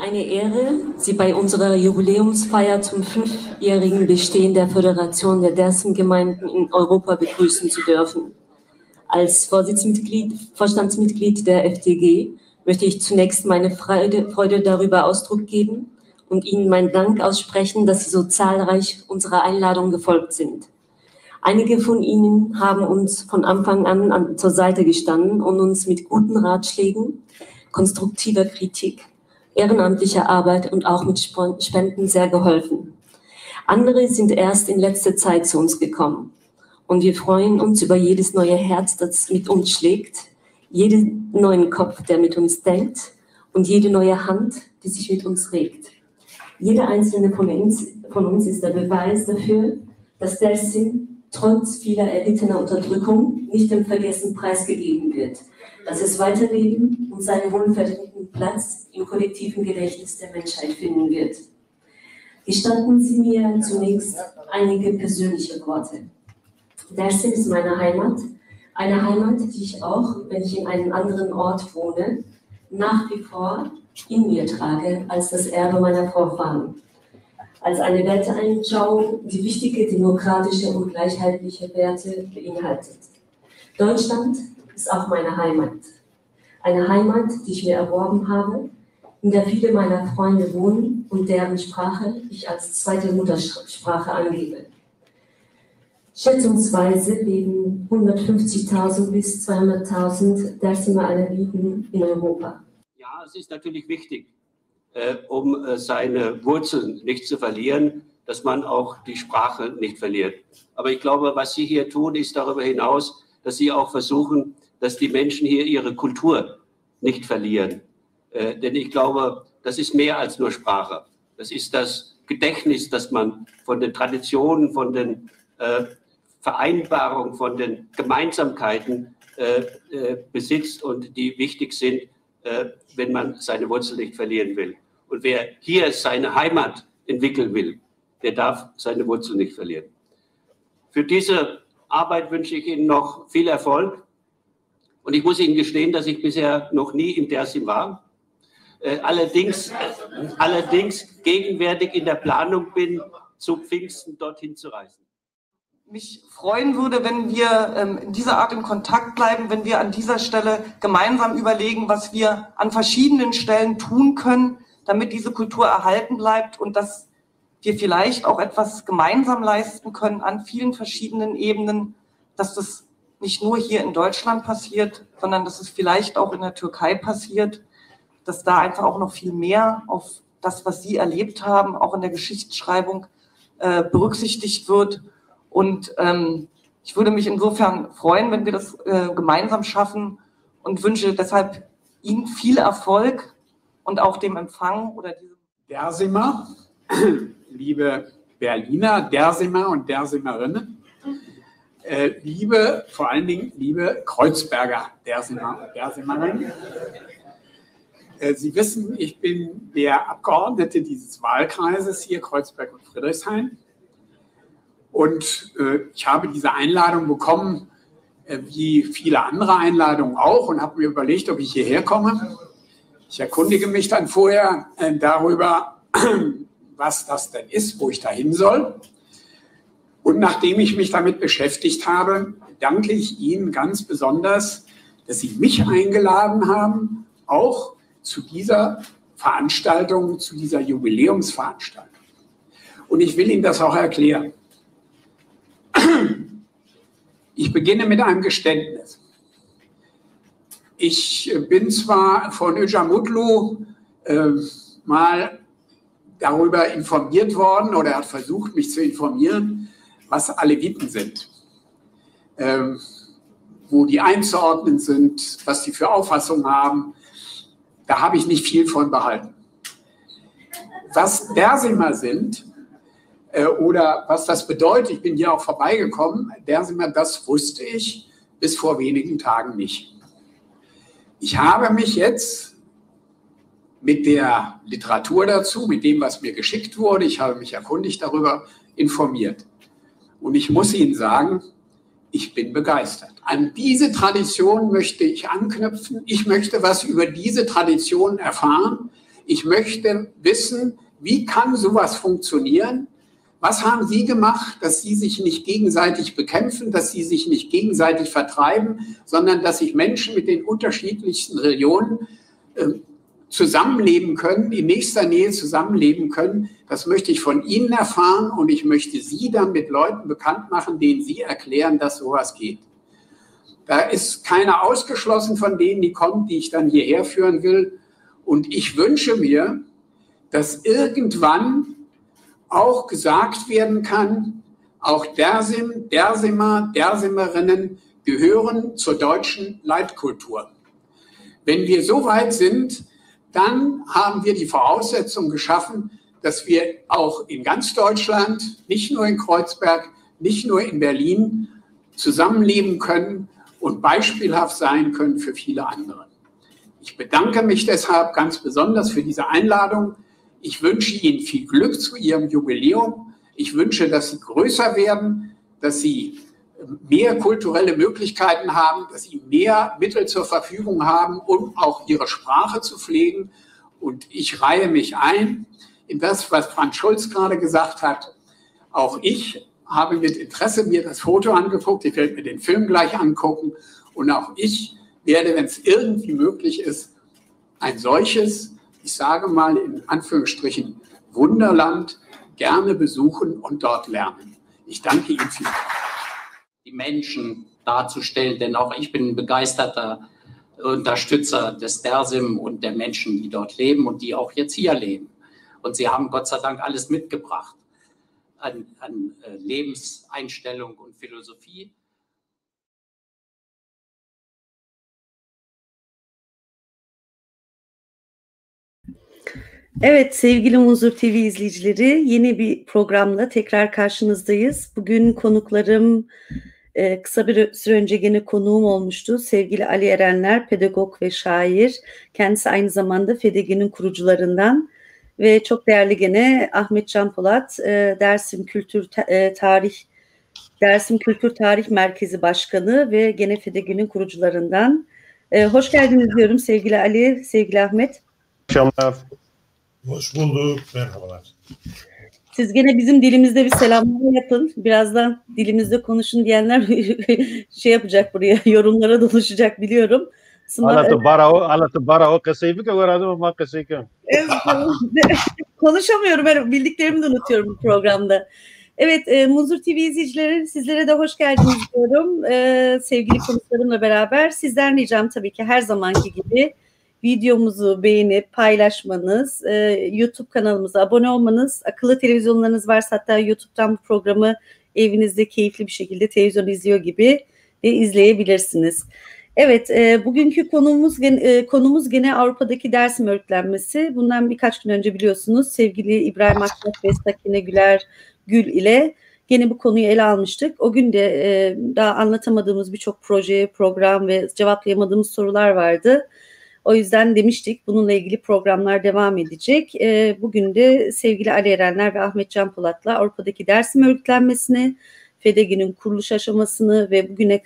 eine Ehre, Sie bei unserer Jubiläumsfeier zum 5-jährigen Bestehen der Föderation der Dersim-Gemeinden in Europa begrüßen zu dürfen. Als Vorstandsmitglied der FDG möchte ich zunächst meine Freude darüber Ausdruck geben und Ihnen meinen Dank aussprechen, dass Sie so zahlreich unserer Einladung gefolgt sind. Einige von Ihnen haben uns von Anfang an zur Seite gestanden und uns mit guten Ratschlägen, konstruktiver Kritik, ehrenamtlicher Arbeit und auch mit Spenden sehr geholfen. Andere sind erst in letzter Zeit zu uns gekommen. Und wir freuen uns über jedes neue Herz, das mit uns schlägt, jeden neuen Kopf, der mit uns denkt und jede neue Hand, die sich mit uns regt. Jeder einzelne von uns ist der Beweis dafür, dass Dersim trotz vieler erlittener Unterdrückung nicht im Vergessen preisgegeben wird, dass es weiterleben und seinen wohlverdienten Platz im kollektiven Gedächtnis der Menschheit finden wird. Gestatten Sie mir zunächst einige persönliche Worte. Dersim ist meine Heimat, eine Heimat, die ich auch, wenn ich in einem anderen Ort wohne, nach wie vor in mir trage als das Erbe meiner Vorfahren. Als eine Werteeinschauung, die wichtige demokratische und gleichheitliche Werte beinhaltet. Deutschland ist auch meine Heimat. Eine Heimat, die ich mir erworben habe, in der viele meiner Freunde wohnen und deren Sprache ich als zweite Muttersprache angebe. Schätzungsweise leben 150.000 bis 200.000 Dersimer Aleviten in Europa. Ja, es ist natürlich wichtig, um seine Wurzeln nicht zu verlieren, dass man auch die Sprache nicht verliert. Aber ich glaube, was Sie hier tun, ist darüber hinaus, dass Sie auch versuchen, dass die Menschen hier ihre Kultur nicht verlieren. Denn ich glaube, das ist mehr als nur Sprache. Das ist das Gedächtnis, das man von den Traditionen, von den Vereinbarungen, von den Gemeinsamkeiten besitzt und die wichtig sind, wenn man seine Wurzeln nicht verlieren will. Und wer hier seine Heimat entwickeln will, der darf seine Wurzeln nicht verlieren. Für diese Arbeit wünsche ich Ihnen noch viel Erfolg. Und ich muss Ihnen gestehen, dass ich bisher noch nie in Dersim war. Allerdings gegenwärtig in der Planung bin, zu Pfingsten dorthin zu reisen. Mich freuen würde, wenn wir in dieser Art in Kontakt bleiben, wenn wir an dieser Stelle gemeinsam überlegen, was wir an verschiedenen Stellen tun können, damit diese Kultur erhalten bleibt und dass wir vielleicht auch etwas gemeinsam leisten können an vielen verschiedenen Ebenen, dass das nicht nur hier in Deutschland passiert, sondern dass es vielleicht auch in der Türkei passiert, dass da einfach auch noch viel mehr auf das, was Sie erlebt haben, auch in der Geschichtsschreibung berücksichtigt wird. Und ich würde mich insofern freuen, wenn wir das gemeinsam schaffen und wünsche deshalb Ihnen viel Erfolg und auch dem Empfang oder diesem Dersimer, liebe Berliner, Dersimer und Dersimerinnen, vor allen Dingen liebe Kreuzberger Dersimer und Dersimerinnen. Sie wissen, ich bin der Abgeordnete dieses Wahlkreises hier, Kreuzberg und Friedrichshain. Und ich habe diese Einladung bekommen, wie viele andere Einladungen auch, und habe mir überlegt, ob ich hierher komme. Ich erkundige mich dann vorher darüber, was das denn ist, wo ich da hin soll. Und nachdem ich mich damit beschäftigt habe, danke ich Ihnen ganz besonders, dass Sie mich eingeladen haben, auch zu dieser Veranstaltung, zu dieser Jubiläumsveranstaltung. Und ich will Ihnen das auch erklären. Ich beginne mit einem Geständnis. Ich bin zwar von Öcamutlu mal darüber informiert worden oder hat versucht, mich zu informieren, was Aleviten sind, wo die einzuordnen sind, was die für Auffassungen haben. Da habe ich nicht viel von behalten. Was Dersimer sind, oder was das bedeutet, ich bin hier auch vorbeigekommen, Dersimer, das wusste ich bis vor wenigen Tagen nicht. Ich habe mich jetzt mit der Literatur dazu, mit dem, was mir geschickt wurde, ich habe mich erkundigt darüber, informiert. Und ich muss Ihnen sagen, ich bin begeistert. An diese Tradition möchte ich anknüpfen. Ich möchte was über diese Tradition erfahren. Ich möchte wissen, wie kann sowas funktionieren? Was haben Sie gemacht, dass Sie sich nicht gegenseitig bekämpfen, dass Sie sich nicht gegenseitig vertreiben, sondern dass sich Menschen mit den unterschiedlichsten Religionen zusammenleben können, in nächster Nähe zusammenleben können? Das möchte ich von Ihnen erfahren und ich möchte Sie dann mit Leuten bekannt machen, denen Sie erklären, dass sowas geht. Da ist keiner ausgeschlossen von denen, die kommen, die ich dann hierher führen will. Und ich wünsche mir, dass irgendwann auch gesagt werden kann, auch Dersimer, Dersimerinnen gehören zur deutschen Leitkultur. Wenn wir so weit sind, dann haben wir die Voraussetzung geschaffen, dass wir auch in ganz Deutschland, nicht nur in Kreuzberg, nicht nur in Berlin, zusammenleben können und beispielhaft sein können für viele andere. Ich bedanke mich deshalb ganz besonders für diese Einladung. Ich wünsche Ihnen viel Glück zu Ihrem Jubiläum. Ich wünsche, dass Sie größer werden, dass Sie mehr kulturelle Möglichkeiten haben, dass Sie mehr Mittel zur Verfügung haben, um auch Ihre Sprache zu pflegen. Und ich reihe mich ein in das, was Franz Schulz gerade gesagt hat. Auch ich habe mit Interesse mir das Foto angeguckt. Ich werde mir den Film gleich angucken. Und auch ich werde, wenn es irgendwie möglich ist, ein solches, ich sage mal in Anführungsstrichen, Wunderland gerne besuchen und dort lernen. Ich danke Ihnen vielmals. Die Menschen darzustellen, denn auch ich bin ein begeisterter Unterstützer des Dersim und der Menschen, die dort leben und die auch jetzt hier leben. Und sie haben Gott sei Dank alles mitgebracht an Lebenseinstellung und Philosophie. Evet sevgili Muzur TV izleyicileri, yeni bir programla tekrar karşınızdayız. Bugün konuklarım kısa bir süre önce gene konuğum olmuştu. Sevgili Ali Erenler, pedagog ve şair. Kendisi aynı zamanda FEDEGİ'nin kurucularından ve çok değerli gene Ahmet Can Polat, Dersim Kültür Tarih Merkezi Başkanı ve gene FEDEGİ'nin kurucularından. Hoş geldiniz diyorum sevgili Ali, sevgili Ahmet. Akşamlar. Hoş bulduk. Merhabalar. Siz gene bizim dilimizde bir selamlama yapın. Birazdan dilimizde konuşun diyenler şey yapacak buraya, yorumlara doluşacak biliyorum. Alatı barao kasayı bir kavradım ama kasayı kan. Konuşamıyorum. Bildiklerimi de unutuyorum bu programda. Evet, Muzur TV izleyicileri, sizlere de hoş geldiniz diyorum. Sevgili konuklarımla beraber sizden ricam tabii ki her zamanki gibi videomuzu beğenip paylaşmanız, YouTube kanalımıza abone olmanız, akıllı televizyonlarınız varsa hatta YouTube'dan bu programı evinizde keyifli bir şekilde televizyon izliyor gibi de izleyebilirsiniz. Evet, bugünkü konumuz gene Avrupa'daki Dersim örgütlenmesi. Bundan birkaç gün önce biliyorsunuz sevgili İbrahim Aktaş ve Sakine Güler Gül ile gene bu konuyu ele almıştık. O gün de daha anlatamadığımız birçok proje, program ve cevaplayamadığımız sorular vardı. O yüzden demiştik bununla ilgili programlar devam edecek. Bugün de sevgili Ali Erenler ve Ahmet Can Polat'la Avrupa'daki Dersim örgütlenmesini, FEDEGİ'nin kuruluş aşamasını ve bugüne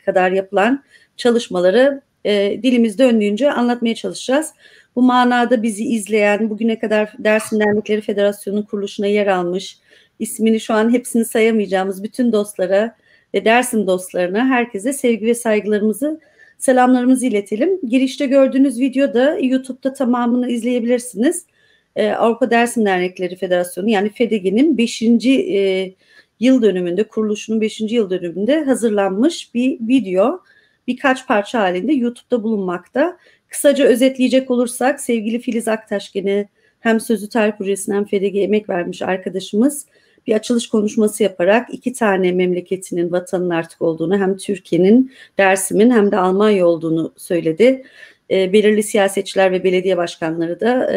kadar yapılan çalışmaları dilimiz döndüğünce anlatmaya çalışacağız. Bu manada bizi izleyen, bugüne kadar Dersim Dernekleri Federasyonu'nun kuruluşuna yer almış, ismini şu an hepsini sayamayacağımız bütün dostlara ve Dersim dostlarına herkese sevgi ve saygılarımızı, selamlarımızı iletelim. Girişte gördüğünüz videoda YouTube'da tamamını izleyebilirsiniz. Avrupa Dersim Dernekleri Federasyonu yani FEDEGİ'nin 5. yıl dönümünde, kuruluşunun 5. yıl dönümünde hazırlanmış bir video. Birkaç parça halinde YouTube'da bulunmakta. Kısaca özetleyecek olursak sevgili Filiz Aktaş gene hem Sözlü Tarih Projesi'ne hem FEDEGİ'ye emek vermiş arkadaşımız bir açılış konuşması yaparak iki tane memleketinin, vatanın artık olduğunu, hem Türkiye'nin, Dersim'in hem de Almanya olduğunu söyledi. Belirli siyasetçiler ve belediye başkanları da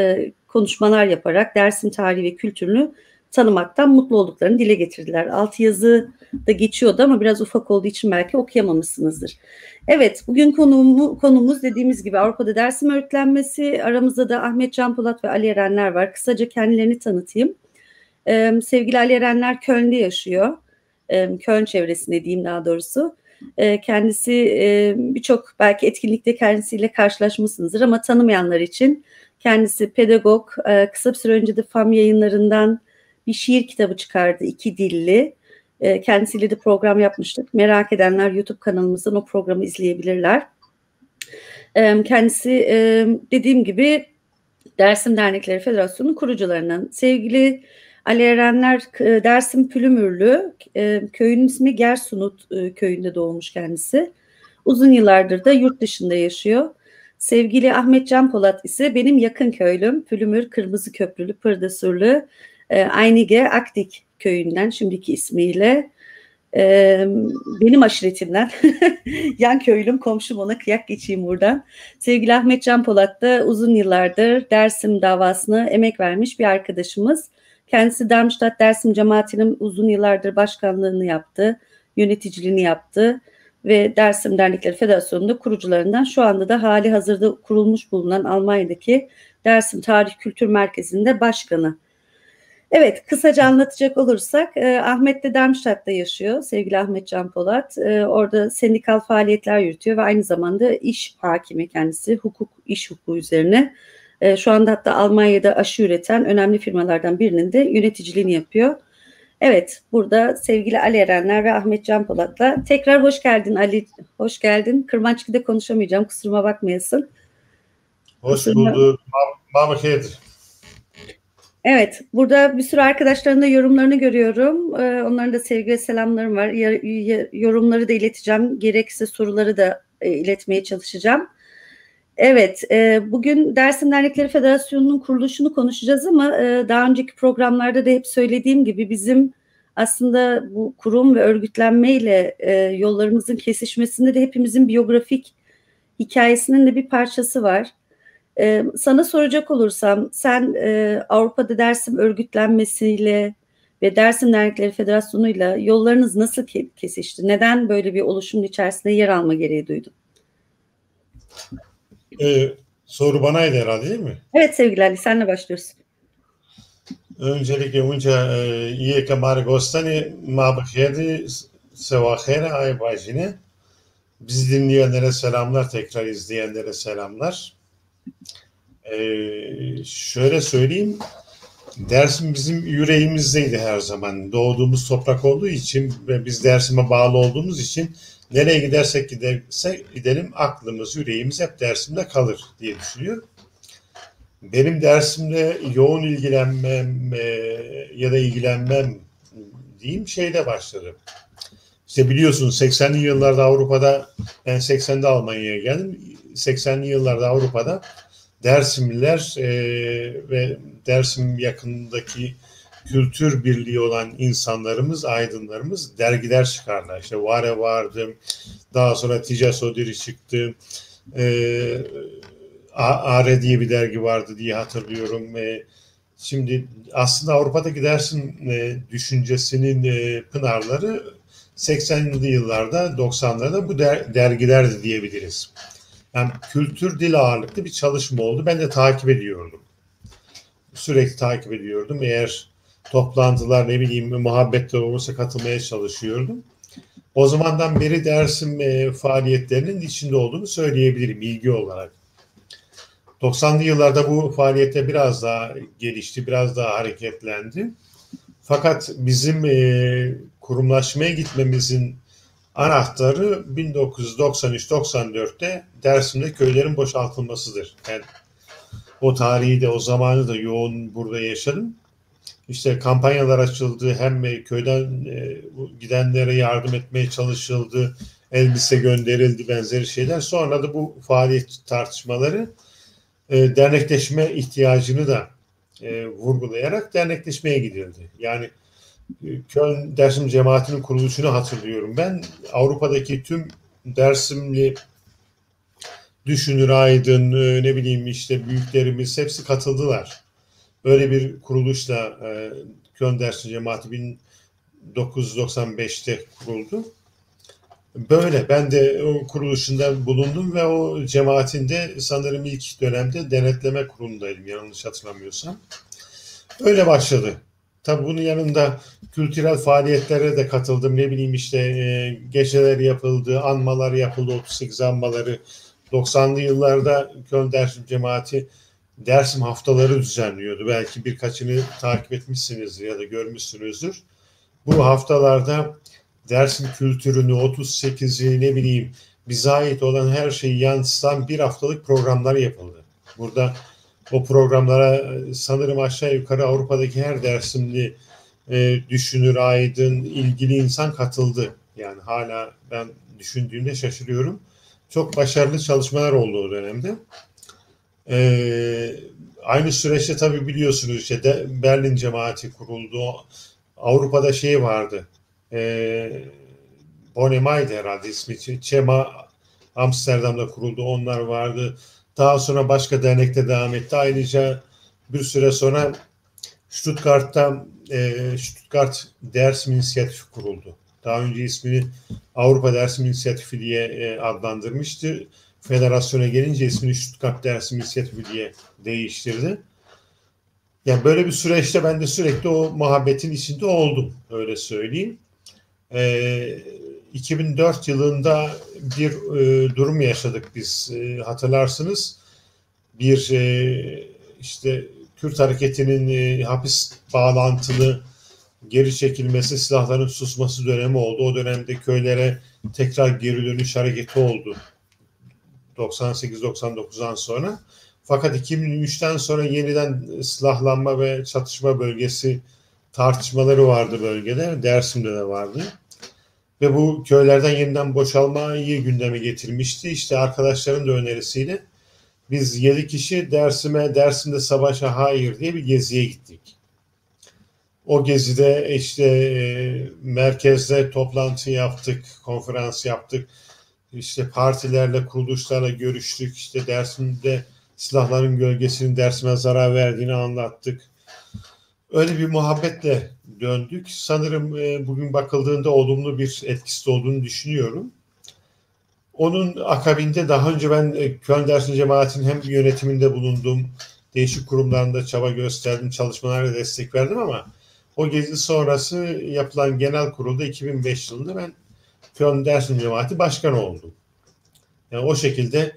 konuşmalar yaparak Dersim tarihi ve kültürünü tanımaktan mutlu olduklarını dile getirdiler. Altyazı da geçiyordu ama biraz ufak olduğu için belki okuyamamışsınızdır. Evet, bugün konumuz dediğimiz gibi Avrupa'da Dersim örgütlenmesi. Aramızda da Ahmet Can Polat ve Ali Erenler var. Kısaca kendilerini tanıtayım. Sevgili Ali Erenler Köln'de yaşıyor. Köln çevresinde diyeyim daha doğrusu. Kendisi birçok belki etkinlikte kendisiyle karşılaşmışsınızdır ama tanımayanlar için Kendisi pedagog. Kısa bir süre önce de FAM Yayınları'ndan bir şiir kitabı çıkardı, 2 dilli. Kendisiyle de program yapmıştık. Merak edenler YouTube kanalımızdan o programı izleyebilirler. Kendisi dediğim gibi Dersim Dernekleri Federasyonu'nun kurucularından. Sevgili Ali Erenler Dersim Pülümürlü, köyün ismi Gersunut köyünde doğmuş kendisi. Uzun yıllardır da yurt dışında yaşıyor. Sevgili Ahmet Can Polat ise benim yakın köylüm. Pülümür Kırmızı Köprülü Pırdasurlu Aynige Akdik köyünden, şimdiki ismiyle. Benim aşiretimden yan köylüm, komşum, ona kıyak geçeyim buradan. Sevgili Ahmet Can Polat da uzun yıllardır Dersim davasına emek vermiş bir arkadaşımız. Kendisi Darmstadt Dersim Cemaati'nin uzun yıllardır başkanlığını yaptı, yöneticiliğini yaptı ve Dersim Dernekleri Federasyonu'nda kurucularından, şu anda da hali hazırda kurulmuş bulunan Almanya'daki Dersim Tarih Kültür Merkezi'nde başkanı. Evet, kısaca anlatacak olursak Ahmet de Darmstadt'ta yaşıyor, sevgili Ahmet Can Polat. Orada sendikal faaliyetler yürütüyor ve aynı zamanda iş hakimi kendisi, iş hukuku üzerine. Şu anda hatta Almanya'da aşı üreten önemli firmalardan birinin de yöneticiliğini yapıyor. Evet, burada sevgili Ali Erenler ve Ahmet Can Polat'la tekrar hoş geldin Ali, hoş geldin. Kırmançık'ta konuşamayacağım, kusuruma bakmayasın. Hoş bulduk. Mahmut. Evet, burada bir sürü arkadaşların da yorumlarını görüyorum. Onların da sevgi ve selamlarım var. Yorumları da ileteceğim. Gerekirse soruları da iletmeye çalışacağım. Evet, bugün Dersim Dernekleri Federasyonu'nun kuruluşunu konuşacağız ama daha önceki programlarda da hep söylediğim gibi bizim aslında bu kurum ve örgütlenmeyle yollarımızın kesişmesinde de hepimizin biyografik hikayesinin de bir parçası var. Sana soracak olursam, sen Avrupa'da Dersim örgütlenmesiyle ve Dersim Dernekleri Federasyonu'yla yollarınız nasıl kesişti? Neden böyle bir oluşumun içerisinde yer alma gereği duydun? Soru banaydı herhalde, değil mi? Evet sevgili Ali, senle başlıyoruz. Öncelikle iyi ki Margostani mabkhedi sevahera ay bajine. Bizi dinleyenlere selamlar, tekrar izleyenlere selamlar. Şöyle söyleyeyim, Dersim bizim yüreğimizdeydi her zaman. Doğduğumuz toprak olduğu için ve biz Dersim'e bağlı olduğumuz için nereye gidersek gidelim aklımız, yüreğimiz hep Dersim'de kalır diye düşünüyorum. Benim Dersim'le yoğun ilgilenmem ya da ilgilenmem diyeyim şeyde başladı. İşte biliyorsunuz 80'li yıllarda Avrupa'da, ben 80'de Almanya'ya geldim. 80'li yıllarda Avrupa'da Dersimliler ve Dersim yakınındaki kültür birliği olan insanlarımız, aydınlarımız dergiler çıkarlar. İşte Vare vardı, daha sonra Tica Sodiri çıktı, Are diye bir dergi vardı diye hatırlıyorum. Şimdi aslında Avrupa'daki Dersim düşüncesinin pınarları 80'li yıllarda, 90'larda bu dergilerdi diyebiliriz. Yani kültür dil ağırlıklı bir çalışma oldu. Ben de takip ediyordum. Sürekli takip ediyordum. Eğer toplantılar, ne bileyim, muhabbetler olursa katılmaya çalışıyordum. O zamandan beri Dersim faaliyetlerinin içinde olduğunu söyleyebilirim ilgi olarak. 90'lı yıllarda bu faaliyette biraz daha gelişti, biraz daha hareketlendi. Fakat bizim kurumlaşmaya gitmemizin anahtarı 1993-94'te Dersim'de köylerin boşaltılmasıdır. Ben o tarihi de, o zamanı da yoğun burada yaşadım. İşte kampanyalar açıldı, hem köyden gidenlere yardım etmeye çalışıldı, elbise gönderildi, benzeri şeyler. Sonra da bu faaliyet tartışmaları dernekleşme ihtiyacını da vurgulayarak dernekleşmeye gidildi. Yani Köln Dersim Cemaati'nin kuruluşunu hatırlıyorum. Ben Avrupa'daki tüm Dersimli düşünür, aydın, ne bileyim işte büyüklerimiz hepsi katıldılar. Öyle bir kuruluşla Köln Dersim Cemaati 1995'te kuruldu. Böyle ben de o kuruluşunda bulundum ve o cemaatin de sanırım ilk dönemde denetleme kurulundaydım, yanlış hatırlamıyorsam. Öyle başladı. Tabii bunun yanında kültürel faaliyetlere de katıldım. Ne bileyim işte geceler yapıldı, anmalar yapıldı, 38 anmaları. 90'lı yıllarda Köln Dersim Cemaati Dersim haftaları düzenliyordu. Belki birkaçını takip etmişsinizdir ya da görmüşsünüzdür. Bu haftalarda Dersim kültürünü, 38'i ne bileyim bize ait olan her şeyi yansıtan bir haftalık programlar yapıldı. Burada o programlara sanırım aşağı yukarı Avrupa'daki her Dersimli düşünür, aydın, ilgili insan katıldı. Yani hala ben düşündüğümde şaşırıyorum. Çok başarılı çalışmalar oldu o dönemde. Aynı süreçte tabii biliyorsunuz işte Berlin cemaati kuruldu. Avrupa'da şey vardı. Bonemay'dı herhalde ismi. Çema Amsterdam'da kuruldu. Onlar vardı. Daha sonra başka dernekte devam etti. Ayrıca bir süre sonra Stuttgart'ta Stuttgart Dersim İnisiyatifi kuruldu. Daha önce ismini Avrupa Dersim İnisiyatifi diye adlandırmıştı. Federasyona gelince ismini Stuttgart Dersim İnisiyatifi diye değiştirdi. Yani böyle bir süreçte ben de sürekli o muhabbetin içinde oldum. Öyle söyleyeyim. 2004 yılında bir durum yaşadık biz. Hatırlarsınız. Bir işte Kürt hareketinin hapis bağlantılı geri çekilmesi, silahların susması dönemi oldu. O dönemde köylere tekrar geri dönüş hareketi oldu. 98-99'dan sonra. Fakat 2003'ten sonra yeniden silahlanma ve çatışma bölgesi tartışmaları vardı bölgede. Dersim'de de vardı. Ve bu köylerden yeniden boşalmayı gündeme getirmişti. İşte arkadaşların da önerisiyle biz 7 kişi Dersim'de savaşa hayır diye bir geziye gittik. O gezide işte merkezde toplantı yaptık, konferans yaptık. İşte partilerle, kuruluşlarla görüştük. İşte Dersim'de silahların gölgesinin Dersim'e zarar verdiğini anlattık. Öyle bir muhabbetle döndük. Sanırım bugün bakıldığında olumlu bir etkisi olduğunu düşünüyorum. Onun akabinde daha önce ben Köln Dersim Cemaati'nin hem yönetiminde bulundum, değişik kurumlarında çaba gösterdim, çalışmalara destek verdim ama o gezi sonrası yapılan genel kurulda 2005 yılında ben Köln Dersim Cemaati Başkanı oldum. Yani o şekilde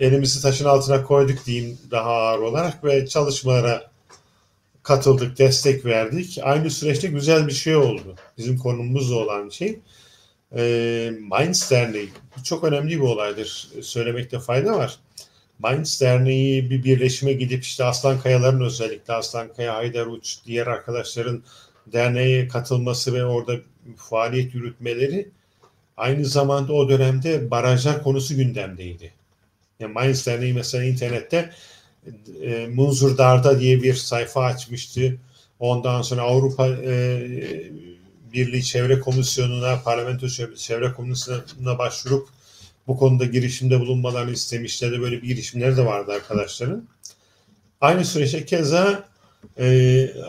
elimizi taşın altına koyduk diyeyim daha ağır olarak ve çalışmalara katıldık, destek verdik. Aynı süreçte güzel bir şey oldu. Bizim konumuzda olan şey. Mainz Derneği. Bu çok önemli bir olaydır. Söylemekte fayda var. Mainz Derneği bir birleşime gidip işte Aslan Kayaların özellikle Aslan Kaya, Haydar Uç, diğer arkadaşların derneğe katılması ve orada faaliyet yürütmeleri aynı zamanda o dönemde barajlar konusu gündemdeydi. Yani Mainz Derneği mesela internette Munzurdar'da diye bir sayfa açmıştı. Ondan sonra Avrupa Birliği Çevre Komisyonu'na, Parlamento Çevre Komisyonu'na başvurup bu konuda girişimde bulunmalarını istemişlerdi. Böyle bir girişimleri de vardı arkadaşların. Aynı süreçte keza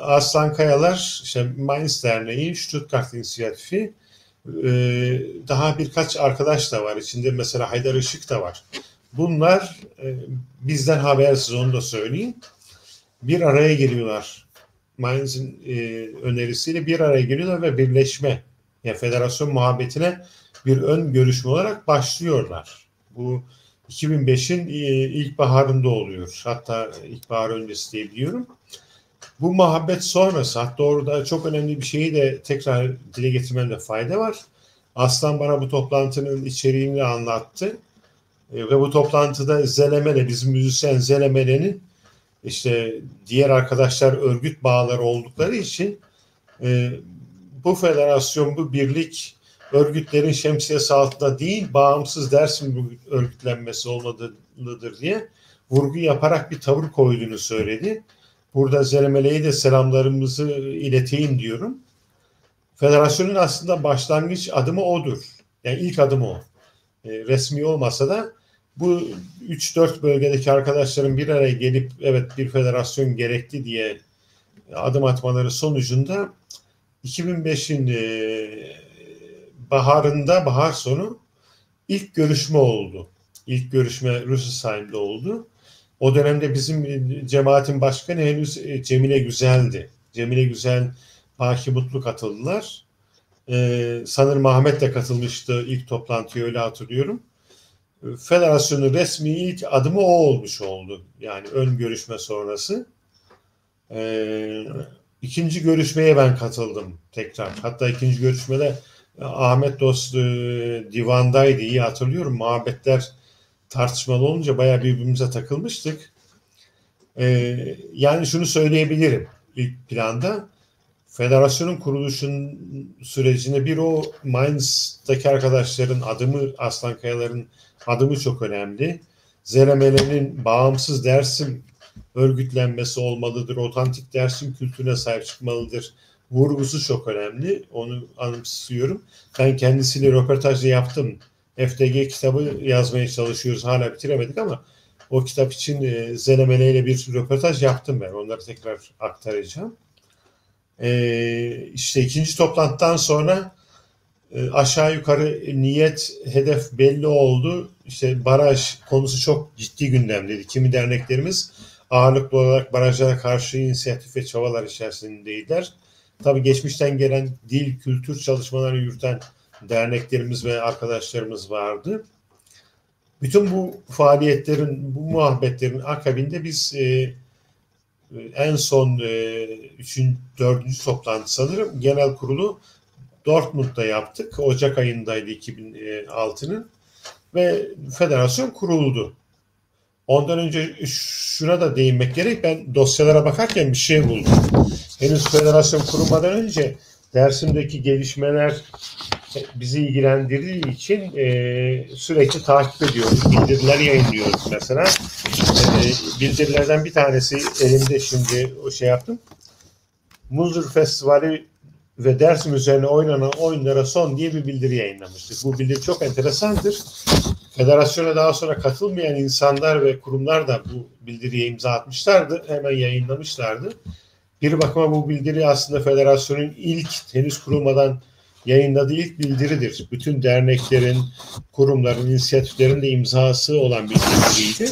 Aslan Kayalar, işte Mainz Derneği, Stuttgart İnisiyatifi, daha birkaç arkadaş da var. İçinde mesela Haydar Işık da var. Bunlar bizden habersiz, onu da söyleyeyim. Bir araya geliyorlar. Mainz'in önerisiyle bir araya geliyorlar ve birleşme, yani federasyon muhabbetine bir ön görüşme olarak başlıyorlar. Bu 2005'in ilkbaharında oluyor. Hatta ilkbahar öncesi diye biliyorum. Bu muhabbet sonrası, hatta orada çok önemli bir şeyi de tekrar dile getirmemde fayda var. Aslan bana bu toplantının içeriğini anlattı. Ve bu toplantıda Zelemele, bizim müzisyen Zelemele'nin işte diğer arkadaşlar örgüt bağları oldukları için bu federasyon, bu birlik örgütlerin şemsiyesi altında değil, bağımsız Dersim örgütlenmesi olmalıdır diye vurgu yaparak bir tavır koyduğunu söyledi. Burada Zelemele'ye de selamlarımızı ileteyim diyorum. Federasyonun aslında başlangıç adımı odur. Yani ilk adımı o. Resmi olmasa da bu 3-4 bölgedeki arkadaşların bir araya gelip evet bir federasyon gerekli diye adım atmaları sonucunda 2005'in bahar sonu ilk görüşme oldu. İlk görüşme Rüsselsheim'de oldu. O dönemde bizim cemaatin başkanı henüz Cemile Güzel'di. Cemile Güzel, Baki Mutlu katıldılar. Sanırım Ahmet de katılmıştı ilk toplantıya, öyle hatırlıyorum. federasyonun resmi ilk adımı o olmuş oldu. Yani ön görüşme sonrası. İkinci görüşmeye ben katıldım tekrar. Hatta ikinci görüşmede Ahmet Dost divandaydı, iyi hatırlıyorum. Muhabbetler tartışmalı olunca bayağı birbirimize takılmıştık. Yani şunu söyleyebilirim ilk planda. Federasyonun kuruluşun sürecine bir o Mainz'daki arkadaşların adımı, Aslan Kayalar'ın adımı çok önemli. ZRML'nin bağımsız Dersim örgütlenmesi olmalıdır. Otantik Dersim kültürüne sahip çıkmalıdır. Vurgusu çok önemli. Onu anımsıyorum. Ben kendisiyle röportajda yaptım. FDG kitabı yazmaya çalışıyoruz. Hala bitiremedik ama o kitap için ZRML ile bir röportaj yaptım ben. Onları tekrar aktaracağım. İşte ikinci toplantıdan sonra aşağı yukarı niyet, hedef belli oldu. İşte baraj konusu çok ciddi gündemdeydi. Kimi derneklerimiz ağırlıklı olarak barajlara karşı inisiyatif ve çabalar içerisindeydiler. Tabii geçmişten gelen dil, kültür çalışmaları yürüten derneklerimiz ve arkadaşlarımız vardı. Bütün bu faaliyetlerin, bu muhabbetlerin akabinde biz en son 3. 4. toplantı sanırım genel kurulu Dortmund'da yaptık. Ocak ayındaydı 2006'nın ve federasyon kuruldu. Ondan önce şuna da değinmek gerek. Ben dosyalara bakarken bir şey buldum. Henüz federasyon kurulmadan önce Dersim'deki gelişmeler bizi ilgilendirdiği için sürekli takip ediyoruz. Bildiriler yayınlıyoruz mesela. Bildirilerden bir tanesi elimde şimdi o şey yaptım. Muzur Festivali ve Dersim üzerine oynanan oyunlara son diye bir bildiri yayınlamıştık. Bu bildiri çok enteresandır. Federasyona daha sonra katılmayan insanlar ve kurumlar da bu bildiriye imza atmışlardı. Hemen yayınlamışlardı. Bir bakıma bu bildiri aslında federasyonun ilk henüz kurulmadan yayınladığı ilk bildiridir. Bütün derneklerin, kurumların, inisiyatiflerin de imzası olan bir bildiriydi.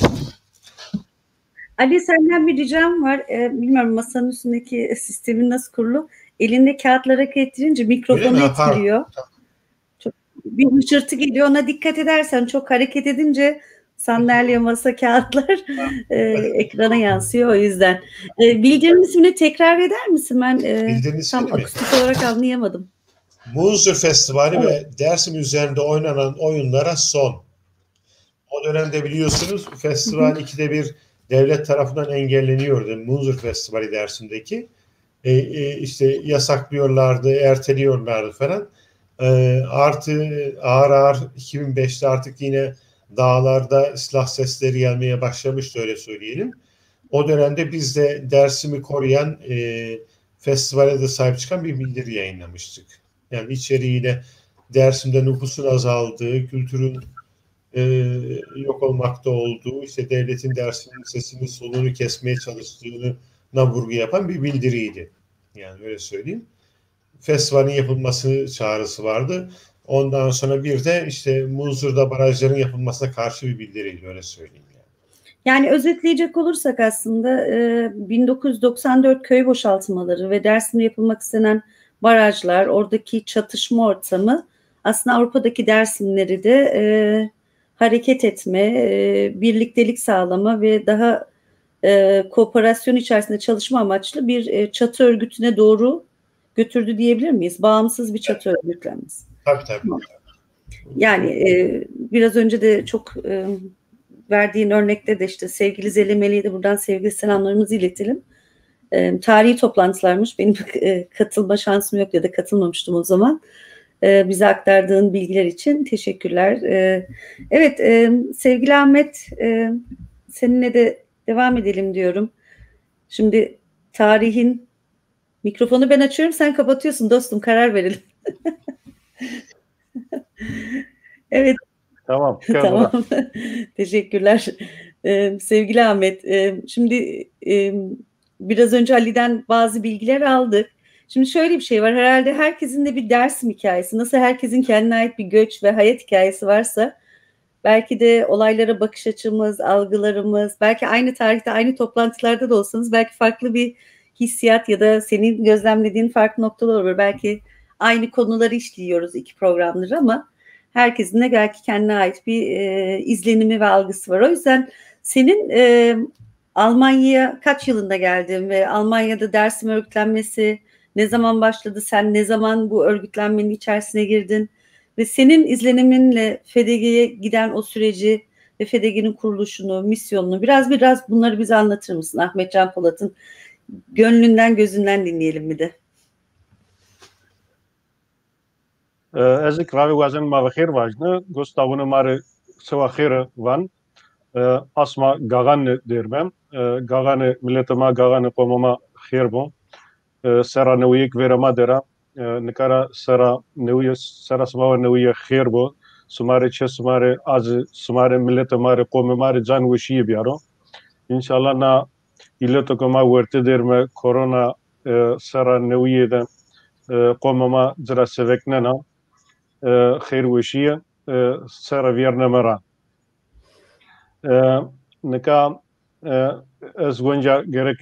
Ali, senden bir ricam var. Bilmiyorum masanın üstündeki sistemin nasıl kurulu. Elinde kağıtları hareket ettirince mikrofonu etkiliyor. Çok bir hışırtı geliyor. Ona dikkat edersen, çok hareket edince sandalye, masa, kağıtlar ekrana yansıyor o yüzden. Bildirinin ismini tekrar eder misin? Ben tam akustik olarak anlayamadım. Muzur Festivali ve Dersim üzerinde oynanan oyunlara son. O dönemde biliyorsunuz festival 2'de bir devlet tarafından engelleniyordu. Muzur Festivali Dersim'deki. İşte yasaklıyorlardı, erteliyorlardı falan. Artı ağır ağır 2005'te artık yine dağlarda silah sesleri gelmeye başlamıştı, öyle söyleyelim. O dönemde biz de Dersim'i koruyan, festivale de sahip çıkan bir bildiri yayınlamıştık. Yani içeriğiyle Dersim'de nüfusun azaldığı, kültürün yok olmakta olduğu, işte devletin Dersim'in sesini soluğunu kesmeye çalıştığına vurgu yapan bir bildiriydi. Yani öyle söyleyeyim. Festivalin yapılması çağrısı vardı. Ondan sonra bir de işte Muzur'da barajların yapılmasına karşı bir bildiriydi, öyle söyleyeyim. Yani özetleyecek olursak aslında 1994 köy boşaltmaları ve Dersim'de yapılmak istenen barajlar, oradaki çatışma ortamı aslında Avrupa'daki Dersimleri de hareket etme, birliktelik sağlama ve daha kooperasyon içerisinde çalışma amaçlı bir çatı örgütüne doğru götürdü diyebilir miyiz? Bağımsız bir çatı örgütlenmesi. Tabii. Yani biraz önce de çok verdiğin örnekte de işte sevgili Zeli Melih'e de buradan sevgili selamlarımızı iletelim. Tarihi toplantılarmış. Benim katılma şansım yok ya da katılmamıştım o zaman. Bize aktardığın bilgiler için teşekkürler. Evet, sevgili Ahmet, seninle de devam edelim diyorum. Şimdi tarihin mikrofonu ben açıyorum, sen kapatıyorsun dostum, karar verelim. Evet. Tamam. Tamam. Teşekkürler. Sevgili Ahmet, şimdi biraz önce Ali'den bazı bilgiler aldık. Şimdi şöyle bir şey var. Herhalde herkesin de bir Dersim hikayesi. Nasıl herkesin kendine ait bir göç ve hayat hikayesi varsa belki de olaylara bakış açımız, algılarımız, belki aynı tarihte, aynı toplantılarda da olsanız belki farklı bir hissiyat ya da senin gözlemlediğin farklı noktalar olur. Belki aynı konuları işliyoruz iki programdır ama herkesin de belki kendine ait bir izlenimi ve algısı var. O yüzden senin Almanya'ya kaç yılında geldin ve Almanya'da Dersim örgütlenmesi ne zaman başladı? Sen ne zaman bu örgütlenmenin içerisine girdin? Ve senin izleniminle FDG'ye giden o süreci ve FDG'nin kuruluşunu, misyonunu biraz bunları bize anlatır mısın? Ahmet Can Polat'ın gönlünden gözünden dinleyelim bir de. Ez kravi wazen ma khir vajne Gustav'ın mare sıva khir van asma gagan derbem gagan milletama gagan komama khir bu sera neviyek verama dera nekara sera neviye sera smava neviye khir bu sumare çe sumare az sumare milletama komama can wişi biyaro İnşallah na illeto koma verte derme korona sera neviye de komama zra seveknena خير وشية سارة فيرنا مرة نكا از ونجا gerek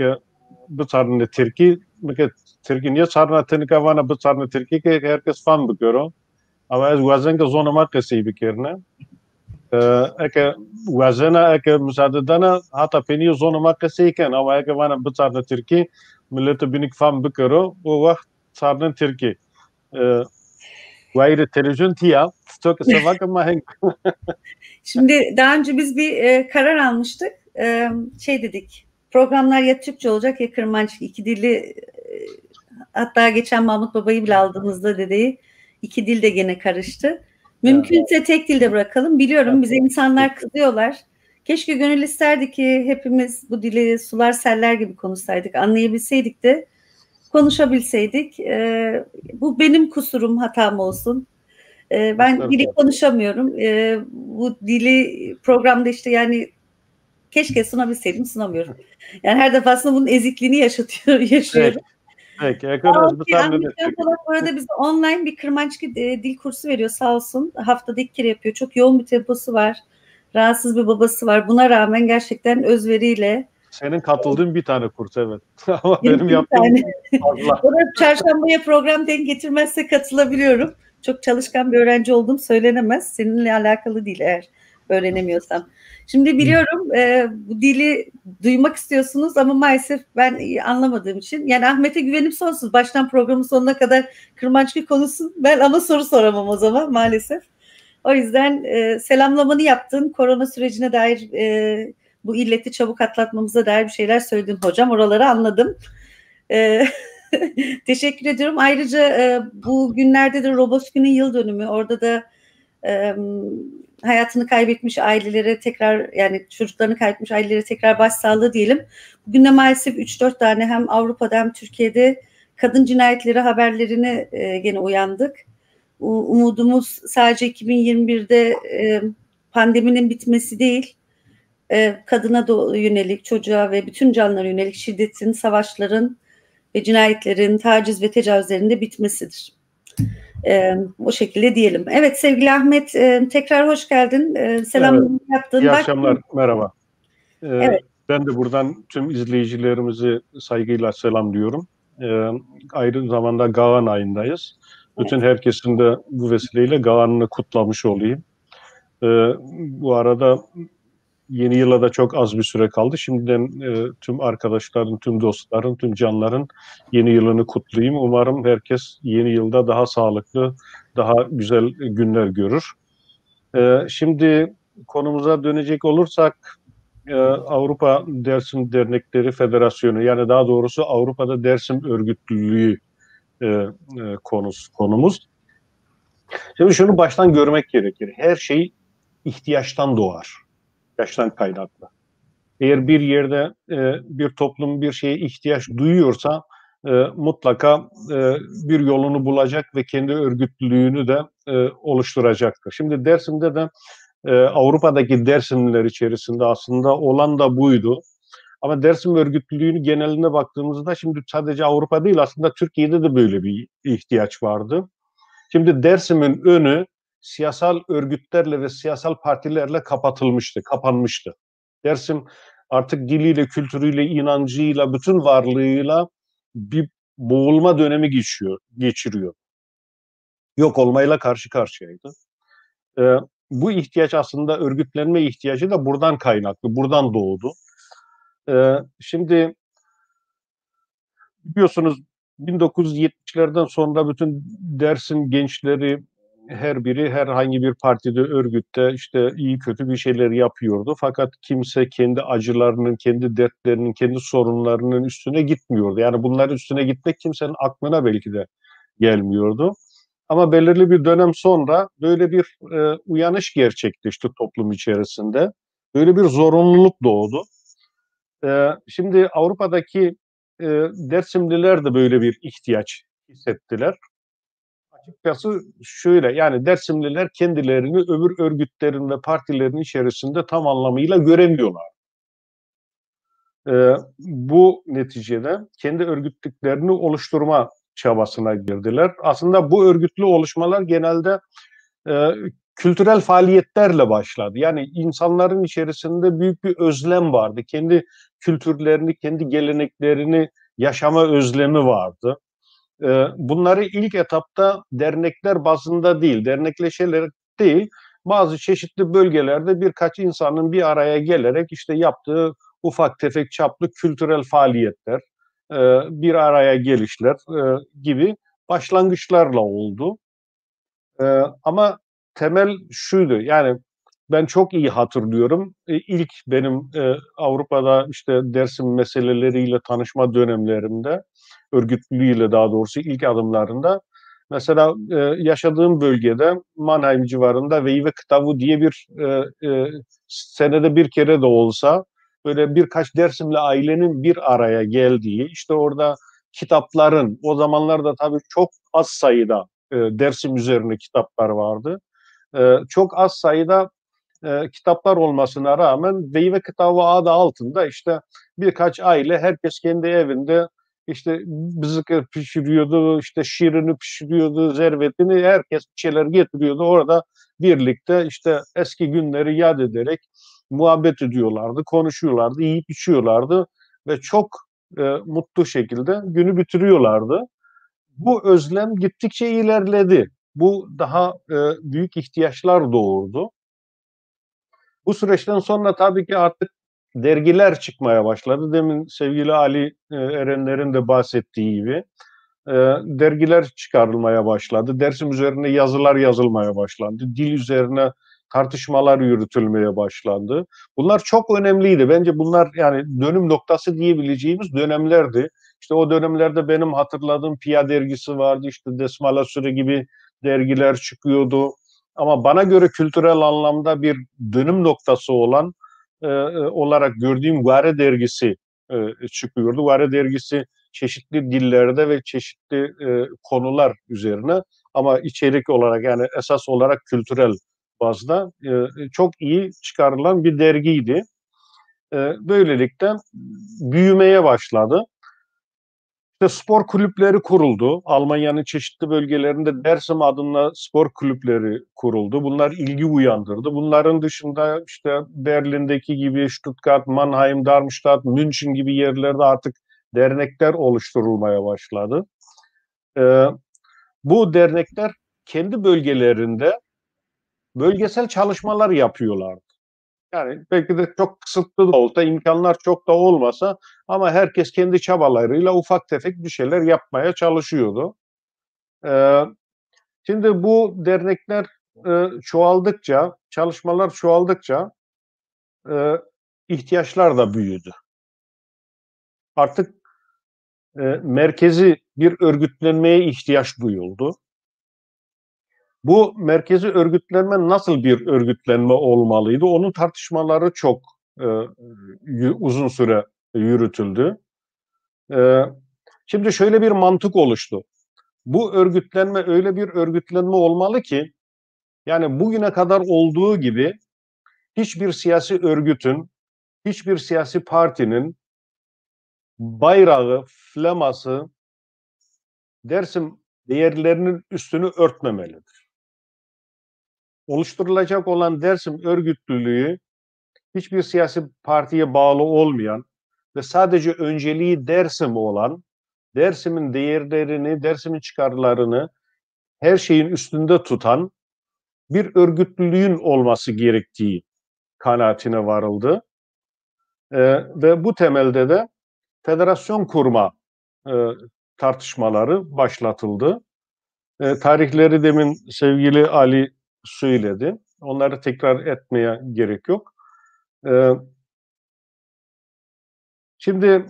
بتصارنا تركي مك تركي niye sarna tenika vana بتصارنا تركي ki herkes fan bakıyor ama az vazen ki zonama kesi bikirne eke vazena eke müsaade dana hatta peni zonama kesi iken ama eke vana بتصارنا تركي millete binik fan bakıyor o vakit sarna Türkiye Vayre televizyon tiya, stok savak ama henk. Şimdi daha önce biz bir karar almıştık. Dedik, programlar ya Türkçe olacak ya Kırmançık, iki dilli. Hatta geçen Mahmut Baba'yı bile aldığımızda dedeyi iki dil de gene karıştı. Mümkünse tek dilde bırakalım. Biliyorum bize insanlar kızıyorlar. Keşke gönül isterdi ki hepimiz bu dili sular seller gibi konuşsaydık, anlayabilseydik de konuşabilseydik. Bu benim kusurum, hatam olsun. Ben dili konuşamıyorum. Bu dili programda işte yani keşke sunabilseydim, sunamıyorum. Yani her defasında bunun ezikliğini yaşıyorum. Peki. Bu arada bize online bir Kırmançki dil kursu veriyor sağ olsun. Haftada 2 kere yapıyor. Çok yoğun bir temposu var. Rahatsız bir babası var. Buna rağmen gerçekten özveriyle. Senin katıldığın bir tane kurs, evet. Ama benim yaptığım fazla. Çarşambaya program denk getirmezse katılabiliyorum. Çok çalışkan bir öğrenci olduğum söylenemez. Seninle alakalı değil eğer öğrenemiyorsam. Şimdi biliyorum bu dili duymak istiyorsunuz ama maalesef ben anlamadığım için. Yani Ahmet'e güvenim sonsuz. Baştan programın sonuna kadar Kırmançki konuşsun. Ben ama soru soramam o zaman maalesef. O yüzden selamlamanı yaptın. Korona sürecine dair bu illeti çabuk atlatmamıza dair bir şeyler söyledin hocam. Oraları anladım. Teşekkür ediyorum. Ayrıca bu günlerde de Roboski'nin yıl dönümü. Orada da hayatını kaybetmiş ailelere tekrar, yani çocuklarını kaybetmiş ailelere tekrar başsağlığı diyelim. Bugün de maalesef 3-4 tane hem Avrupa'da hem Türkiye'de kadın cinayetleri haberlerine gene uyandık. Umudumuz sadece 2021'de pandeminin bitmesi değil, kadına yönelik, çocuğa ve bütün canlılara yönelik şiddetin, savaşların ve cinayetlerin, taciz ve tecavüzlerin de bitmesidir. O şekilde diyelim. Evet sevgili Ahmet, tekrar hoş geldin. Selamlarını yaptın. İyi akşamlar, merhaba. Evet. Ben de buradan tüm izleyicilerimizi saygıyla selamlıyorum. Aynı zamanda Gavan ayındayız. Bütün herkesin de bu vesileyle Gavan'ını kutlamış olayım. Bu arada yeni yıla da çok az bir süre kaldı. Şimdiden tüm arkadaşların, tüm dostların, tüm canların yeni yılını kutlayayım. Umarım herkes yeni yılda daha sağlıklı, daha güzel günler görür. Şimdi konumuza dönecek olursak, Avrupa Dersim Dernekleri Federasyonu, yani daha doğrusu Avrupa'da Dersim Örgütlülüğü konumuz. Şimdi şunu baştan görmek gerekir. Her şey ihtiyaçtan doğar. İhtiyaçtan kaynaklı. Eğer bir yerde bir toplum bir şeye ihtiyaç duyuyorsa mutlaka bir yolunu bulacak ve kendi örgütlülüğünü de oluşturacaktır. Şimdi Dersim'de de Avrupa'daki Dersimliler içerisinde aslında olan da buydu. Ama Dersim örgütlülüğünü geneline baktığımızda şimdi sadece Avrupa değil, aslında Türkiye'de de böyle bir ihtiyaç vardı. Şimdi Dersim'in önü siyasal örgütlerle ve siyasal partilerle kapanmıştı. Dersim artık diliyle, kültürüyle, inancıyla, bütün varlığıyla bir boğulma dönemi geçiriyor. Yok olmayla karşı karşıyaydı. Bu ihtiyaç aslında örgütlenme ihtiyacı da buradan kaynaklı, buradan doğdu. Şimdi biliyorsunuz 1970'lerden sonra bütün Dersim gençleri her biri herhangi bir partide, örgütte işte iyi kötü bir şeyler yapıyordu. Fakat kimse kendi acılarının, kendi dertlerinin, kendi sorunlarının üstüne gitmiyordu. Yani bunların üstüne gitmek kimsenin aklına belki de gelmiyordu. Ama belirli bir dönem sonra böyle bir uyanış gerçekleşti toplum içerisinde. Böyle bir zorunluluk doğdu. Şimdi Avrupa'daki Dersimliler de böyle bir ihtiyaç hissettiler. Açıkçası şöyle, yani Dersimliler kendilerini öbür örgütlerin ve partilerin içerisinde tam anlamıyla göremiyorlar. Bu neticede kendi örgütlüklerini oluşturma çabasına girdiler. Aslında bu örgütlü oluşmalar genelde kültürel faaliyetlerle başladı. Yani insanların içerisinde büyük bir özlem vardı. Kendi kültürlerini, kendi geleneklerini yaşama özlemi vardı. Bunları ilk etapta dernekler bazında değil, dernekleşerek değil, bazı çeşitli bölgelerde birkaç insanın bir araya gelerek işte yaptığı ufak tefek çaplı kültürel faaliyetler, bir araya gelişler gibi başlangıçlarla oldu. Ama temel şuydu, yani ben çok iyi hatırlıyorum. İlk benim Avrupa'da işte Dersim meseleleriyle tanışma dönemlerimde, örgütlülüğüyle daha doğrusu ilk adımlarında, mesela yaşadığım bölgede Mannheim civarında Veyve Kıtavu diye bir senede bir kere de olsa böyle birkaç Dersimli ailenin bir araya geldiği, işte orada kitapların, o zamanlarda tabii çok az sayıda Dersim üzerine kitaplar vardı. Çok az sayıda kitaplar olmasına rağmen Veyve Kıtavu adı altında işte birkaç aile, herkes kendi evinde işte bızıkı pişiriyordu, işte şirini pişiriyordu, zervetini, herkes bir şeyler getiriyordu. Orada birlikte işte eski günleri yad ederek muhabbet ediyorlardı, konuşuyorlardı, yiyip içiyorlardı ve çok mutlu şekilde günü bitiriyorlardı. Bu özlem gittikçe ilerledi. Bu daha büyük ihtiyaçlar doğurdu. Bu süreçten sonra tabii ki artık dergiler çıkmaya başladı. Demin sevgili Ali Erenler'in de bahsettiği gibi dergiler çıkarılmaya başladı. Dersim üzerine yazılar yazılmaya başlandı. Dil üzerine tartışmalar yürütülmeye başlandı. Bunlar çok önemliydi. Bence bunlar yani dönüm noktası diyebileceğimiz dönemlerdi. İşte o dönemlerde benim hatırladığım Pia dergisi vardı. İşte Desmala Süre gibi dergiler çıkıyordu. Ama bana göre kültürel anlamda bir dönüm noktası olan olarak gördüğüm Gare dergisi çıkıyordu. Gare dergisi çeşitli dillerde ve çeşitli konular üzerine, ama içerik olarak yani esas olarak kültürel bazda çok iyi çıkarılan bir dergiydi. Böylelikle büyümeye başladı. İşte spor kulüpleri kuruldu. Almanya'nın çeşitli bölgelerinde Dersim adına spor kulüpleri kuruldu. Bunlar ilgi uyandırdı. Bunların dışında işte Berlin'deki gibi Stuttgart, Mannheim, Darmstadt, München gibi yerlerde artık dernekler oluşturulmaya başladı. Bu dernekler kendi bölgelerinde bölgesel çalışmalar yapıyorlardı. Yani belki de çok kısıtlı da olsa, imkanlar çok da olmasa, ama herkes kendi çabalarıyla ufak tefek bir şeyler yapmaya çalışıyordu. Şimdi bu dernekler çoğaldıkça, çalışmalar çoğaldıkça ihtiyaçlar da büyüdü. Artık merkezi bir örgütlenmeye ihtiyaç duyuldu. Bu merkezi örgütlenme nasıl bir örgütlenme olmalıydı? Onun tartışmaları çok uzun süre yürütüldü. Şimdi şöyle bir mantık oluştu. Bu örgütlenme öyle bir örgütlenme olmalı ki, yani bugüne kadar olduğu gibi hiçbir siyasi örgütün, hiçbir siyasi partinin bayrağı, flaması Dersim değerlerinin üstünü örtmemelidir. Oluşturulacak olan Dersim örgütlülüğü hiçbir siyasi partiye bağlı olmayan ve sadece önceliği Dersim olan, Dersim'in değerlerini, Dersim'in çıkarlarını her şeyin üstünde tutan bir örgütlülüğün olması gerektiği kanaatine varıldı. Ve bu temelde de federasyon kurma tartışmaları başlatıldı. Tarihleri demin sevgili Ali söyledi. Onları tekrar etmeye gerek yok. Şimdi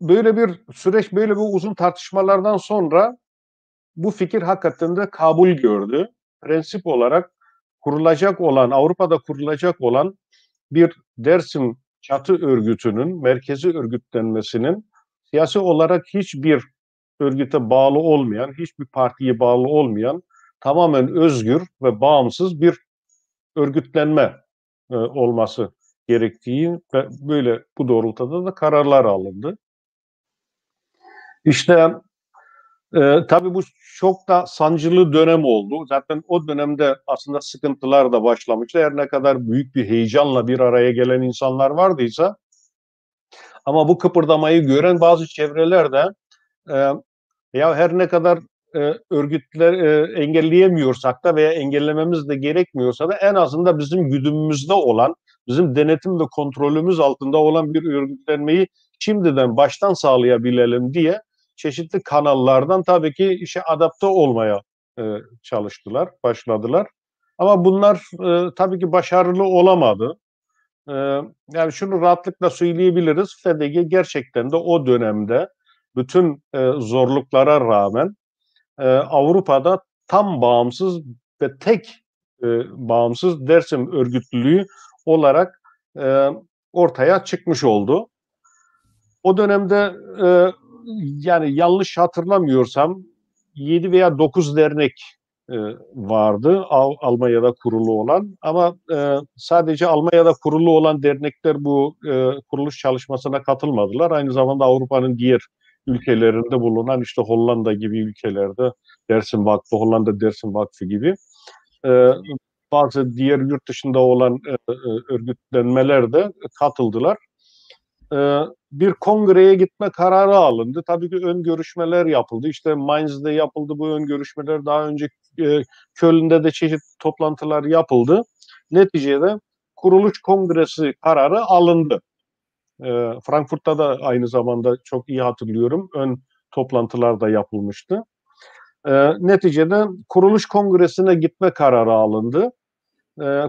böyle bir süreç, böyle bir uzun tartışmalardan sonra bu fikir hakikaten de kabul gördü. Prensip olarak kurulacak olan, Avrupa'da kurulacak olan bir Dersim çatı örgütünün, merkezi örgütlenmesinin siyasi olarak hiçbir örgüte bağlı olmayan, hiçbir partiye bağlı olmayan, tamamen özgür ve bağımsız bir örgütlenme olması gerektiği ve böyle bu doğrultuda da kararlar alındı. İşte tabii bu çok da sancılı dönem oldu. Zaten o dönemde aslında sıkıntılar da başlamıştı. Her ne kadar büyük bir heyecanla bir araya gelen insanlar vardıysa, ama bu kıpırdamayı gören bazı çevreler de ya her ne kadar örgütler engelleyemiyorsak da veya engellememiz de gerekmiyorsa da en azından bizim güdümümüzde olan, bizim denetim ve kontrolümüz altında olan bir örgütlenmeyi şimdiden baştan sağlayabilelim diye çeşitli kanallardan tabii ki işe adapte olmaya çalıştılar, başladılar. Ama bunlar tabii ki başarılı olamadı. Yani şunu rahatlıkla söyleyebiliriz, FDG gerçekten de o dönemde bütün zorluklara rağmen Avrupa'da tam bağımsız ve tek bağımsız Dersim örgütlülüğü olarak ortaya çıkmış oldu. O dönemde yani yanlış hatırlamıyorsam 7 veya 9 dernek vardı Almanya'da kurulu olan, ama sadece Almanya'da kurulu olan dernekler bu kuruluş çalışmasına katılmadılar. Aynı zamanda Avrupa'nın diğer ülkelerinde bulunan işte Hollanda gibi ülkelerde Dersim Vakfı, Hollanda Dersim Vakfı gibi bazı diğer yurt dışında olan örgütlenmeler de katıldılar. Bir kongreye gitme kararı alındı. Tabii ki ön görüşmeler yapıldı. İşte Mainz'de yapıldı bu ön görüşmeler. Daha önce Köln'de de çeşitli toplantılar yapıldı. Neticede kuruluş kongresi kararı alındı. Frankfurt'ta da aynı zamanda çok iyi hatırlıyorum. Ön toplantılar da yapılmıştı. Neticede kuruluş kongresine gitme kararı alındı.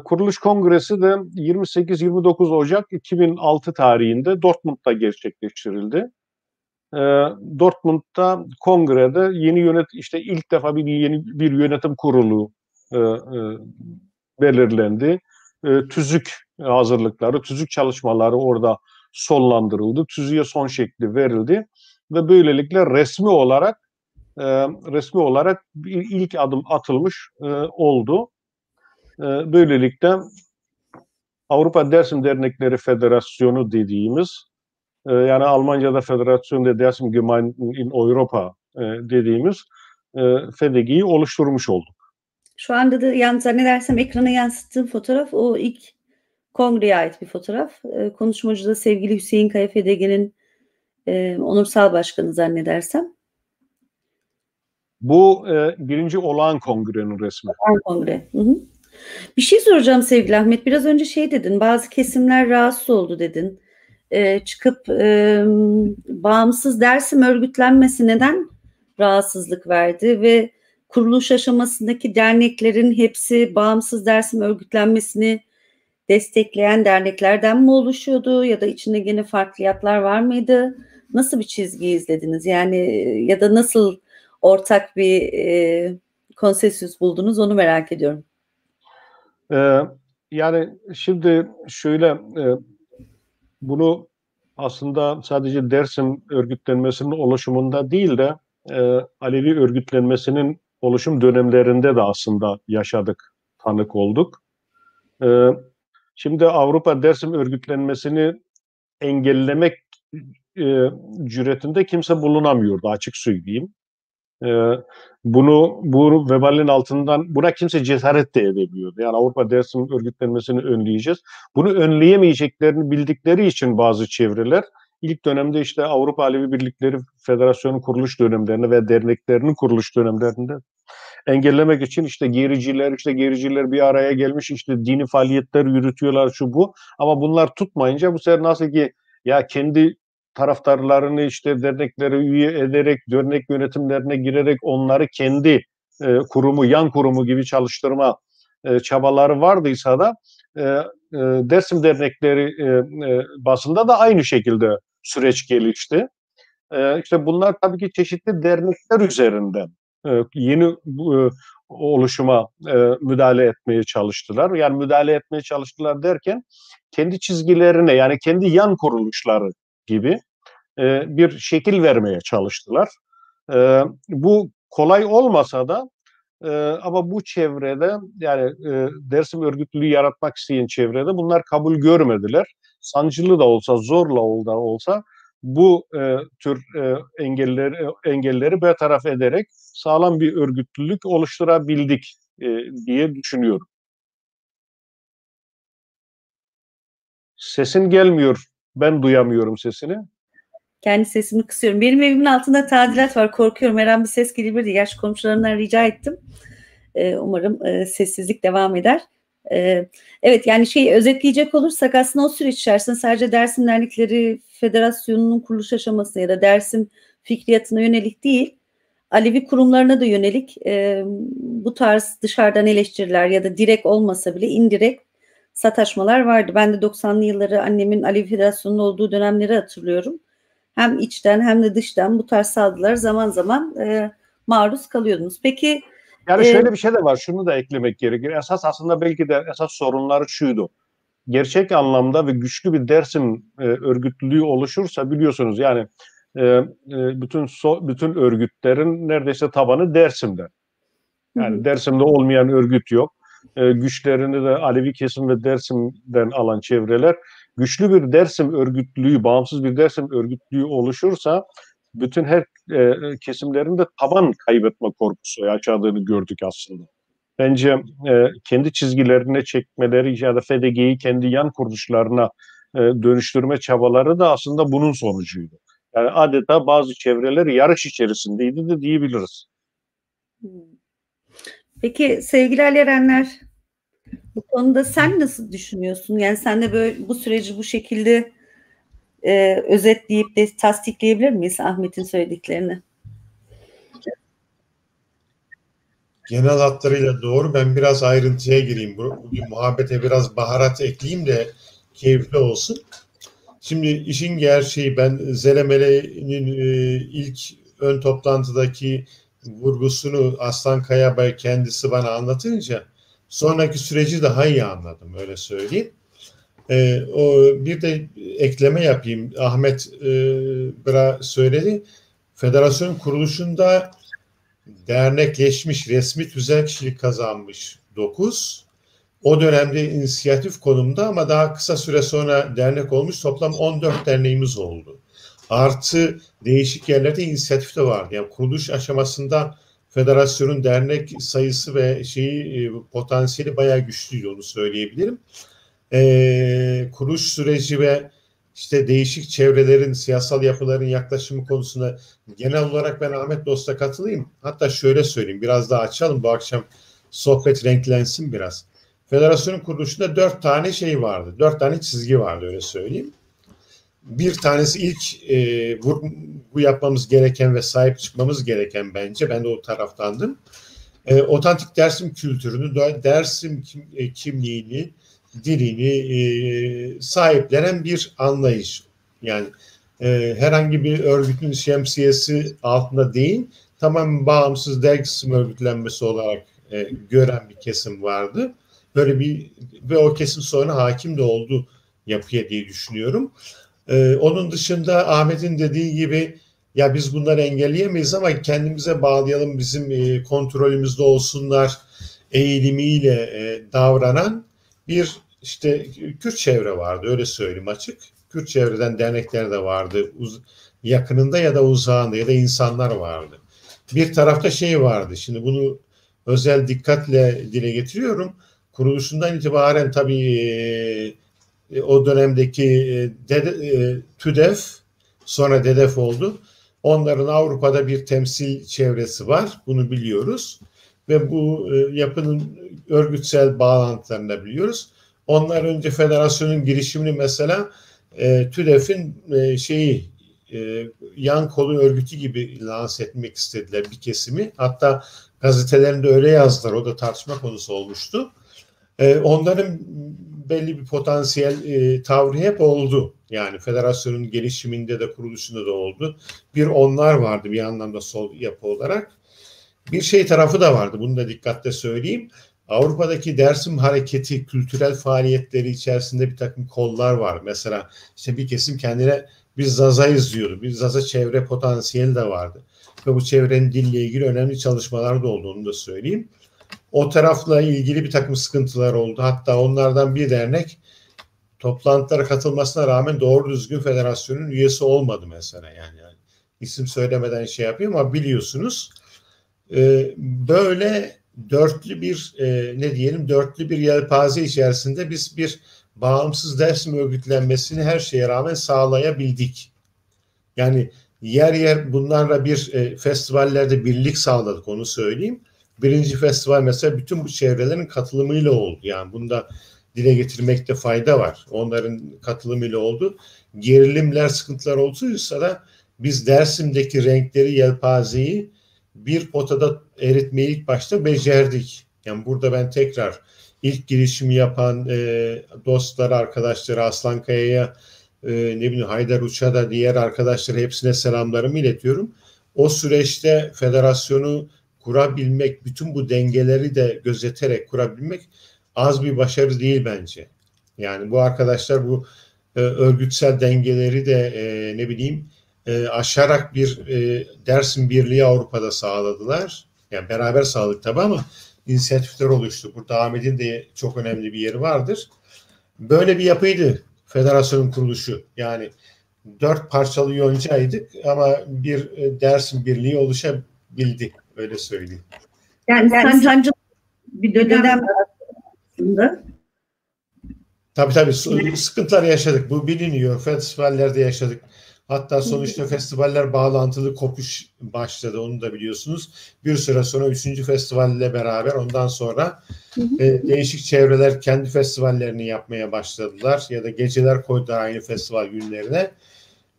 Kuruluş kongresi de 28-29 Ocak 2006 tarihinde Dortmund'da gerçekleştirildi. Dortmund'da kongrede işte ilk defa yeni bir yönetim kurulu belirlendi. Tüzük hazırlıkları, tüzük çalışmaları orada sonlandırıldı. Tüzüğe son şekli verildi ve böylelikle resmi olarak bir ilk adım atılmış oldu. Böylelikle Avrupa Dersim Dernekleri Federasyonu dediğimiz, yani Almanca'da Federasyon der Dersim Gemeinden in Europa dediğimiz FDG'yi oluşturmuş olduk. Şu anda da zannedersem ekrana yansıttığım fotoğraf o ilk kongreye ait bir fotoğraf. Konuşmacı da sevgili Hüseyin Kaya, FDG'nin onursal başkanı zannedersem. Bu birinci olağan kongrenin resmi. Olağan kongre. Hı hı. Bir şey soracağım sevgili Ahmet. Biraz önce dedin, bazı kesimler rahatsız oldu dedin. Çıkıp bağımsız Dersim örgütlenmesi neden rahatsızlık verdi ve kuruluş aşamasındaki derneklerin hepsi bağımsız Dersim örgütlenmesini destekleyen derneklerden mi oluşuyordu ya da içinde gene farklılıklar var mıydı? Nasıl bir çizgi izlediniz? Yani ya da nasıl ortak bir konsensüs buldunuz, onu merak ediyorum. Yani şimdi şöyle, bunu aslında sadece Dersim örgütlenmesinin oluşumunda değil de Alevi örgütlenmesinin oluşum dönemlerinde de aslında yaşadık, tanık olduk. Şimdi Avrupa Dersim örgütlenmesini engellemek cüretinde kimse bulunamıyordu, açık söyleyeyim. Bu vebalin altından buna kimse cesaret de edemiyordu. Yani Avrupa Dersim örgütlenmesini önleyeceğiz. Bunu önleyemeyeceklerini bildikleri için bazı çevreler ilk dönemde işte Avrupa Alevi Birlikleri Federasyonu kuruluş dönemlerinde ve derneklerinin kuruluş dönemlerinde engellemek için işte gericiler bir araya gelmiş, işte dini faaliyetler yürütüyorlar, şu bu, ama bunlar tutmayınca bu sefer nasıl ki ya kendi taraftarlarını işte derneklere üye ederek, dernek yönetimlerine girerek onları kendi kurumu, yan kurumu gibi çalıştırma çabaları vardıysa da Dersim dernekleri basında da aynı şekilde süreç gelişti. İşte bunlar tabii ki çeşitli dernekler üzerinden yeni oluşuma müdahale etmeye çalıştılar. Yani müdahale etmeye çalıştılar derken kendi çizgilerine, yani kendi yan kuruluşları gibi bir şekil vermeye çalıştılar. Bu kolay olmasa da ama bu çevrede, yani Dersim örgütlülüğü yaratmak isteyen çevrede bunlar kabul görmediler. Sancılı da olsa, zorla da olsa bu tür engelleri bertaraf ederek sağlam bir örgütlülük oluşturabildik diye düşünüyorum. Sesin gelmiyor. Ben duyamıyorum sesini. Kendi sesimi kısıyorum. Benim evimin altında tadilat var. Korkuyorum. Her an bir ses gelebilir diye. Yaş komşularımdan rica ettim. Umarım sessizlik devam eder. Evet, yani özetleyecek olursak aslında o süreç içerisinde sadece Dersim Dernekleri Federasyonu'nun kuruluş aşamasına ya da Dersim fikriyatına yönelik değil, Alevi kurumlarına da yönelik bu tarz dışarıdan eleştiriler ya da direkt olmasa bile indirekt sataşmalar vardı. Ben de 90'lı yılları annemin Alevi Federasyonu'nda olduğu dönemleri hatırlıyorum. Hem içten hem de dıştan bu tarz saldırılar zaman zaman maruz kalıyordunuz. Peki yani şöyle bir şey de var, şunu da eklemek gerekir. Aslında belki de esas sorunları şuydu. Gerçek anlamda ve güçlü bir Dersim örgütlülüğü oluşursa, biliyorsunuz yani bütün örgütlerin neredeyse tabanı Dersim'de. Yani Dersim'de olmayan örgüt yok. Güçlerini de Alevi kesim ve Dersim'den alan çevreler. Güçlü bir Dersim örgütlülüğü, bağımsız bir Dersim örgütlülüğü oluşursa bütün her kesimlerin de taban kaybetme korkusu yaşadığını gördük aslında. Bence kendi çizgilerine çekmeleri ya da FDG'yi kendi yan kuruluşlarına dönüştürme çabaları da aslında bunun sonucuydu. Yani adeta bazı çevreler yarış içerisindeydi de diyebiliriz. Peki sevgili Ali Erenler, bu konuda sen nasıl düşünüyorsun? Yani sen de böyle bu süreci bu şekilde özetleyip de tasdikleyebilir miyiz Ahmet'in söylediklerini? Genel hatlarıyla doğru. Ben biraz ayrıntıya gireyim. Bugün muhabbete biraz baharat ekleyeyim de keyifli olsun. Şimdi işin gerçeği, ben Zelemele'nin ilk ön toplantıdaki vurgusunu Aslan Kayabay kendisi bana anlatınca sonraki süreci daha iyi anladım, öyle söyleyeyim. Bir de ekleme yapayım. Ahmet söyledi. Federasyon kuruluşunda dernekleşmiş, resmi tüzel kişilik kazanmış 9. O dönemde inisiyatif konumda ama daha kısa süre sonra dernek olmuş toplam 14 derneğimiz oldu. Artı değişik yerlerde inisiyatif de vardı. Yani kuruluş aşamasında federasyonun dernek sayısı ve potansiyeli bayağı güçlüydü, onu söyleyebilirim. Kuruluş süreci ve işte değişik çevrelerin, siyasal yapıların yaklaşımı konusunda genel olarak ben Ahmet Dost'a katılayım. Hatta şöyle söyleyeyim, biraz daha açalım, bu akşam sohbet renklensin biraz. Federasyonun kuruluşunda 4 tane şey vardı. 4 tane çizgi vardı, öyle söyleyeyim. Bir tanesi ilk bu yapmamız gereken ve sahip çıkmamız gereken, bence. Ben de o taraftandım. Otantik Dersim kültürünü, Dersim kimliğini, dilini sahiplenen bir anlayış. Yani herhangi bir örgütün şemsiyesi altında değil, tamamen bağımsız dergisim örgütlenmesi olarak gören bir kesim vardı. Böyle ve o kesim sonra hakim de oldu yapıya diye düşünüyorum. Onun dışında Ahmet'in dediği gibi ya biz bunları engelleyemeyiz ama kendimize bağlayalım, bizim kontrolümüzde olsunlar eğilimiyle davranan bir işte Kürt çevre vardı, öyle söyleyeyim açık. Kürt çevreden dernekler de vardı. Yakınında ya da uzağında ya da insanlar vardı. Bir tarafta vardı. Şimdi bunu özel dikkatle dile getiriyorum. Kuruluşundan itibaren tabii o dönemdeki TÜDEF, sonra DEDEF oldu. Onların Avrupa'da bir temsil çevresi var. Bunu biliyoruz. Ve bu yapının örgütsel bağlantılarını da biliyoruz. Onlar önce federasyonun girişimini mesela TÜDEF'in yan kolu örgütü gibi lanse etmek istediler bir kesimi. Hatta gazetelerinde öyle yazdılar. O da tartışma konusu olmuştu. Onların belli bir potansiyel tavrı hep oldu. Yani federasyonun gelişiminde de kuruluşunda da oldu. Bir onlar vardı bir anlamda sol yapı olarak. Bir şey tarafı da vardı. Bunu da dikkatle söyleyeyim. Avrupa'daki Dersim hareketi, kültürel faaliyetleri içerisinde bir takım kollar var. Mesela işte bir kesim kendine biz Zaza'yız diyordu. Bir Zaza çevre potansiyeli de vardı. Ve bu çevrenin dille ilgili önemli çalışmalar da olduğunu da söyleyeyim. O tarafla ilgili bir takım sıkıntılar oldu. Hatta onlardan bir dernek toplantılara katılmasına rağmen doğru düzgün federasyonun üyesi olmadı mesela. Yani isim söylemeden şey yapayım ama biliyorsunuz böyle dörtlü bir dörtlü bir yelpaze içerisinde biz bir bağımsız Dersim örgütlenmesini her şeye rağmen sağlayabildik. Yani yer yer bunlarla bir festivallerde birlik sağladık, onu söyleyeyim. Birinci festival mesela bütün bu çevrelerin katılımıyla oldu. Yani bunda dile getirmekte fayda var. Onların katılımıyla oldu. Gerilimler, sıkıntılar olduysa da biz Dersim'deki renkleri, yelpazeyi bir potada eritmeyi ilk başta becerdik. Yani burada ben tekrar ilk girişimi yapan dostlar, arkadaşları, Aslan Kaya'ya, Haydar Uç'a da diğer arkadaşlara hepsine selamlarımı iletiyorum. O süreçte federasyonu kurabilmek, bütün bu dengeleri de gözeterek kurabilmek az bir başarı değil bence. Yani bu arkadaşlar bu örgütsel dengeleri de aşarak bir Dersim Birliği Avrupa'da sağladılar. Yani beraber sağladık tabii ama inisiyatifler oluştu. Burada Ahmet'in de çok önemli bir yeri vardır. Böyle bir yapıydı federasyonun kuruluşu. Yani 4 parçalı yoncaydık ama bir Dersim Birliği oluşabildi. Öyle söyleyeyim. Yani sancı bir dönem aslında. Tabii sıkıntılar yaşadık. Bu biliniyor. Festivallerde yaşadık. Hatta sonuçta festivaller bağlantılı kopuş başladı. Onu da biliyorsunuz. Bir süre sonra 3. festivalle beraber ondan sonra değişik çevreler kendi festivallerini yapmaya başladılar. Ya da geceler koydular aynı festival günlerine.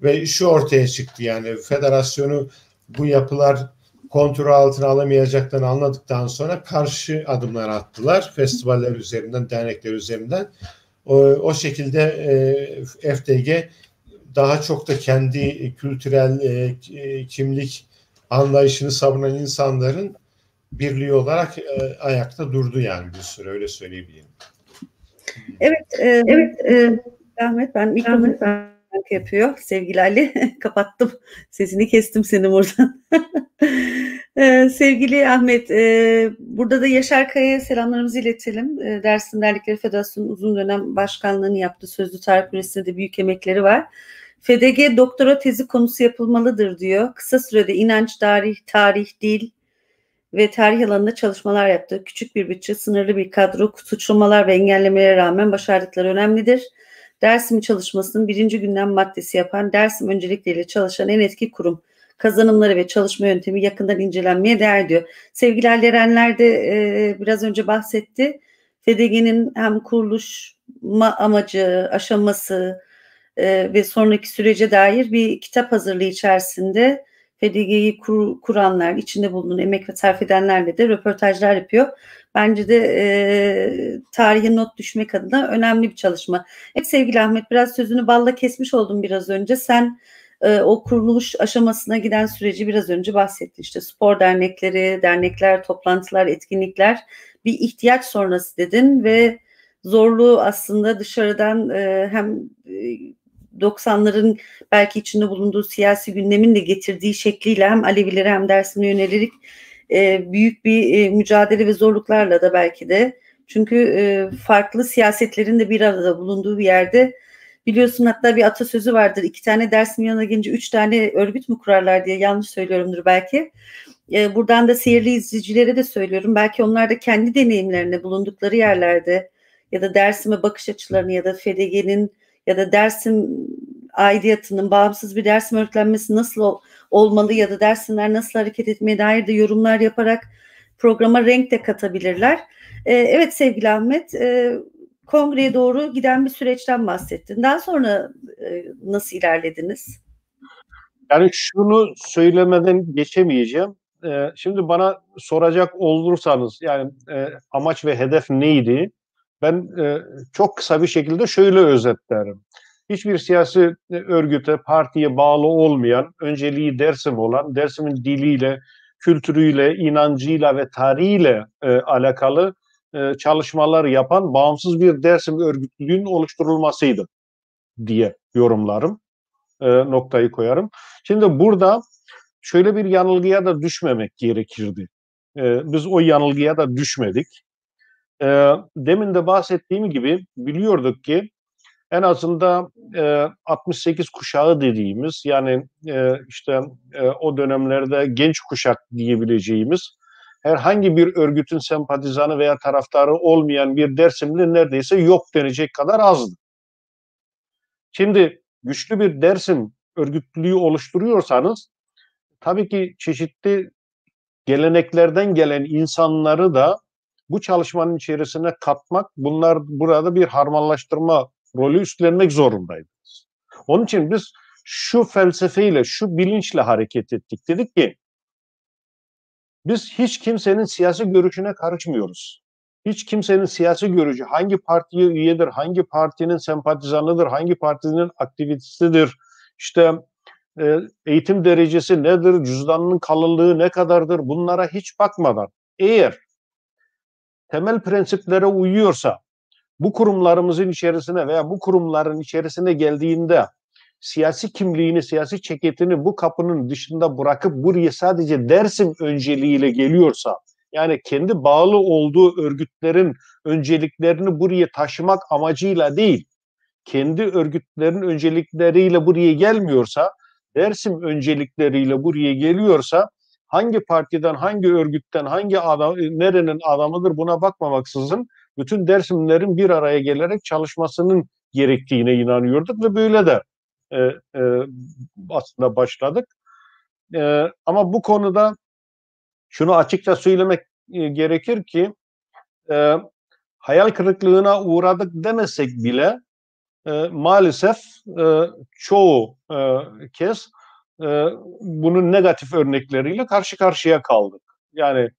Ve şu ortaya çıktı, yani federasyonu bu yapılar kontrol altına alamayacaklarını anladıktan sonra karşı adımlar attılar. Festivaller üzerinden, dernekler üzerinden. O şekilde FDG daha çok da kendi kültürel kimlik anlayışını savunan insanların birliği olarak ayakta durdu yani bir süre, öyle söyleyebilirim. Evet, Ahmet, ben mikrofonu yapıyor sevgili Ali. Kapattım. Sesini kestim senin buradan. Sevgili Ahmet, burada da Yaşar Kaya'ya selamlarımızı iletelim. Dersim Dernekleri Federasyonu uzun dönem başkanlığını yaptı. Sözlü tarih kuresinde de büyük emekleri var. FDG doktora tezi konusu yapılmalıdır diyor. Kısa sürede inanç, tarih, dil ve tarih alanında çalışmalar yaptı. Küçük bir bütçe, sınırlı bir kadro, suçlamalar ve engellemelere rağmen başardıkları önemlidir. Dersim çalışmasının 1. gündem maddesi yapan, Dersim öncelikleriyle çalışan en etki kurum. Kazanımları ve çalışma yöntemi yakından incelenmeye değer diyor. Sevgili Ali Erenler de biraz önce bahsetti. FDG'nin hem kuruluş amacı, aşaması ve sonraki sürece dair bir kitap hazırlığı içerisinde FDG'yi kuranlar, içinde bulunan emek ve sarf edenlerle de röportajlar yapıyor. Bence de tarihe not düşmek adına önemli bir çalışma. Evet sevgili Ahmet, biraz sözünü balla kesmiş oldum biraz önce. Sen o kuruluş aşamasına giden süreci biraz önce bahsettin. İşte spor dernekleri, dernekler, toplantılar, etkinlikler bir ihtiyaç sonrası dedin ve zorluğu aslında dışarıdan hem 90'ların belki içinde bulunduğu siyasi gündemin de getirdiği şekliyle hem Alevilere hem Dersim'e yönelik büyük bir mücadele ve zorluklarla da belki de, çünkü farklı siyasetlerin de bir arada bulunduğu bir yerde, biliyorsun hatta bir atasözü vardır, 2 tane Dersim yanına gelince 3 tane örgüt mü kurarlar diye, yanlış söylüyorumdur belki. Buradan da seyirli izleyicilere de söylüyorum, belki onlar da kendi deneyimlerine bulundukları yerlerde ya da Dersim'e bakış açılarını ya da FDG'nin ya da Dersim aidiyatının, bağımsız bir Dersim örgütlenmesi nasıl olmalı ya da Dersimler nasıl hareket etmeye dair de yorumlar yaparak programa renk de katabilirler. Evet sevgili Ahmet, kongreye doğru giden bir süreçten bahsettin. Daha sonra nasıl ilerlediniz? Yani şunu söylemeden geçemeyeceğim. Şimdi bana soracak olursanız yani amaç ve hedef neydi? Ben çok kısa bir şekilde şöyle özetlerim. Hiçbir siyasi örgüte, partiye bağlı olmayan, önceliği Dersim olan, Dersim'in diliyle, kültürüyle, inancıyla ve tarihiyle alakalı çalışmalar yapan bağımsız bir Dersim örgütlülüğünün oluşturulmasıydı diye yorumlarım, noktayı koyarım. Şimdi burada şöyle bir yanılgıya da düşmemek gerekirdi. Biz o yanılgıya da düşmedik. Demin de bahsettiğim gibi biliyorduk ki en azından 68 kuşağı dediğimiz yani işte o dönemlerde genç kuşak diyebileceğimiz herhangi bir örgütün sempatizanı veya taraftarı olmayan bir Dersimli neredeyse yok denecek kadar azdı. Şimdi güçlü bir Dersim örgütlülüğü oluşturuyorsanız tabii ki çeşitli geleneklerden gelen insanları da bu çalışmanın içerisine katmak, bunlar burada bir harmanlaştırma rolü üstlenmek zorundaydınız. Onun için biz şu felsefeyle, şu bilinçle hareket ettik. Dedik ki biz hiç kimsenin siyasi görüşüne karışmıyoruz. Hiç kimsenin siyasi görüşü hangi partiye üyedir, hangi partinin sempatizanıdır, hangi partinin aktivistisidir, işte eğitim derecesi nedir, cüzdanının kalınlığı ne kadardır bunlara hiç bakmadan eğer temel prensiplere uyuyorsa bu kurumlarımızın içerisine veya bu kurumların içerisine geldiğinde siyasi kimliğini, siyasi ceketini bu kapının dışında bırakıp buraya sadece Dersim önceliğiyle geliyorsa yani kendi bağlı olduğu örgütlerin önceliklerini buraya taşımak amacıyla değil, kendi örgütlerin öncelikleriyle buraya gelmiyorsa, Dersim öncelikleriyle buraya geliyorsa hangi partiden, hangi örgütten, hangi adam, nerenin adamıdır buna bakmamaksızın bütün Dersimlerin bir araya gelerek çalışmasının gerektiğine inanıyorduk ve böyle de aslında başladık. Ama bu konuda şunu açıkça söylemek gerekir ki hayal kırıklığına uğradık demesek bile maalesef çoğu kez bunun negatif örnekleriyle karşı karşıya kaldık. Yani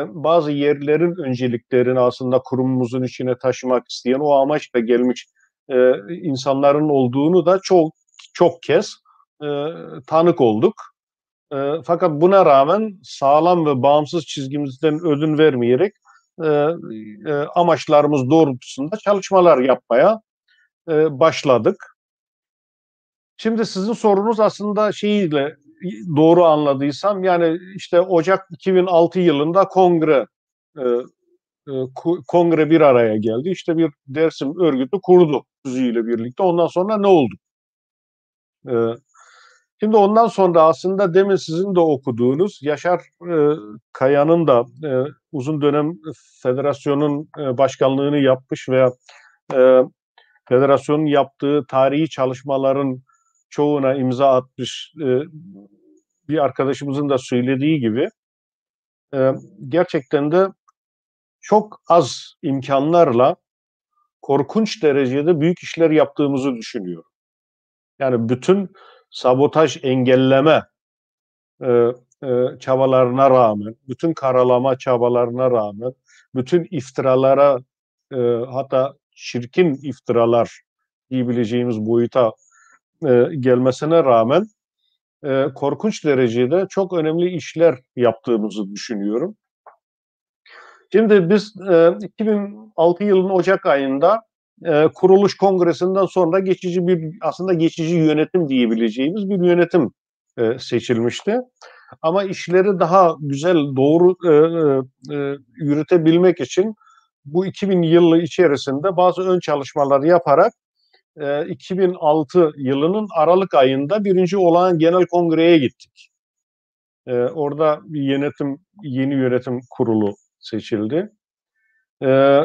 bazı yerlerin önceliklerini aslında kurumumuzun içine taşımak isteyen o amaçla gelmiş insanların olduğunu da çok kez tanık olduk. Fakat buna rağmen sağlam ve bağımsız çizgimizden ödün vermeyerek amaçlarımız doğrultusunda çalışmalar yapmaya başladık. Şimdi sizin sorunuz aslında şeyle doğru anladıysam yani işte Ocak 2006 yılında kongre bir araya geldi. İşte bir Dersim örgütü kurdu ile birlikte. Ondan sonra ne oldu? Şimdi ondan sonra aslında demin sizin de okuduğunuz Yaşar Kaya'nın da uzun dönem federasyonun başkanlığını yapmış veya federasyonun yaptığı tarihi çalışmaların çoğuna imza atmış bir arkadaşımızın da söylediği gibi gerçekten de çok az imkanlarla korkunç derecede büyük işler yaptığımızı düşünüyorum. Yani bütün sabotaj engelleme çabalarına rağmen, bütün karalama çabalarına rağmen, bütün iftiralara hatta çirkin iftiralar diyebileceğimiz boyuta gelmesine rağmen korkunç derecede çok önemli işler yaptığımızı düşünüyorum. Şimdi biz 2006 yılının Ocak ayında kuruluş kongresinden sonra geçici yönetim diyebileceğimiz bir yönetim seçilmişti. Ama işleri daha güzel, doğru yürütebilmek için bu 2000 yılı içerisinde bazı ön çalışmalar yaparak 2006 yılının Aralık ayında 1. Olağan Genel Kongre'ye gittik. Orada yeni yönetim kurulu seçildi.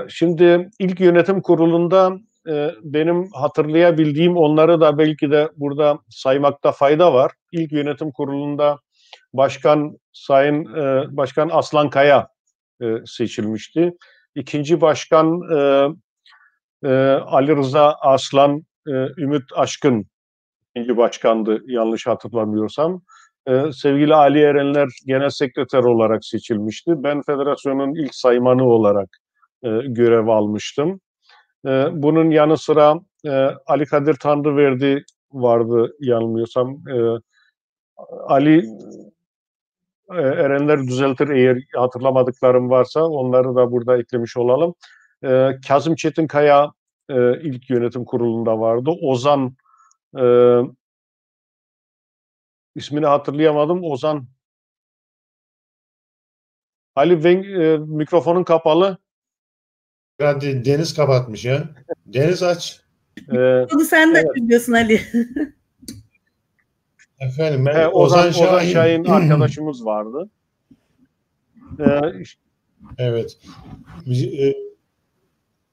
Şimdi ilk yönetim kurulunda benim hatırlayabildiğim, onları da belki de burada saymakta fayda var. İlk yönetim kurulunda Başkan Aslan Kaya seçilmişti. İkinci başkan Ali Rıza Aslan, Ümit Aşkın ikinci başkandı yanlış hatırlamıyorsam. Sevgili Ali Erenler genel sekreter olarak seçilmişti. Ben federasyonun ilk saymanı olarak görev almıştım. Bunun yanı sıra Ali Kadir Tanrıverdi vardı yanılmıyorsam. Ali Erenler düzeltir eğer hatırlamadıklarım varsa, onları da burada eklemiş olalım. Kazım Çetinkaya ilk yönetim kurulunda vardı. Ozan ismini hatırlayamadım. Ozan Ali mikrofonun kapalı. Hadi Deniz kapatmış ya. Deniz aç. Bunu sen de biliyorsun Ali. Efendim Ozan Şahin arkadaşımız vardı. Evet.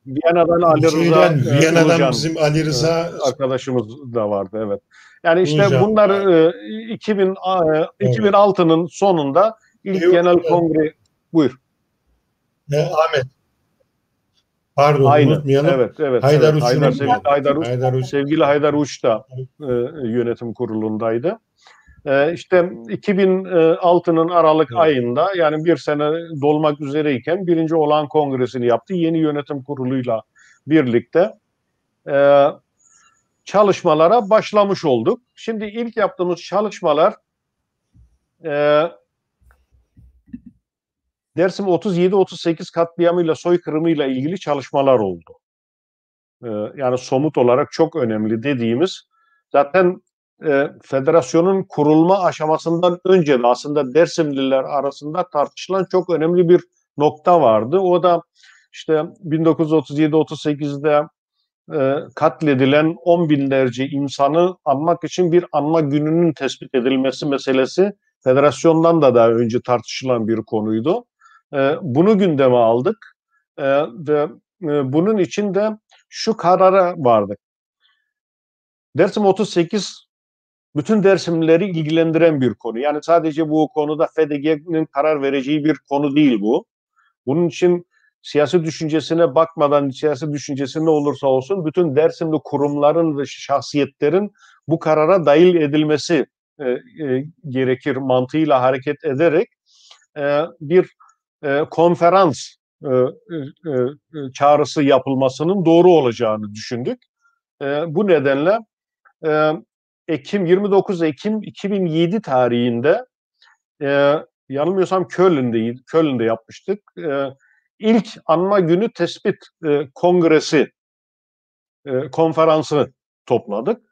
Viyana'dan Ali Rıza Viyana'dan bizim Ali Rıza arkadaşımız da vardı, evet. Yani işte Hocam, bunlar 2006'nın sonunda ilk genel kongre. Buyur. Ahmet. Pardon, Aynen. unutmayalım. Evet. Haydar Uç. Sevgili Haydar Uç da yönetim kurulundaydı. İşte 2006'nın Aralık ayında, yani bir sene dolmak üzereyken birinci olağan kongresini yaptı. Yeni yönetim kuruluyla birlikte çalışmalara başlamış olduk. Şimdi ilk yaptığımız çalışmalar Dersim 37-38 katliamıyla, soykırımıyla ilgili çalışmalar oldu. Yani somut olarak çok önemli dediğimiz, zaten federasyonun kurulma aşamasından önce de aslında Dersimliler arasında tartışılan çok önemli bir nokta vardı. O da işte 1937-38'de katledilen 10 binlerce insanı anmak için bir anma gününün tespit edilmesi meselesi federasyondan da daha önce tartışılan bir konuydu. Bunu gündeme aldık ve bunun için de şu karara vardık. Dersim 38 bütün Dersimlileri ilgilendiren bir konu. Yani sadece bu konuda FDG'nin karar vereceği bir konu değil bu. Bunun için siyasi düşüncesine bakmadan, siyasi düşüncesi ne olursa olsun, bütün Dersimli kurumların ve şahsiyetlerin bu karara dahil edilmesi gerekir mantığıyla hareket ederek bir konferans çağrısı yapılmasının doğru olacağını düşündük. Bu nedenle 29 Ekim 2007 tarihinde yanılmıyorsam Köln'de yapmıştık. İlk anma günü tespit kongresi konferansı topladık.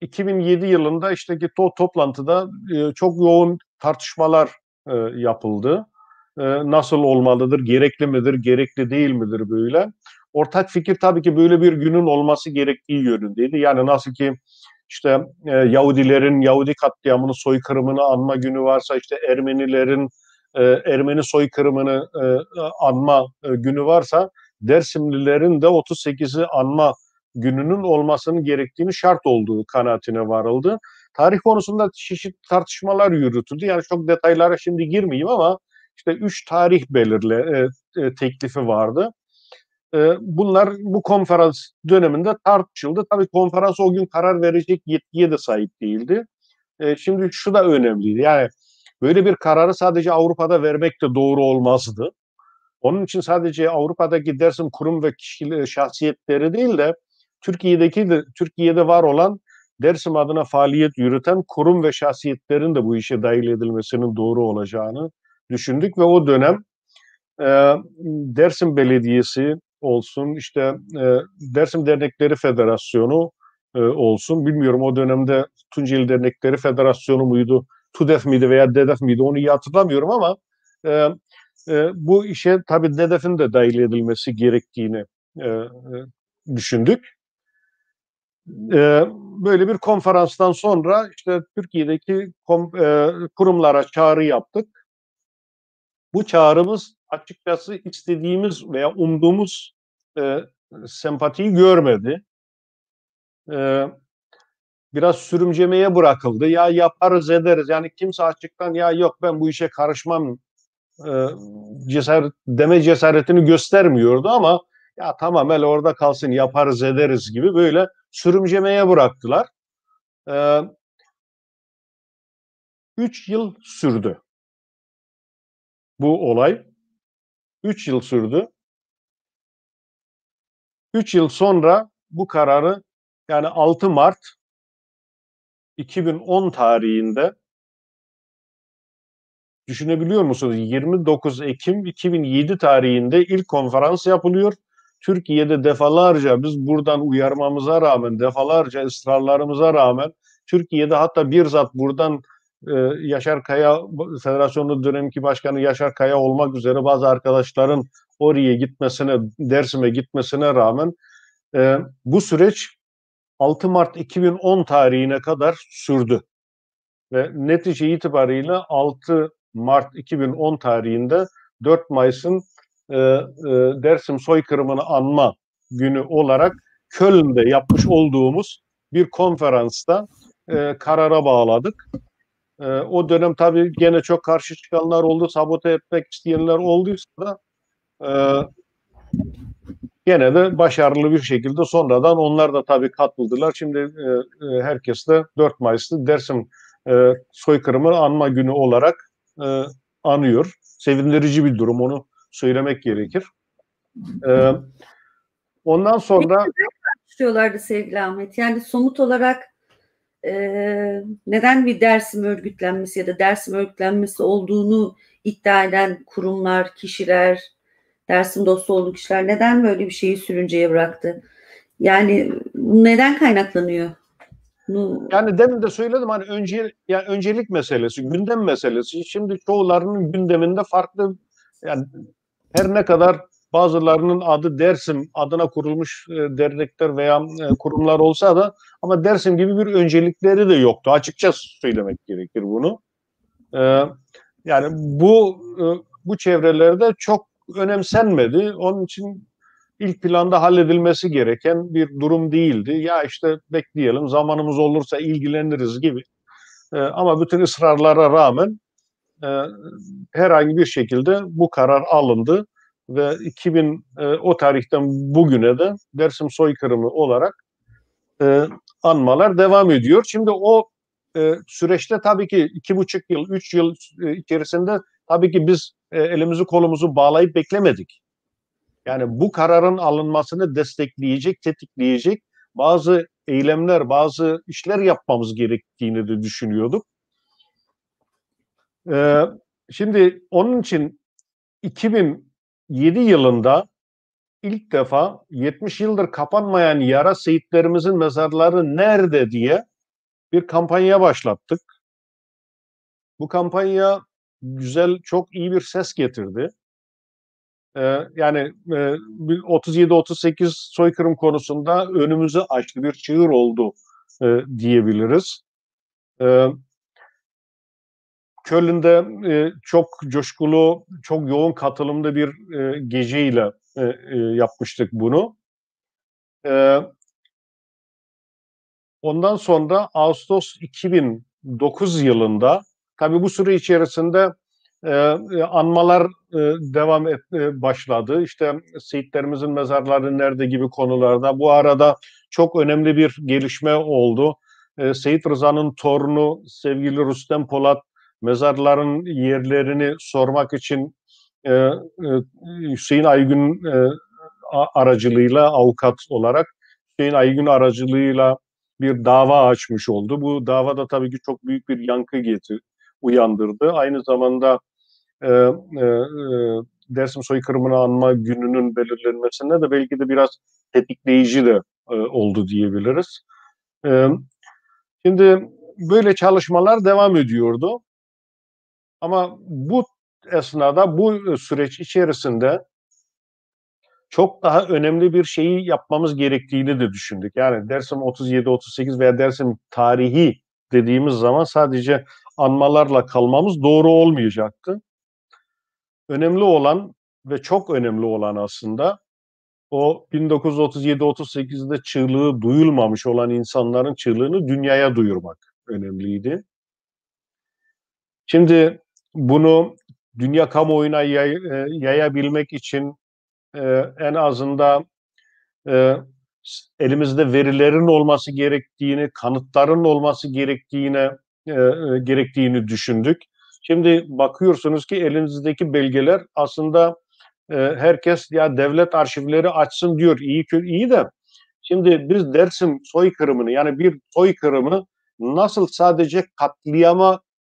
2007 yılında işte o toplantıda çok yoğun tartışmalar yapıldı. Nasıl olmalıdır, gerekli midir, gerekli değil midir böyle. Ortak fikir tabii ki böyle bir günün olması gerektiği yönündeydi. Yani nasıl ki işte Yahudilerin Yahudi katliamını, soykırımını anma günü varsa, işte Ermenilerin Ermeni soykırımını anma günü varsa, Dersimlilerin de 38'i anma gününün olmasının gerektiğini, şart olduğu kanaatine varıldı. Tarih konusunda çeşitli tartışmalar yürütüldü. Yani çok detaylara şimdi girmeyeyim ama işte 3 tarih teklifi vardı. Bunlar bu konferans döneminde tartışıldı. Tabii konferans o gün karar verecek yetkiye de sahip değildi. Şimdi şu da önemliydi. Yani böyle bir kararı sadece Avrupa'da vermek de doğru olmazdı. Onun için sadece Avrupa'daki Dersim kurum ve kişileri, şahsiyetleri değil de Türkiye'de var olan Dersim adına faaliyet yürüten kurum ve şahsiyetlerin de bu işe dahil edilmesinin doğru olacağını düşündük ve o dönem Dersim Belediyesi olsun, işte Dersim Dernekleri Federasyonu olsun, bilmiyorum o dönemde Tunceli Dernekleri Federasyonu muydu, TUDEF miydi veya DEDEF miydi, onu iyi hatırlamıyorum ama bu işe tabii DEDEF'in de dahil edilmesi gerektiğini düşündük. Böyle bir konferanstan sonra işte Türkiye'deki kurumlara çağrı yaptık. Bu çağrımız açıkçası istediğimiz veya umduğumuz sempatiyi görmedi. Biraz sürümcemeye bırakıldı. Ya yaparız ederiz. Yani kimse açıktan ya yok ben bu işe karışmam deme cesaretini göstermiyordu ama ya tamam hele orada kalsın yaparız ederiz gibi böyle sürümcemeye bıraktılar. 3 yıl sürdü bu olay. 3 yıl sürdü. 3 yıl sonra bu kararı yani 6 Mart 2010 tarihinde düşünebiliyor musunuz? 29 Ekim 2007 tarihinde ilk konferans yapılıyor. Türkiye'de defalarca biz buradan uyarmamıza rağmen, defalarca ısrarlarımıza rağmen Türkiye'de hatta bizzat buradan Yaşar Kaya, Federasyonu dönemki başkanı Yaşar Kaya olmak üzere bazı arkadaşların oraya gitmesine, Dersim'e gitmesine rağmen bu süreç 6 Mart 2010 tarihine kadar sürdü. Ve netice itibariyle 6 Mart 2010 tarihinde 4 Mayıs'ın Dersim soykırımını anma günü olarak Köln'de yapmış olduğumuz bir konferansta karara bağladık. O dönem tabii gene çok karşı çıkanlar oldu, sabote etmek isteyenler olduysa da gene de başarılı bir şekilde sonradan onlar da tabii katıldılar. Şimdi herkes de 4 Mayıs'ta Dersim soykırımı anma günü olarak anıyor. Sevindirici bir durum, onu söylemek gerekir. Ondan sonra tartışıyorlardı sevgili Ahmet. Yani somut olarak neden bir Dersim örgütlenmesi ya da Dersim örgütlenmesi olduğunu iddia eden kurumlar, kişiler, Dersim dostu olduğu kişiler neden böyle bir şeyi sürünceye bıraktı? Yani neden kaynaklanıyor? Yani demin de söyledim hani öncelik meselesi, gündem meselesi. Şimdi çoğularının gündeminde farklı, yani her ne kadar bazılarının adı Dersim adına kurulmuş dernekler veya kurumlar olsa da ama Dersim gibi bir öncelikleri de yoktu. Açıkça söylemek gerekir bunu. Yani bu çevrelerde çok önemsenmedi. Onun için ilk planda halledilmesi gereken bir durum değildi. Ya işte bekleyelim, zamanımız olursa ilgileniriz gibi. Ama bütün ısrarlara rağmen herhangi bir şekilde bu karar alındı ve o tarihten bugüne de Dersim soykırımı olarak anmalar devam ediyor. Şimdi o süreçte tabii ki 2,5 yıl, 3 yıl içerisinde tabii ki biz elimizi kolumuzu bağlayıp beklemedik. Yani bu kararın alınmasını destekleyecek, tetikleyecek bazı eylemler, bazı işler yapmamız gerektiğini de düşünüyorduk. Şimdi onun için 2007 yılında ilk defa 70 yıldır kapanmayan yara şehitlerimizin mezarları nerede diye bir kampanya başlattık. Bu kampanya güzel, çok iyi bir ses getirdi. Yani 37-38 soykırım konusunda önümüzü açtı, bir çığır oldu diyebiliriz. Köln'de çok coşkulu, çok yoğun katılımlı bir geceyle yapmıştık bunu. Ondan sonra Ağustos 2009 yılında, tabii bu süre içerisinde anmalar devam başladı. İşte şehitlerimizin mezarları nerede gibi konularda. Bu arada çok önemli bir gelişme oldu. Seyit Rıza'nın torunu sevgili Rüstem Polat mezarların yerlerini sormak için Hüseyin Aygün aracılığıyla, avukat olarak Hüseyin Aygün aracılığıyla bir dava açmış oldu. Bu davada tabii ki çok büyük bir yankı uyandırdı. Aynı zamanda Dersim soykırımını anma gününün belirlenmesinde de belki de biraz tetikleyici de oldu diyebiliriz. Şimdi böyle çalışmalar devam ediyordu. Ama bu esnada, bu süreç içerisinde çok daha önemli bir şeyi yapmamız gerektiğini de düşündük. Yani Dersim 37-38 veya Dersim tarihi dediğimiz zaman sadece anmalarla kalmamız doğru olmayacaktı. Önemli olan ve çok önemli olan aslında o 1937-38'de çığlığı duyulmamış olan insanların çığlığını dünyaya duyurmak önemliydi. Şimdi bunu dünya kamuoyuna yayabilmek için en azından elimizde verilerin olması gerektiğini, kanıtların olması gerektiğini düşündük. Şimdi bakıyorsunuz ki elinizdeki belgeler aslında herkes ya devlet arşivleri açsın diyor. İyi de şimdi biz Dersim soykırımını, yani bir soykırımı nasıl sadece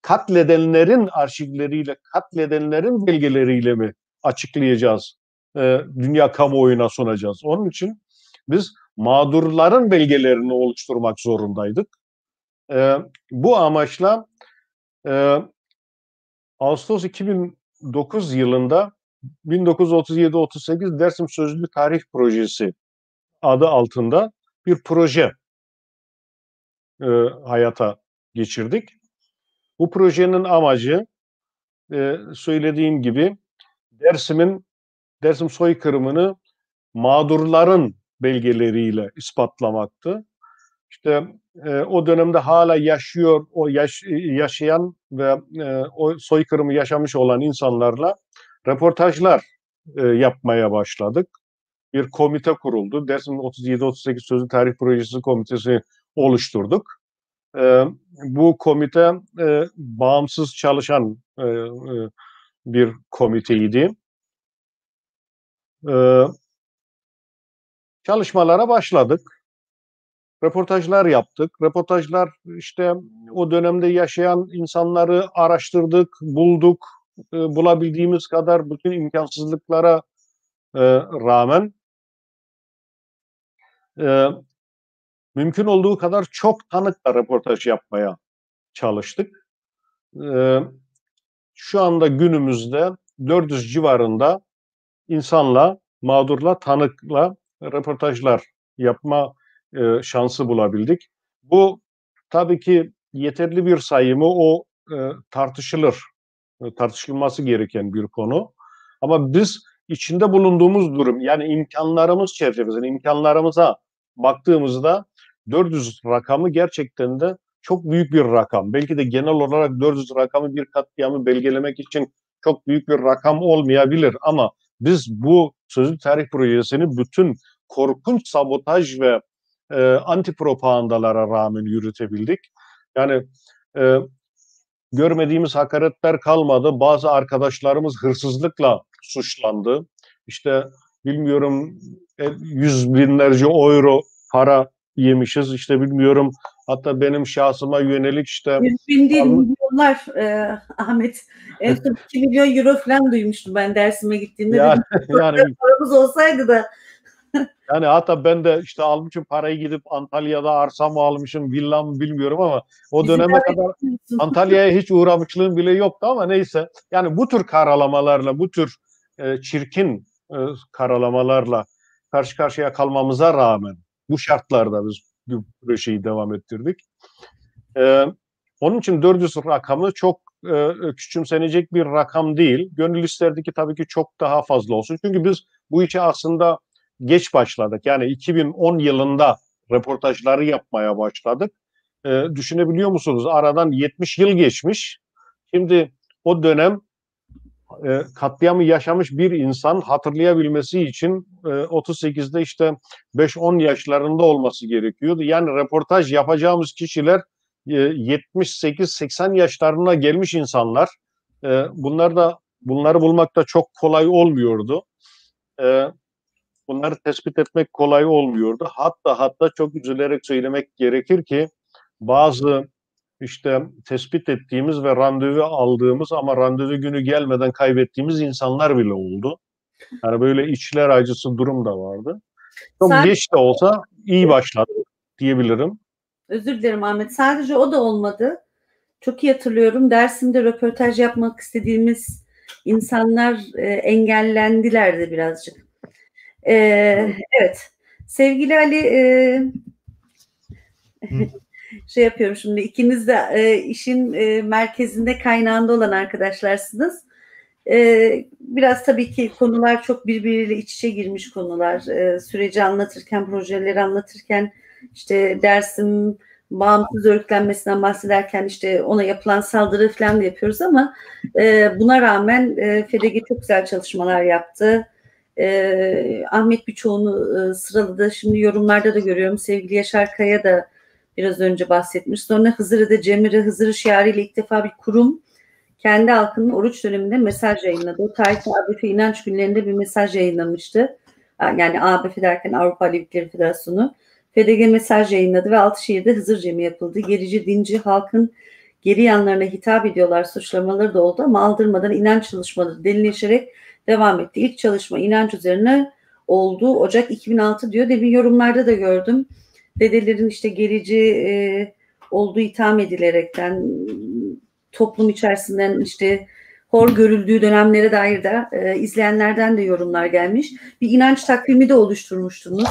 katledenlerin arşivleriyle, katledenlerin belgeleriyle mi açıklayacağız? Dünya kamuoyuna sunacağız. Onun için biz mağdurların belgelerini oluşturmak zorundaydık. Bu amaçla Ağustos 2009 yılında 1937-38 Dersim Sözlü Tarih Projesi adı altında bir proje hayata geçirdik. Bu projenin amacı söylediğim gibi Dersim soykırımını mağdurların belgeleriyle ispatlamaktı. İşte o dönemde hala yaşayan ve o soykırımı yaşamış olan insanlarla röportajlar yapmaya başladık. Bir komite kuruldu. Dersim 37-38 Sözlü Tarih Projesi Komitesi oluşturduk. Bu komite bağımsız çalışan bir komiteydi. Çalışmalara başladık. Röportajlar yaptık. Röportajlar işte o dönemde yaşayan insanları araştırdık, bulduk. Bulabildiğimiz kadar bütün imkansızlıklara rağmen mümkün olduğu kadar çok tanıkla röportaj yapmaya çalıştık. Şu anda günümüzde 400 civarında insanla, mağdurla, tanıkla röportajlar yapma şansı bulabildik. Bu tabii ki yeterli bir sayı mı, o tartışılır. Tartışılması gereken bir konu. Ama biz içinde bulunduğumuz durum, yani imkanlarımız çerçevesinde, imkanlarımıza baktığımızda 400 rakamı gerçekten de çok büyük bir rakam. Belki de genel olarak 400 rakamı bir katliamı belgelemek için çok büyük bir rakam olmayabilir ama biz bu Sözlü Tarih Projesi'ni bütün korkunç sabotaj ve anti propagandalara rağmen yürütebildik. Yani görmediğimiz hakaretler kalmadı. Bazı arkadaşlarımız hırsızlıkla suçlandı. İşte bilmiyorum 100 binlerce euro para yemişiz. İşte bilmiyorum, hatta benim şahsıma yönelik işte 100 bin değil, milyonlar Ahmet. En son 2 milyon euro falan duymuştum ben Dersim'e gittiğimde. Yani paramız olsaydı da. Yani hatta ben de işte almışım parayı, gidip Antalya'da arsa mı almışım, villa mı bilmiyorum ama o döneme kadar Antalya'ya hiç uğramışlığım bile yoktu ama neyse. Yani bu tür karalamalarla, bu tür çirkin karalamalarla karşı karşıya kalmamıza rağmen bu şartlarda biz bu projeyi devam ettirdik. Onun için 400 rakamı çok küçümsenecek bir rakam değil. Gönül isterdi ki tabii ki çok daha fazla olsun. Çünkü biz bu işe aslında geç başladık. Yani 2010 yılında röportajları yapmaya başladık. Düşünebiliyor musunuz? Aradan 70 yıl geçmiş. Şimdi o dönem katliamı yaşamış bir insan hatırlayabilmesi için 38'de işte 5-10 yaşlarında olması gerekiyordu. Yani röportaj yapacağımız kişiler 78-80 yaşlarına gelmiş insanlar. Bunları bulmak da çok kolay olmuyordu. Bunları tespit etmek kolay olmuyordu. Hatta çok üzülerek söylemek gerekir ki bazı işte tespit ettiğimiz ve randevu aldığımız ama randevu günü gelmeden kaybettiğimiz insanlar bile oldu. Yani böyle içler acısı durum da vardı. Çok geç de olsa iyi başladı diyebilirim. Özür dilerim Ahmet. Sadece o da olmadı. Çok iyi hatırlıyorum. Dersim'de röportaj yapmak istediğimiz insanlar engellendiler de birazcık. Evet. Sevgili Ali, şey yapıyorum şimdi. İkiniz de işin merkezinde, kaynağında olan arkadaşlarsınız. Biraz tabii ki konular çok birbiriyle iç içe girmiş konular. Süreci anlatırken, projeleri anlatırken, işte Dersim bağımsız örgütlenmesinden bahsederken işte ona yapılan saldırı falan da yapıyoruz ama buna rağmen FDG çok güzel çalışmalar yaptı. Ahmet birçoğunu sıraladı. Şimdi yorumlarda da görüyorum. Sevgili Yaşar Kaya da biraz önce bahsetmiş. Sonra Hızır'da Cemre Hızır şiarıyla ilk defa bir kurum kendi halkının oruç döneminde mesaj yayınladı. O tarihte ABF İnanç Günlerinde bir mesaj yayınlamıştı. Yani ABF derken Avrupa Alevilikleri Federasyonu. FDG mesaj yayınladı ve Altışehir'de Hızır Cemi yapıldı. Gerici, dinci halkın geri yanlarına hitap ediyorlar. Suçlamaları da oldu ama aldırmadan inanç çalışmaları derinleşerek devam etti. İlk çalışma inanç üzerine oldu. Ocak 2006 diyor. Demin yorumlarda da gördüm. Dedelerin işte gerici olduğu itham edilerekten toplum içerisinden işte hor görüldüğü dönemlere dair de izleyenlerden de yorumlar gelmiş. Bir inanç takvimi de oluşturmuştunuz.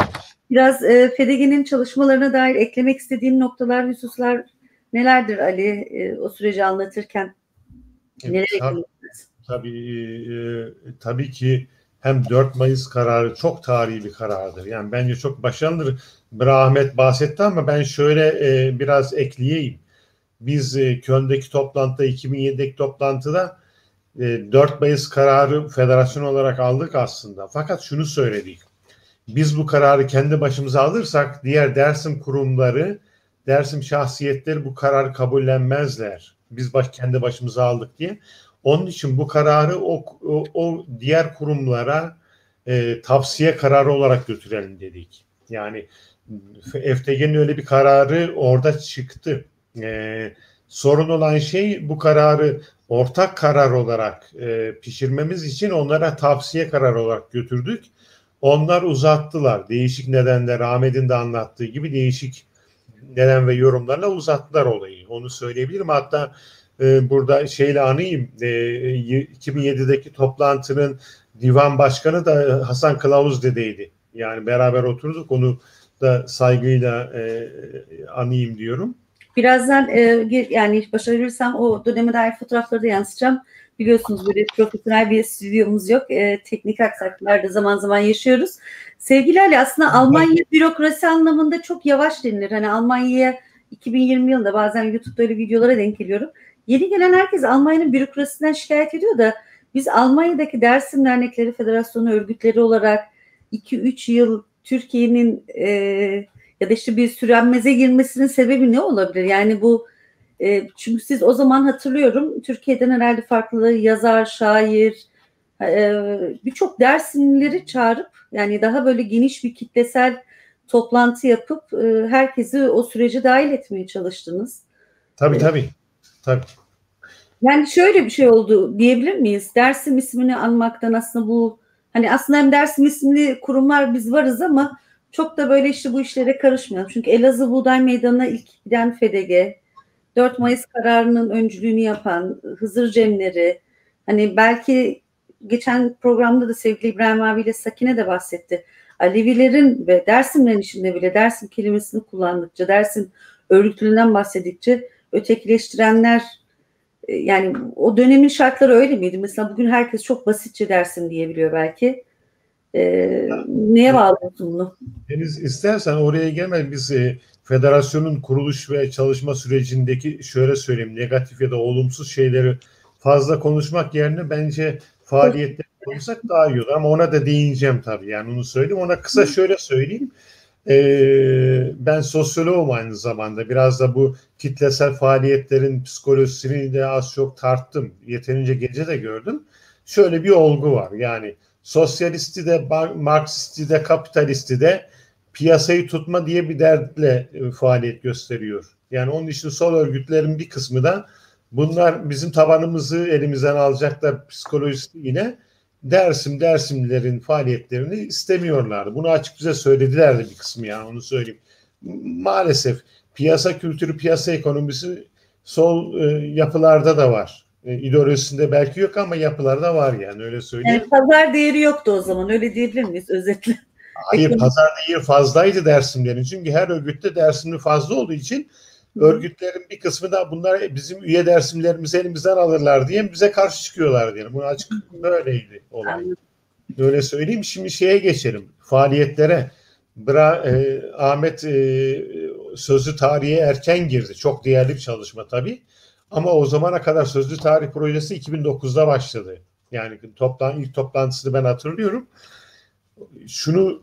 Biraz FDG'nin çalışmalarına dair eklemek istediğin noktalar, hususlar nelerdir Ali o süreci anlatırken? Neler eklemek? Tabii ki hem 4 Mayıs kararı çok tarihi bir karardır. Yani bence çok başarılıdır. Ahmet bahsetti ama ben şöyle biraz ekleyeyim. Biz Köln'deki toplantıda, 2007'deki toplantıda 4 Mayıs kararı federasyon olarak aldık aslında. Fakat şunu söyledik. Biz bu kararı kendi başımıza alırsak diğer Dersim kurumları, Dersim şahsiyetleri bu kararı kabullenmezler. Biz kendi başımıza aldık diye. Onun için bu kararı o diğer kurumlara tavsiye kararı olarak götürelim dedik. Yani FTG'nin öyle bir kararı orada çıktı. Sorun olan şey bu kararı ortak karar olarak pişirmemiz için onlara tavsiye kararı olarak götürdük. Onlar uzattılar. Değişik nedenler, Ahmet'in de anlattığı gibi değişik neden ve yorumlarla uzattılar olayı. Onu söyleyebilirim. Hatta burada şeyle anayım. 2007'deki toplantının divan başkanı da Hasan Kılavuz dedeydi. Yani beraber oturduk. Onu da saygıyla anayım diyorum. Birazdan yani başarırsam o döneme dair fotoğrafları da yansıtacağım. Biliyorsunuz böyle profesyonel bir stüdyomuz yok. Teknik aksaklıklar da zaman zaman yaşıyoruz. Sevgili Ali, aslında Almanya bürokrasi anlamında çok yavaş denilir. Hani Almanya'ya 2020 yılında bazen YouTube'da öyle videolara denk geliyorum. Yeni gelen herkes Almanya'nın bürokrasisinden şikayet ediyor da biz Almanya'daki Dersim Dernekleri Federasyonu örgütleri olarak 2-3 yıl Türkiye'nin ya da işte bir sürenmeze girmesinin sebebi ne olabilir? Yani bu çünkü siz o zaman hatırlıyorum Türkiye'den herhalde farklı yazar, şair, birçok Dersimlileri çağırıp yani daha böyle geniş bir kitlesel toplantı yapıp herkesi o sürece dahil etmeye çalıştınız. Tabii. Yani şöyle bir şey oldu diyebilir miyiz? Dersim ismini anmaktan aslında bu hani aslında hem Dersim isimli kurumlar biz varız ama çok da böyle işte bu işlere karışmayalım. Çünkü Elazığ Buğday Meydanı'na ilk giden FDG, 4 Mayıs kararının öncülüğünü yapan Hızır Cemleri, hani belki geçen programda da sevgili İbrahim abiyle Sakine de bahsetti. Alevilerin ve Dersimlerin içinde bile Dersim kelimesini kullandıkça, Dersim örgütlüğünden bahsedikçe ötekileştirenler yani o dönemin şartları öyle miydi? Mesela bugün herkes çok basitçe Dersim diyebiliyor belki. Neye bağlıyorsun bunu? Deniz istersen oraya gelmeden biz federasyonun kuruluş ve çalışma sürecindeki şöyle söyleyeyim negatif ya da olumsuz şeyleri fazla konuşmak yerine bence faaliyetleri konuşsak daha iyi olur. Ama ona da değineceğim tabii. Yani onu söyleyeyim. Ona kısa şöyle söyleyeyim. Ben sosyoloğum aynı zamanda. Biraz da bu kitlesel faaliyetlerin psikolojisini de az çok tarttım. Yeterince gece de gördüm. Şöyle bir olgu var. Yani sosyalisti de, Marksisti de, kapitalisti de piyasayı tutma diye bir dertle faaliyet gösteriyor. Yani onun için sol örgütlerin bir kısmı da bunlar bizim tabanımızı elimizden alacaklar psikolojisiyle Dersimlilerin faaliyetlerini istemiyorlardı. Bunu açık bize söylediler de bir kısmı yani onu söyleyeyim. Maalesef piyasa kültürü, piyasa ekonomisi sol yapılarda da var. İdeolojisinde belki yok ama yapılarda var yani öyle söyleyeyim. Yani pazar değeri yoktu o zaman öyle diyebilir miyiz özetle? Hayır pazar değeri fazlaydı Dersimlerin çünkü her örgütte Dersimli fazla olduğu için Örgütlerin bir kısmı da bunlar bizim üye dersimlerimizi elimizden alırlar diye bize karşı çıkıyorlar diyelim. Bu açık böyleydi olay. Öyle söyleyeyim. Şimdi şeye geçelim. Faaliyetlere. Ahmet sözlü tarihe erken girdi. Çok değerli bir çalışma tabii. Ama o zamana kadar sözlü tarih projesi 2009'da başladı. Yani ilk toplantısını ben hatırlıyorum. Şunu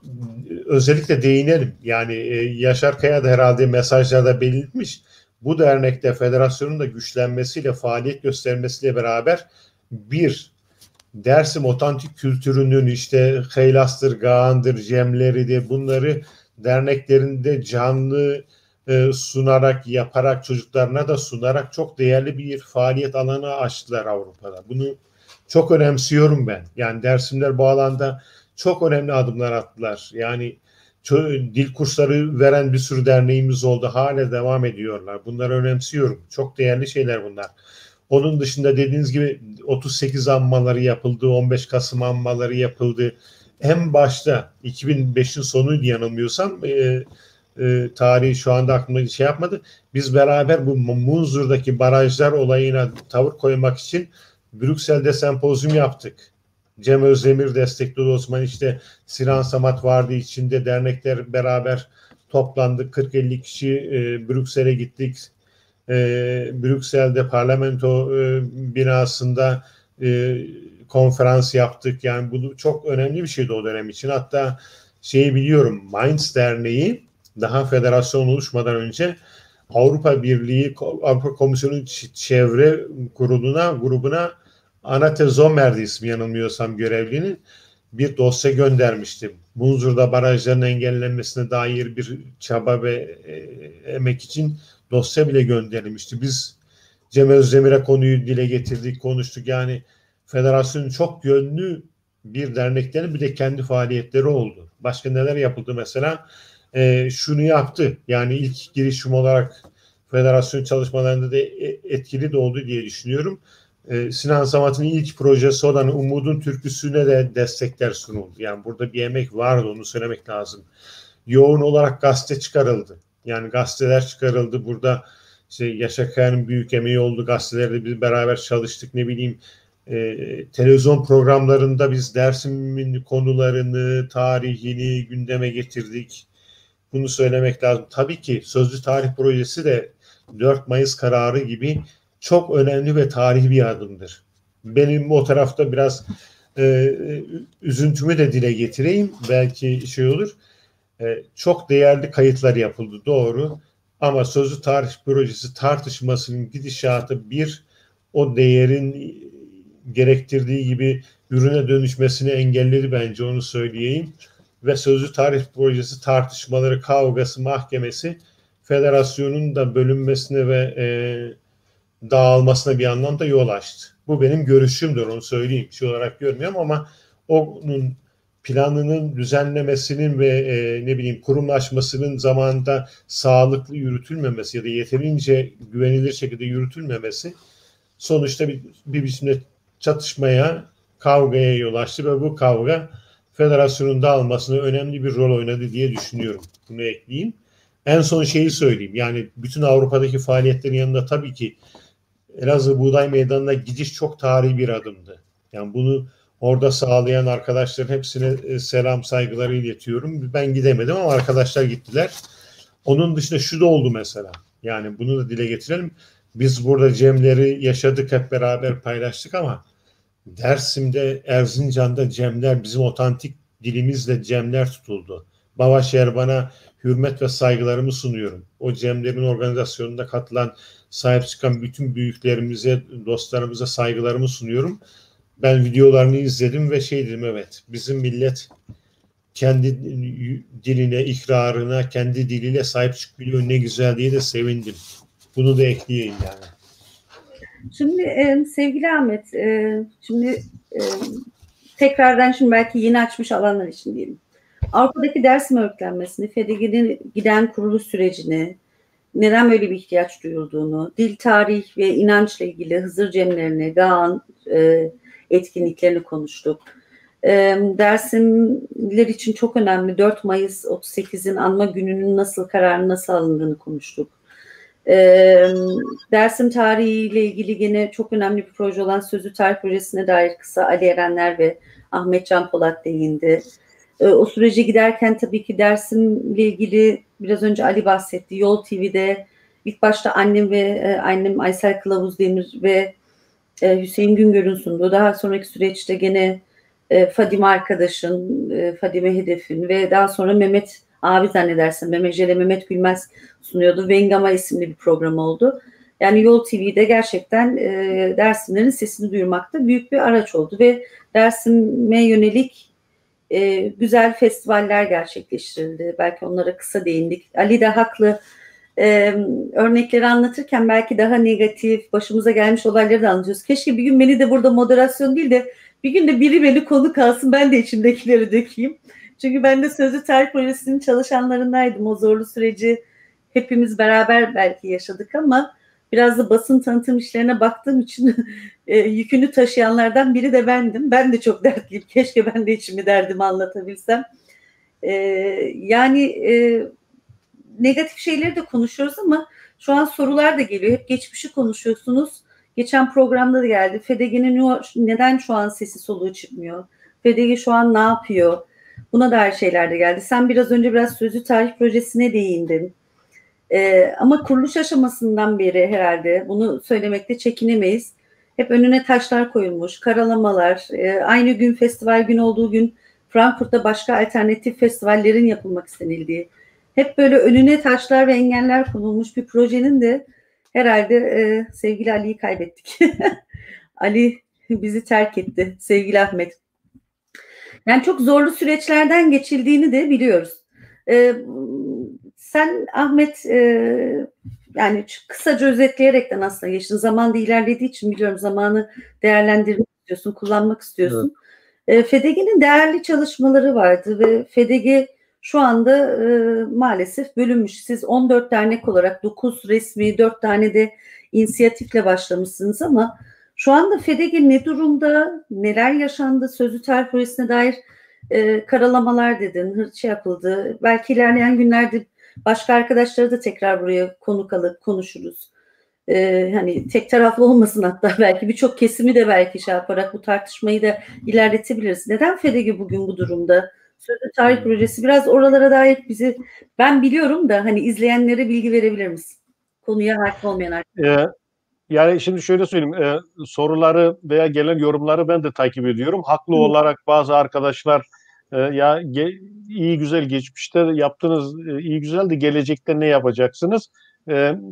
özellikle değinelim. Yani Yaşar Kaya da herhalde mesajlarda belirtmiş. Bu dernekte federasyonun da güçlenmesiyle, faaliyet göstermesiyle beraber bir Dersim otantik kültürünün işte Heylastır, Gağan'dır, Cemleri'dir bunları derneklerinde canlı sunarak, yaparak, çocuklarına da sunarak çok değerli bir faaliyet alanı açtılar Avrupa'da. Bunu çok önemsiyorum ben. Yani Dersimler bu alanda çok önemli adımlar attılar. Yani dil kursları veren bir sürü derneğimiz oldu. Hala devam ediyorlar. Bunları önemsiyorum. Çok değerli şeyler bunlar. Onun dışında dediğiniz gibi 38 anmaları yapıldı, 15 Kasım anmaları yapıldı. En başta 2005'in sonuydu yanılmıyorsam. Tarihi şu anda aklımda şey yapmadı. Biz beraber bu Munzur'daki barajlar olayına tavır koymak için Brüksel'de sempozyum yaptık. Cem Özdemir destekledi o zaman, işte Sinan Samat vardı içinde, dernekler beraber toplandık. 40-50 kişi Brüksel'e gittik. Brüksel'de parlamento binasında konferans yaptık. Yani bu çok önemli bir şeydi o dönem için. Hatta şeyi biliyorum, Mainz Derneği daha federasyon oluşmadan önce Avrupa Birliği, Avrupa Komisyonu çevre grubuna Anate Zomer'di ismi yanılmıyorsam görevlinin, bir dosya göndermiştim. Munzur'da barajların engellenmesine dair bir çaba ve emek için dosya bile gönderilmişti. Biz Cem Özdemir'e konuyu dile getirdik, konuştuk. Yani federasyonun çok yönlü bir derneklerin bir de kendi faaliyetleri oldu. Başka neler yapıldı mesela? Şunu yaptı. Yani ilk girişim olarak federasyon çalışmalarında da etkili de oldu diye düşünüyorum. Sinan Samat'ın ilk projesi olan Umud'un türküsüne de destekler sunuldu. Yani burada bir emek vardı, onu söylemek lazım. Yoğun olarak gazete çıkarıldı. Yani gazeteler çıkarıldı. Burada işte Yaşar Kaya'nın büyük emeği oldu. Gazetelerde biz beraber çalıştık. Ne bileyim televizyon programlarında biz Dersim'in konularını, tarihini gündeme getirdik. Bunu söylemek lazım. Tabii ki Sözlü Tarih Projesi de 4 Mayıs kararı gibi çok önemli ve tarihi bir adımdır. Benim o tarafta biraz üzüntümü de dile getireyim. Belki şey olur. Çok değerli kayıtlar yapıldı, doğru. Ama Sözlü Tarih Projesi tartışmasının gidişatı o değerin gerektirdiği gibi ürüne dönüşmesini engelledi bence, onu söyleyeyim. Ve Sözlü Tarih Projesi tartışmaları, kavgası, mahkemesi federasyonun da bölünmesine ve dağılmasına bir anlamda yol açtı. Bu benim görüşümdür, onu söyleyeyim. Şey olarak görmüyorum ama onun planının düzenlemesinin ve kurumlaşmasının zamanında sağlıklı yürütülmemesi ya da yeterince güvenilir şekilde yürütülmemesi sonuçta bir biçimde çatışmaya, kavgaya yol açtı ve bu kavga federasyonun dağılmasına önemli bir rol oynadı diye düşünüyorum. Bunu ekleyeyim. En son şeyi söyleyeyim. Yani bütün Avrupa'daki faaliyetlerin yanında tabii ki Elazığ Buğday Meydanı'na gidiş çok tarihi bir adımdı. Yani bunu orada sağlayan arkadaşların hepsine selam, saygıları iletiyorum. Ben gidemedim ama arkadaşlar gittiler. Onun dışında şu da oldu mesela. Yani bunu da dile getirelim. Biz burada Cemleri yaşadık, hep beraber paylaştık ama Dersim'de, Erzincan'da Cemler, bizim otantik dilimizle Cemler tutuldu. Bavaş Erban'a hürmet ve saygılarımı sunuyorum. O Cemlerin organizasyonunda katılan, sahip çıkan bütün büyüklerimize, dostlarımıza saygılarımı sunuyorum. Ben videolarını izledim ve dedim, evet, bizim millet kendi diline, ikrarına, kendi diliyle sahip çıkıyor, ne güzel diye de sevindim. Bunu da ekleyeyim yani. Şimdi sevgili Ahmet, şimdi tekrardan şimdi belki yeni açmış alanlar için diyelim. Avrupa'daki Dersim örgütlenmesini, FEDEG'nin giden kuruluş sürecini, neden böyle bir ihtiyaç duyulduğunu, dil, tarih ve inançla ilgili Hızır Cemlerini, Gağan etkinliklerini konuştuk. Dersimliler için çok önemli 4 Mayıs 38'in anma gününün kararının nasıl alındığını konuştuk. Dersim tarihiyle ilgili yine çok önemli bir proje olan Sözlü Tarih Projesi'ne dair kısa Ali Erenler ve Ahmet Can Polat değindi. O sürece giderken tabii ki Dersim'le ilgili biraz önce Ali bahsetti. Yol TV'de ilk başta annem Aysel Kılavuz Demir ve Hüseyin Güngör'ün sunduğu, daha sonraki süreçte gene Fadime arkadaşın, Fadime Hedef'in ve daha sonra Mehmet abi zannedersin Mehmet Gülmez sunuyordu. Vengama isimli bir program oldu. Yani Yol TV'de gerçekten Dersimlerin sesini duyurmakta büyük bir araç oldu ve Dersim'e yönelik güzel festivaller gerçekleştirildi. Belki onlara kısa değindik. Ali de haklı. Örnekleri anlatırken belki daha negatif, başımıza gelmiş olayları da anlatıyoruz. Keşke bir gün beni de burada moderasyon değil de bir gün de biri beni konuk alsın, ben de içimdekileri dökeyim. Çünkü ben de Sözlü Tarih Projesi'nin çalışanlarındaydım. O zorlu süreci hepimiz beraber belki yaşadık ama biraz da basın tanıtım işlerine baktığım için yükünü taşıyanlardan biri de bendim. Ben de çok dertliyim. Keşke ben de içimi derdimi anlatabilsem. Negatif şeyleri de konuşuyoruz ama şu an sorular da geliyor. Hep geçmişi konuşuyorsunuz. Geçen programda da geldi. FDG'nin neden şu an sesi soluğu çıkmıyor? FDG şu an ne yapıyor? Buna dair şeyler de geldi. Sen biraz önce Sözlü Tarih Projesi'ne değindin. Ama kuruluş aşamasından beri herhalde bunu söylemekte çekinemeyiz. Hep önüne taşlar koyulmuş, karalamalar, aynı gün festival gün olduğu gün Frankfurt'ta başka alternatif festivallerin yapılmak istenildiği, hep böyle önüne taşlar ve engeller konulmuş bir projenin de herhalde sevgili Ali'yi kaybettik. Ali bizi terk etti, sevgili Ahmet. Yani çok zorlu süreçlerden geçildiğini de biliyoruz. Sen Ahmet yani kısaca özetleyerekten aslında geçtin. Zaman da ilerlediği için biliyorum zamanı değerlendirmek istiyorsun, kullanmak istiyorsun. Evet. FDG'nin değerli çalışmaları vardı ve FDG şu anda maalesef bölünmüş. Siz 14 dernek olarak 9 resmi, 4 tane de inisiyatifle başlamışsınız ama şu anda FDG ne durumda, neler yaşandı, Sözlü Tarih Projesi'ne dair karalamalar dedin, yapıldı. Belki ilerleyen günlerde başka arkadaşları da tekrar buraya konuk alıp konuşuruz. Hani tek taraflı olmasın, hatta belki birçok kesimi de belki yaparak bu tartışmayı da ilerletebiliriz. Neden FDG bugün bu durumda? Sözlü Tarih Projesi biraz oralara dair ben biliyorum da hani izleyenlere bilgi verebilir misin? Konuya hakim olmayan arkadaşlar. Yani şimdi şöyle söyleyeyim, soruları veya gelen yorumları ben de takip ediyorum. Haklı olarak bazı arkadaşlar iyi güzel geçmişte yaptınız, iyi güzel de gelecekte ne yapacaksınız?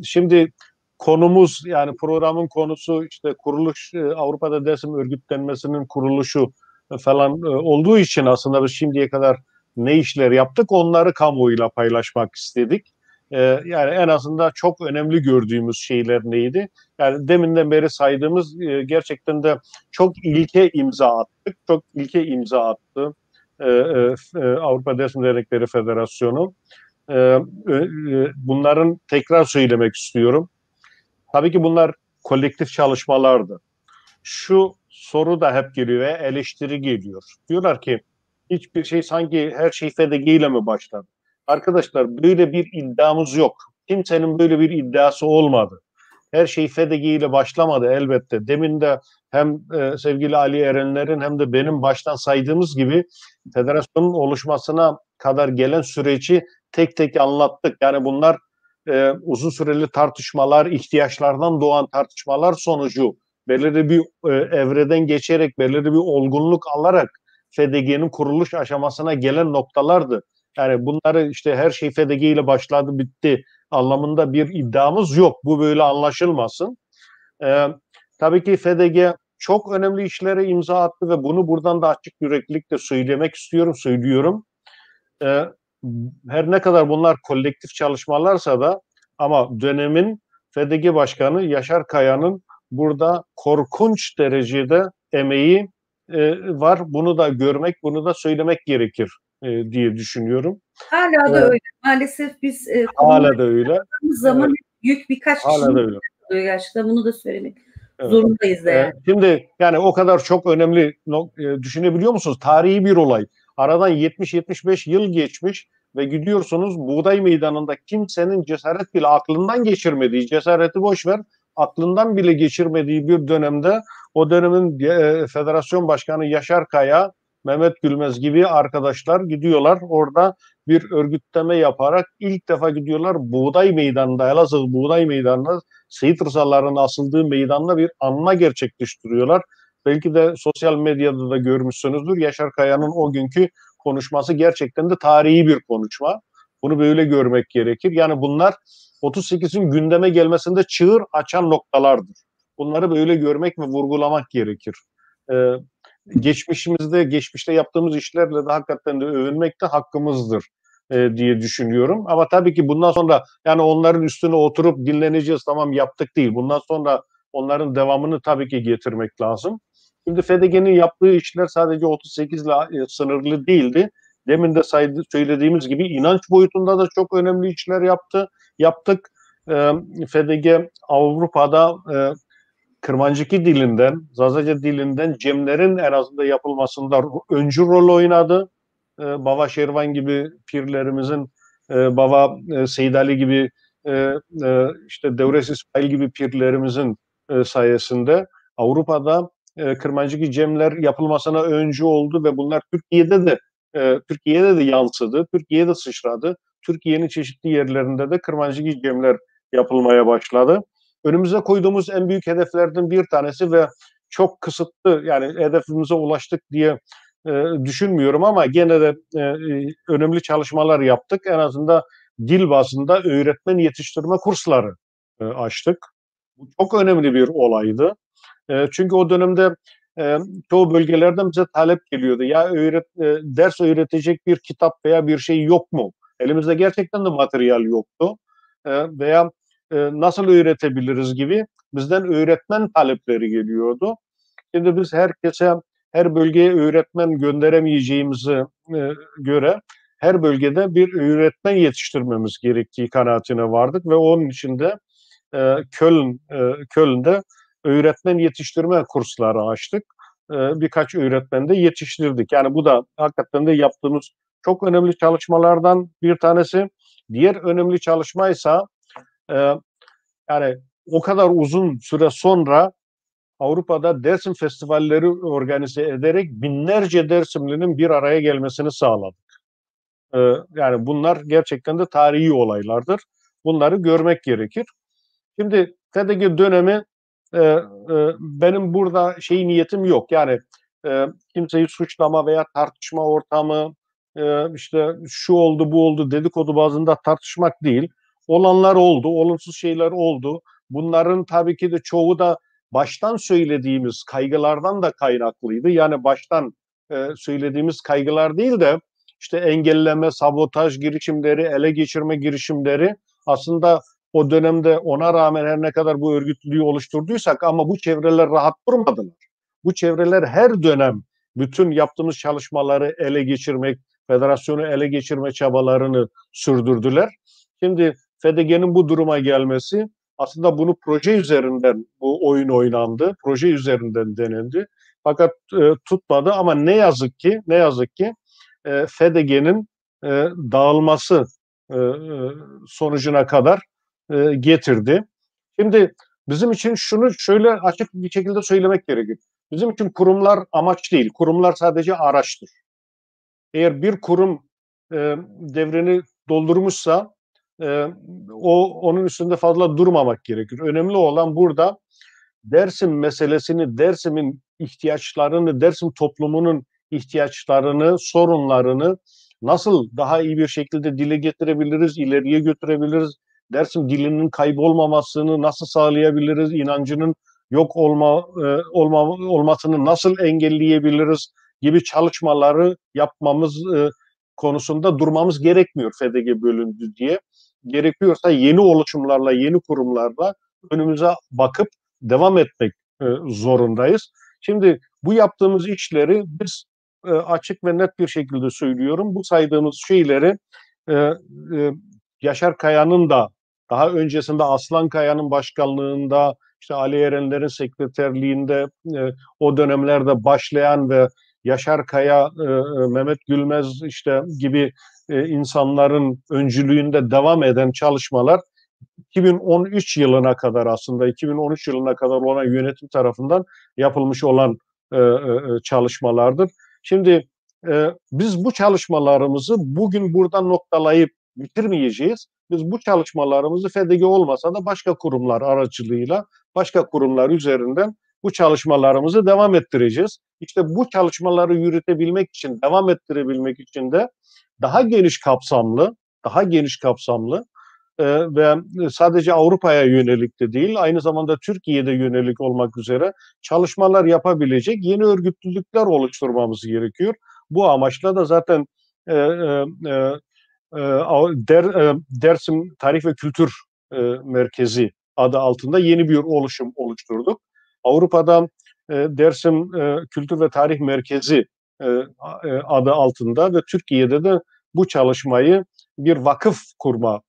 Şimdi konumuz, yani programın konusu işte kuruluş, Avrupa'da Dersim örgütlenmesinin kuruluşu falan olduğu için aslında biz şimdiye kadar ne işler yaptık onları kamuoyuyla paylaşmak istedik. Yani en azından çok önemli gördüğümüz şeyler neydi? Yani deminden beri saydığımız gerçekten de çok ilke imza attık. Çok ilke imza attı Avrupa Dersim Dernekleri Federasyonu. Bunların tekrar söylemek istiyorum. Tabii ki bunlar kolektif çalışmalardı. Şu soru da hep geliyor ve eleştiri geliyor. Diyorlar ki hiçbir şey, sanki her şey FDG ile mi başladı? Arkadaşlar böyle bir iddiamız yok. Kimsenin böyle bir iddiası olmadı. Her şey FDG ile başlamadı elbette. Demin de hem sevgili Ali Erenler'in hem de benim baştan saydığımız gibi federasyonun oluşmasına kadar gelen süreci tek tek anlattık. Yani bunlar uzun süreli tartışmalar, ihtiyaçlardan doğan tartışmalar sonucu belirli bir evreden geçerek, belirli bir olgunluk alarak FDG'nin kuruluş aşamasına gelen noktalardı. Yani bunları işte her şey FDG ile başladı, bitti anlamında bir iddiamız yok. Bu böyle anlaşılmasın. Tabii ki FDG çok önemli işlere imza attı ve bunu buradan da açık yüreklilikle söylemek istiyorum, söylüyorum. Her ne kadar bunlar kolektif çalışmalarsa da ama dönemin FDG Başkanı Yaşar Kaya'nın burada korkunç derecede emeği var. Bunu da görmek, bunu da söylemek gerekir diye düşünüyorum. Hala da öyle. Maalesef biz hala da öyle. Zaman yük birkaç hala da öyle. Gerçekten bunu da söylemek zorundayız da yani. Şimdi yani o kadar çok önemli düşünebiliyor musunuz? Tarihi bir olay. Aradan 70-75 yıl geçmiş ve gidiyorsunuz Buğday Meydanı'nda kimsenin cesaret bile aklından geçirmediği, cesareti boş ver, aklından bile geçirmediği bir dönemde o dönemin Federasyon Başkanı Yaşar Kaya, Mehmet Gülmez gibi arkadaşlar gidiyorlar. Orada bir örgütleme yaparak ilk defa gidiyorlar Buğday Meydanı'nda, Elazığ Buğday Meydanı'nda Seyit Rızaların asıldığı meydanda bir anma gerçekleştiriyorlar. Belki de sosyal medyada da görmüşsünüzdür. Yaşar Kaya'nın o günkü konuşması gerçekten de tarihi bir konuşma. Bunu böyle görmek gerekir. Yani bunlar 38'in gündeme gelmesinde çığır açan noktalardır. Bunları böyle görmek ve vurgulamak gerekir. Geçmişte yaptığımız işlerle de hakikaten de övünmek de hakkımızdır diye düşünüyorum. Ama tabii ki bundan sonra yani onların üstüne oturup dinleneceğiz, tamam yaptık değil. Bundan sonra onların devamını tabii ki getirmek lazım. Şimdi FDG'nin yaptığı işler sadece 38 ile sınırlı değildi. Demin de söylediğimiz gibi inanç boyutunda da çok önemli işler yaptık. FDG Avrupa'da Kırmancıki dilinden, Zazaca dilinden cemlerin en azından yapılmasında öncü rol oynadı. Baba Şervan gibi pirlerimizin, Baba Seyyid Ali gibi, işte Devres İsmail gibi pirlerimizin sayesinde Avrupa'da Kırmancıki cemler yapılmasına öncü oldu ve bunlar Türkiye'de de yansıdı, Türkiye'de sıçradı. Türkiye'nin çeşitli yerlerinde de Kırmancıki cemler yapılmaya başladı. Önümüze koyduğumuz en büyük hedeflerden bir tanesi ve çok kısıtlı, yani hedefimize ulaştık diye düşünmüyorum ama gene de önemli çalışmalar yaptık. En azından dil bazında öğretmen yetiştirme kursları açtık. Bu çok önemli bir olaydı. Çünkü o dönemde çoğu bölgelerden bize talep geliyordu. Ya ders öğretecek bir kitap veya bir şey yok mu? Elimizde gerçekten de materyal yoktu. Veya nasıl öğretebiliriz gibi bizden öğretmen talepleri geliyordu. Şimdi biz her bölgeye öğretmen gönderemeyeceğimize göre her bölgede bir öğretmen yetiştirmemiz gerektiği kanaatine vardık ve onun için de Köln'de öğretmen yetiştirme kursları açtık. Birkaç öğretmen de yetiştirdik. Yani bu da hakikaten de yaptığımız çok önemli çalışmalardan bir tanesi. Diğer önemli çalışmaysa yani o kadar uzun süre sonra Avrupa'da Dersim festivalleri organize ederek binlerce Dersimlinin bir araya gelmesini sağladık. Yani bunlar gerçekten de tarihi olaylardır. Bunları görmek gerekir. Şimdi FDG dönemi benim burada niyetim yok. Yani kimseyi suçlama veya tartışma ortamı, işte şu oldu bu oldu dedikodu bazında tartışmak değil. Olanlar oldu, olumsuz şeyler oldu. Bunların tabii ki de çoğu da baştan söylediğimiz kaygılardan da kaynaklıydı. Yani baştan söylediğimiz kaygılar değil de işte engelleme, sabotaj girişimleri, ele geçirme girişimleri aslında o dönemde ona rağmen her ne kadar bu örgütlülüğü oluşturduysak ama bu çevreler rahat durmadılar. Bu çevreler her dönem bütün yaptığımız çalışmaları ele geçirmek, federasyonu ele geçirme çabalarını sürdürdüler. Şimdi FDG'nin bu duruma gelmesi aslında bunu proje üzerinden bu oyun oynandı, proje üzerinden denildi. Fakat tutmadı ama ne yazık ki FDG'nin dağılması sonucuna kadar getirdi. Şimdi bizim için şunu şöyle açık bir şekilde söylemek gerekir. Bizim için kurumlar amaç değil, kurumlar sadece araçtır. Eğer bir kurum devrini doldurmuşsa onun üstünde fazla durmamak gerekir. Önemli olan burada Dersim meselesini, Dersim'in ihtiyaçlarını, Dersim toplumunun ihtiyaçlarını, sorunlarını nasıl daha iyi bir şekilde dile getirebiliriz, ileriye götürebiliriz, Dersim dilinin kaybolmamasını nasıl sağlayabiliriz, inancının yok olmasını nasıl engelleyebiliriz gibi çalışmaları yapmamız konusunda durmamız gerekmiyor FDG bölündü diye. Gerekiyorsa yeni oluşumlarla, yeni kurumlarla önümüze bakıp devam etmek zorundayız. Şimdi bu yaptığımız işleri biz açık ve net bir şekilde söylüyorum. Bu saydığımız şeyleri Yaşar Kaya'nın da daha öncesinde Aslan Kaya'nın başkanlığında, işte Ali Erenler'in sekreterliğinde o dönemlerde başlayan ve Yaşar Kaya, Mehmet Gülmez işte gibi insanların öncülüğünde devam eden çalışmalar 2013 yılına kadar, aslında 2013 yılına kadar olan yönetim tarafından yapılmış olan çalışmalardır. Şimdi biz bu çalışmalarımızı bugün buradan noktalayıp bitirmeyeceğiz. Biz bu çalışmalarımızı FEDG olmasa da başka kurumlar aracılığıyla, başka kurumlar üzerinden bu çalışmalarımızı devam ettireceğiz. İşte bu çalışmaları yürütebilmek için, devam ettirebilmek için de daha geniş kapsamlı ve sadece Avrupa'ya yönelik de değil, aynı zamanda Türkiye'de yönelik olmak üzere çalışmalar yapabilecek yeni örgütlülükler oluşturmamız gerekiyor. Bu amaçla da zaten Dersim Tarih ve Kültür Merkezi adı altında yeni bir oluşum oluşturduk. Avrupa'da Dersim Kültür ve Tarih Merkezi adı altında ve Türkiye'de de bu çalışmayı bir vakıf kurma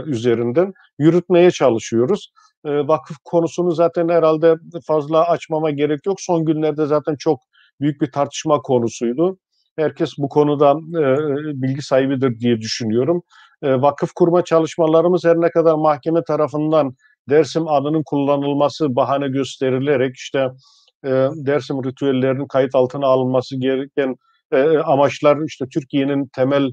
üzerinden yürütmeye çalışıyoruz. Vakıf konusunu zaten herhalde fazla açmama gerek yok. Son günlerde zaten çok büyük bir tartışma konusuydu. Herkes bu konuda bilgi sahibidir diye düşünüyorum. Vakıf kurma çalışmalarımız her ne kadar mahkeme tarafından Dersim adının kullanılması bahane gösterilerek işte Dersim ritüellerinin kayıt altına alınması gereken amaçlar işte Türkiye'nin temel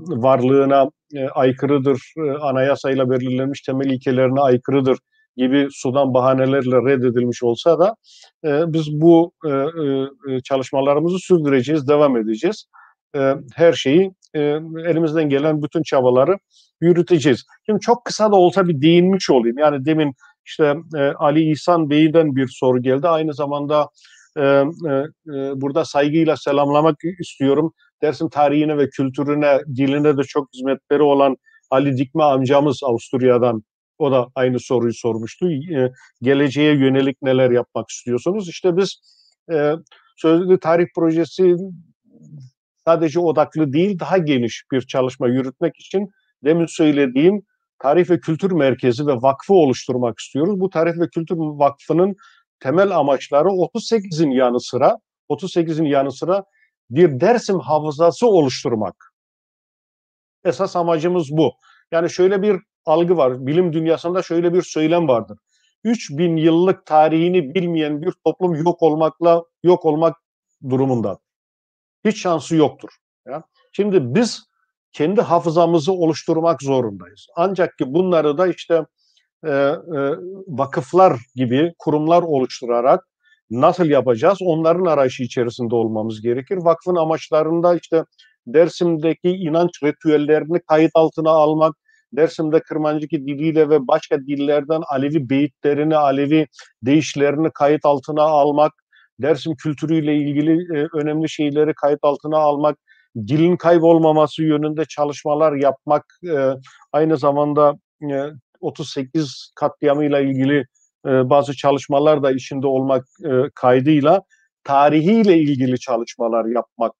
varlığına aykırıdır, anayasayla belirlenmiş temel ilkelerine aykırıdır gibi sudan bahanelerle reddedilmiş olsa da biz bu çalışmalarımızı sürdüreceğiz, devam edeceğiz. Her şeyi elimizden gelen bütün çabaları yürüteceğiz. Şimdi çok kısa da olsa bir değinmiş olayım. Yani demin işte Ali İhsan Bey'den bir soru geldi. Aynı zamanda burada saygıyla selamlamak istiyorum. Dersim tarihine ve kültürüne, diline de çok hizmetleri olan Ali Dikme amcamız Avusturya'dan, o da aynı soruyu sormuştu. Geleceğe yönelik neler yapmak istiyorsunuz? İşte biz Sözlü Tarih Projesi sadece odaklı değil, daha geniş bir çalışma yürütmek için demin söylediğim Tarih ve Kültür Merkezi ve Vakfı oluşturmak istiyoruz. Bu Tarih ve Kültür Vakfı'nın temel amaçları 38'in yanı sıra bir Dersim hafızası oluşturmak. Esas amacımız bu. Yani şöyle bir algı var. Bilim dünyasında şöyle bir söylem vardır. 3000 yıllık tarihini bilmeyen bir toplum yok olmak durumunda. Hiç şansı yoktur. Ya. Şimdi biz kendi hafızamızı oluşturmak zorundayız. Ancak ki bunları da işte vakıflar gibi kurumlar oluşturarak nasıl yapacağız? Onların arayışı içerisinde olmamız gerekir. Vakfın amaçlarında işte Dersim'deki inanç ritüellerini kayıt altına almak, Dersim'de Kırmancıki diliyle ve başka dillerden Alevi beyitlerini, Alevi deyişlerini kayıt altına almak, Dersim kültürüyle ilgili önemli şeyleri kayıt altına almak, dilin kaybolmaması yönünde çalışmalar yapmak, aynı zamanda 38 katliamıyla ilgili bazı çalışmalar da içinde olmak kaydıyla tarihiyle ilgili çalışmalar yapmak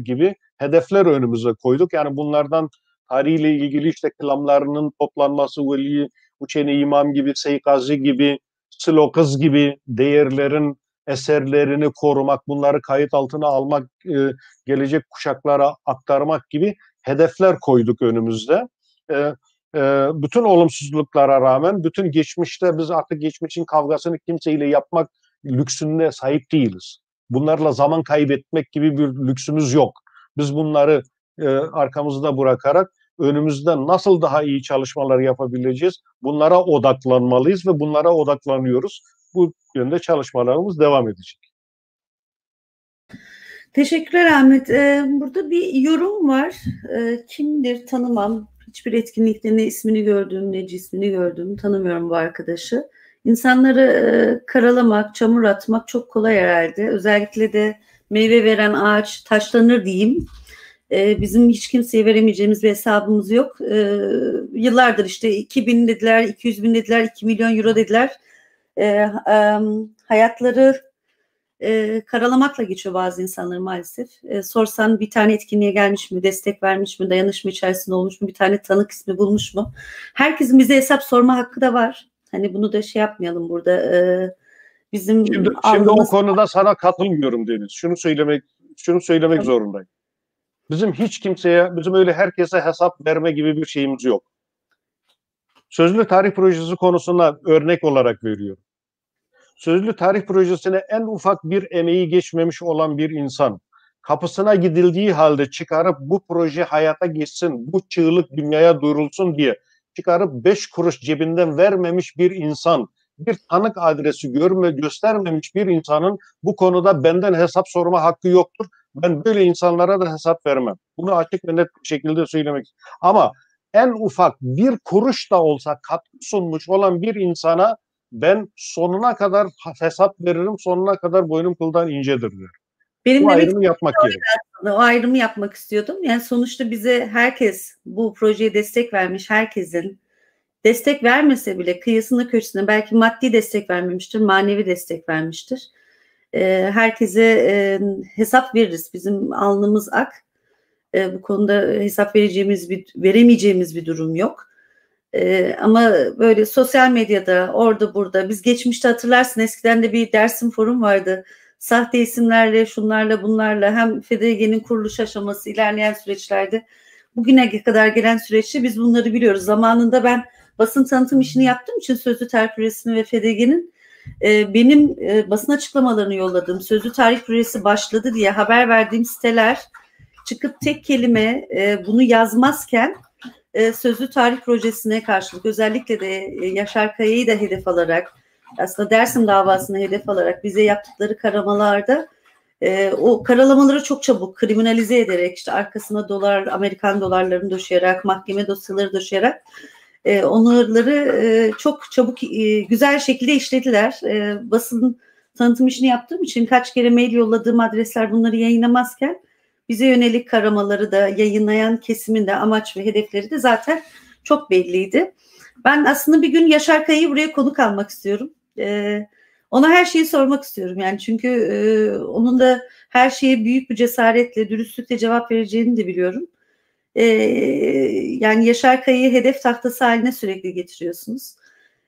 gibi hedefler önümüze koyduk. Yani bunlardan tarihiyle ilgili işte kılamlarının toplanması, Veli Uçeni İmam gibi, Seykazi gibi, Slokız gibi değerlerin eserlerini korumak, bunları kayıt altına almak, gelecek kuşaklara aktarmak gibi hedefler koyduk önümüzde. Bütün olumsuzluklara rağmen, bütün geçmişte biz artık geçmişin kavgasını kimseyle yapmak lüksüne sahip değiliz. Bunlarla zaman kaybetmek gibi bir lüksümüz yok. Biz bunları arkamızda bırakarak önümüzde nasıl daha iyi çalışmalar yapabileceğiz? Bunlara odaklanmalıyız ve bunlara odaklanıyoruz. Bu yönde çalışmalarımız devam edecek. Teşekkürler Ahmet. Burada bir yorum var. Kimdir tanımam. Hiçbir etkinlikte ne ismini gördüm ne cismini gördüm. Tanımıyorum bu arkadaşı. İnsanları karalamak, çamur atmak çok kolay herhalde. Özellikle de meyve veren ağaç taşlanır diyeyim. Bizim hiç kimseye veremeyeceğimiz bir hesabımız yok. Yıllardır işte 2000 dediler, 200 bin dediler, 2 milyon euro dediler. Hayatları karalamakla geçiyor bazı insanlar maalesef. Sorsan bir tane etkinliğe gelmiş mi, destek vermiş mi, dayanışma içerisinde olmuş mu, bir tane tanık ismi bulmuş mu? Herkesin bize hesap sorma hakkı da var. Hani bunu da şey yapmayalım burada. Bizim şimdi o konuda sana katılmıyorum Deniz. Şunu söylemek zorundayım. Bizim hiç kimseye, bizim öyle herkese hesap verme gibi bir şeyimiz yok. Sözlü tarih projesi konusuna örnek olarak veriyorum. Sözlü tarih projesine en ufak bir emeği geçmemiş olan bir insan, kapısına gidildiği halde çıkarıp bu proje hayata geçsin, bu çığlık dünyaya duyurulsun diye çıkarıp 5 kuruş cebinden vermemiş bir insan, bir tanık adresi göstermemiş bir insanın bu konuda benden hesap sorma hakkı yoktur. Ben böyle insanlara da hesap vermem. Bunu açık ve net bir şekilde söylemek istiyorum. Ama en ufak bir kuruş da olsa katkı sunmuş olan bir insana ben sonuna kadar hesap veririm, sonuna kadar boynum kıldan incedir diyor. Benim Bu demek ayrımı yapmak gerek. o ayrımı yapmak istiyordum. Yani sonuçta bize herkes, bu projeye destek vermiş herkesin, destek vermese bile kıyısına köşesine belki maddi destek vermemiştir, manevi destek vermiştir. Herkese hesap veririz. Bizim alnımız ak. Bu konuda hesap veremeyeceğimiz bir durum yok. Ama böyle sosyal medyada, orada burada, biz geçmişte hatırlarsın, eskiden de bir Dersim forum vardı. Sahte isimlerle, şunlarla, bunlarla, hem FDG'nin kuruluş aşaması, ilerleyen süreçlerde, bugüne kadar gelen süreçte biz bunları biliyoruz. Zamanında ben basın tanıtım işini yaptığım için Sözlü Tarih Projesi'nin ve FDG'nin benim basın açıklamalarını yolladığım, Sözlü Tarih Projesi başladı diye haber verdiğim siteler çıkıp tek kelime bunu yazmazken Sözlü Tarih Projesi'ne karşılık, özellikle de Yaşar Kaya'yı da hedef alarak, aslında Dersim davasını hedef alarak bize yaptıkları karalamalarda o karalamaları çok çabuk kriminalize ederek, işte arkasına dolar, Amerikan dolarlarını döşeyerek, mahkeme dosyaları döşeyerek onları çok çabuk güzel şekilde işlediler. Basın tanıtım işini yaptığım için kaç kere mail yolladığım adresler bunları yayınlamazken bize yönelik karamaları da yayınlayan kesimin de amaç ve hedefleri de zaten çok belliydi. Ben aslında bir gün Yaşar Kaya'yı buraya konuk almak istiyorum. Ona her şeyi sormak istiyorum. Yani çünkü onun da her şeye büyük bir cesaretle, dürüstlükle cevap vereceğini de biliyorum. Yani Yaşar Kaya'yı hedef tahtası haline sürekli getiriyorsunuz.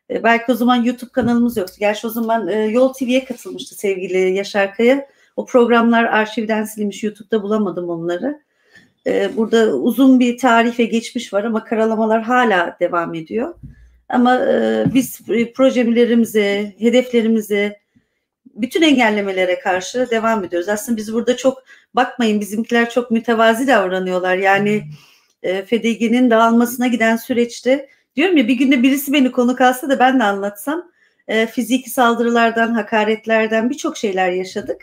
Belki o zaman YouTube kanalımız yoktu. Gerçi o zaman Yol TV'ye katılmıştı sevgili Yaşar Kaya. O programlar arşivden silinmiş, YouTube'da bulamadım onları. Burada uzun bir tarih ve geçmiş var ama karalamalar hala devam ediyor. Ama biz projelerimize, hedeflerimize, bütün engellemelere karşı devam ediyoruz. Aslında biz burada çok, bakmayın bizimkiler çok mütevazi davranıyorlar. Yani FDG'nin dağılmasına giden süreçte, diyorum ya, bir günde birisi beni konuk alsa da ben de anlatsam, fiziki saldırılardan, hakaretlerden birçok şeyler yaşadık.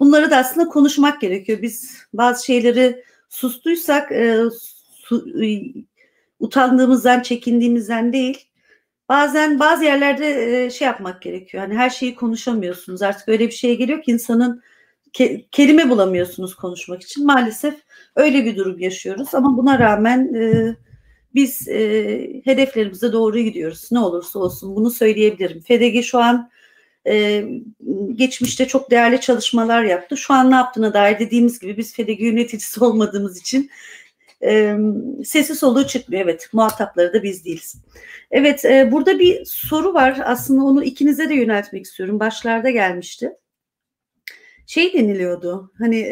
Bunları da aslında konuşmak gerekiyor. Biz bazı şeyleri sustuysak utandığımızdan, çekindiğimizden değil. Bazen bazı yerlerde şey yapmak gerekiyor. Hani her şeyi konuşamıyorsunuz. Artık öyle bir şeye geliyor ki insanın kelime bulamıyorsunuz konuşmak için. Maalesef öyle bir durum yaşıyoruz. Ama buna rağmen biz hedeflerimize doğru gidiyoruz. Ne olursa olsun bunu söyleyebilirim. FDG şu an geçmişte çok değerli çalışmalar yaptı. Şu an ne yaptığına dair, dediğimiz gibi, biz FDG yöneticisi olmadığımız için sesi soluğu çıkmıyor. Evet, muhatapları da biz değiliz. Evet, burada bir soru var. Aslında onu ikinize de yöneltmek istiyorum. Başlarda gelmişti. Şey deniliyordu, hani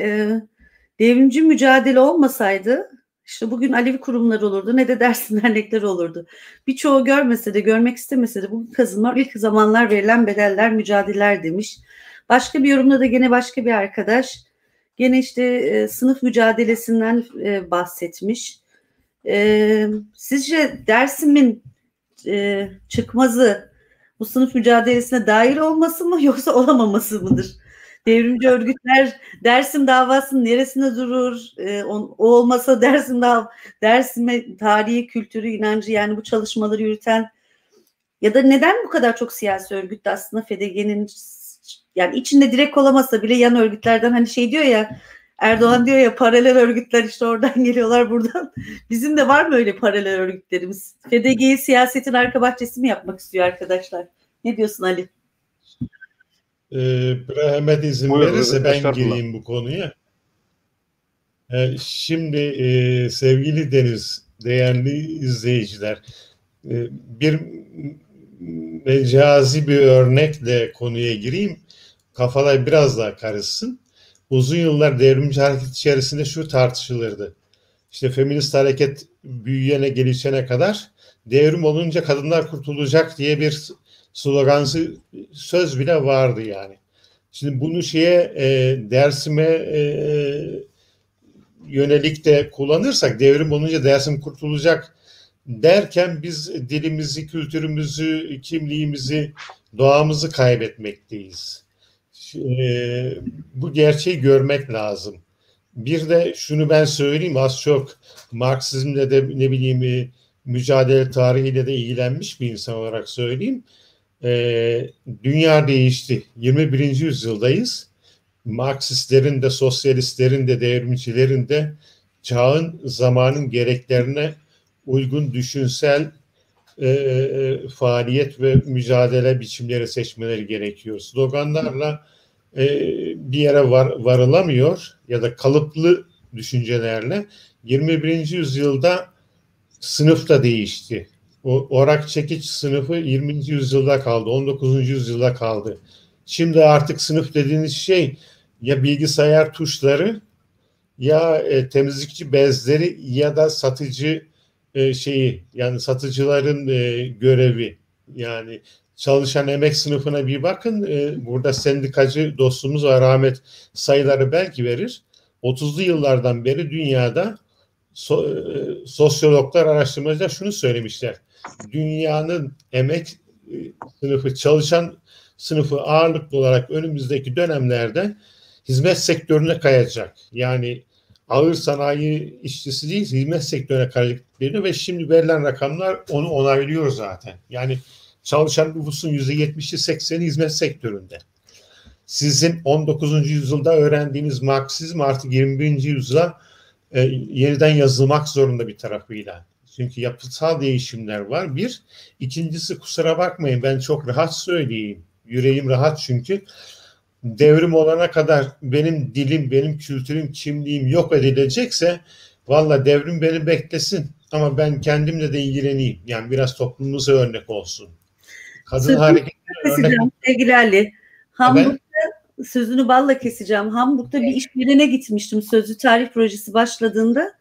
devrimci mücadele olmasaydı işte bugün Alevi kurumları olurdu, ne de Dersim dernekleri olurdu. Birçoğu görmese de, görmek istemese de bu kazanımlar ilk zamanlar verilen bedeller, mücadeleler demiş. Başka bir yorumda da gene başka bir arkadaş gene işte sınıf mücadelesinden bahsetmiş. Sizce Dersim'in çıkmazı bu sınıf mücadelesine dahil olması mı yoksa olamaması mıdır? Devrimci örgütler Dersim davasının neresinde durur? O olmasa Dersim'e tarihi, kültürü, inancı, yani bu çalışmaları yürüten, ya da neden bu kadar çok siyasi örgüt de aslında FDG'nin, yani içinde direkt olamasa bile yan örgütlerden, hani şey diyor ya, Erdoğan diyor ya, paralel örgütler işte oradan geliyorlar, buradan. Bizim de var mı öyle paralel örgütlerimiz? FDG'yi siyasetin arka bahçesi mi yapmak istiyor arkadaşlar? Ne diyorsun Ali? Ahmet izin Buyurun, verirse ben gireyim bu konuya. Şimdi sevgili Deniz, değerli izleyiciler, bir mecazi bir örnekle konuya gireyim. Kafalar biraz daha karışsın. uzun yıllar devrimci hareket içerisinde şu tartışılırdı. İşte feminist hareket büyüyene gelişene kadar devrim olunca kadınlar kurtulacak diye bir slogansı söz bile vardı yani. Şimdi bunu Dersim'e yönelik de kullanırsak devrim olunca Dersim kurtulacak derken biz dilimizi, kültürümüzü, kimliğimizi, doğamızı kaybetmekteyiz. Bu gerçeği görmek lazım. Bir de şunu ben söyleyeyim, az çok Marksizmle de ne bileyim mücadele tarihiyle de ilgilenmiş bir insan olarak söyleyeyim. Dünya değişti. 21. yüzyıldayız. Marksistlerin de, sosyalistlerin de, devrimcilerin de çağın, zamanın gereklerine uygun düşünsel faaliyet ve mücadele biçimleri seçmeleri gerekiyor. Sloganlarla bir yere varılamıyor ya da kalıplı düşüncelerle. 21. yüzyılda sınıf da değişti. O orak çekiç sınıfı 20. yüzyılda kaldı, 19. yüzyılda kaldı. Şimdi artık sınıf dediğiniz şey ya bilgisayar tuşları ya temizlikçi bezleri ya da satıcı yani satıcıların görevi. Yani çalışan emek sınıfına bir bakın. Burada sendikacı dostumuz var, Ahmet, sayıları belki verir. 30'lu yıllardan beri dünyada sosyologlar, araştırmacılar şunu söylemişler. Dünyanın emek sınıfı, çalışan sınıfı ağırlıklı olarak önümüzdeki dönemlerde hizmet sektörüne kayacak. Yani ağır sanayi işçisi değil, hizmet sektörüne kayacak deniyor ve şimdi verilen rakamlar onu onaylıyor zaten. Yani çalışan nüfusun %70'i 80'i hizmet sektöründe. Sizin 19. yüzyılda öğrendiğiniz Marksizm artık 21. yüzyıla yeniden yazılmak zorunda bir tarafıyla. Çünkü yapısal değişimler var. Bir. İkincisi, kusura bakmayın, ben çok rahat söyleyeyim. Yüreğim rahat çünkü. Devrim olana kadar benim dilim, benim kültürüm, kimliğim yok edilecekse valla devrim beni beklesin. Ama ben kendimle de ilgileneyim. Yani biraz toplumumuza örnek olsun. Kadın hareketine örnek olsun. Sevgili Ali, Hamburg'da sözünü balla keseceğim. Hamburg'da bir iş yerine gitmiştim sözlü tarih projesi başladığında.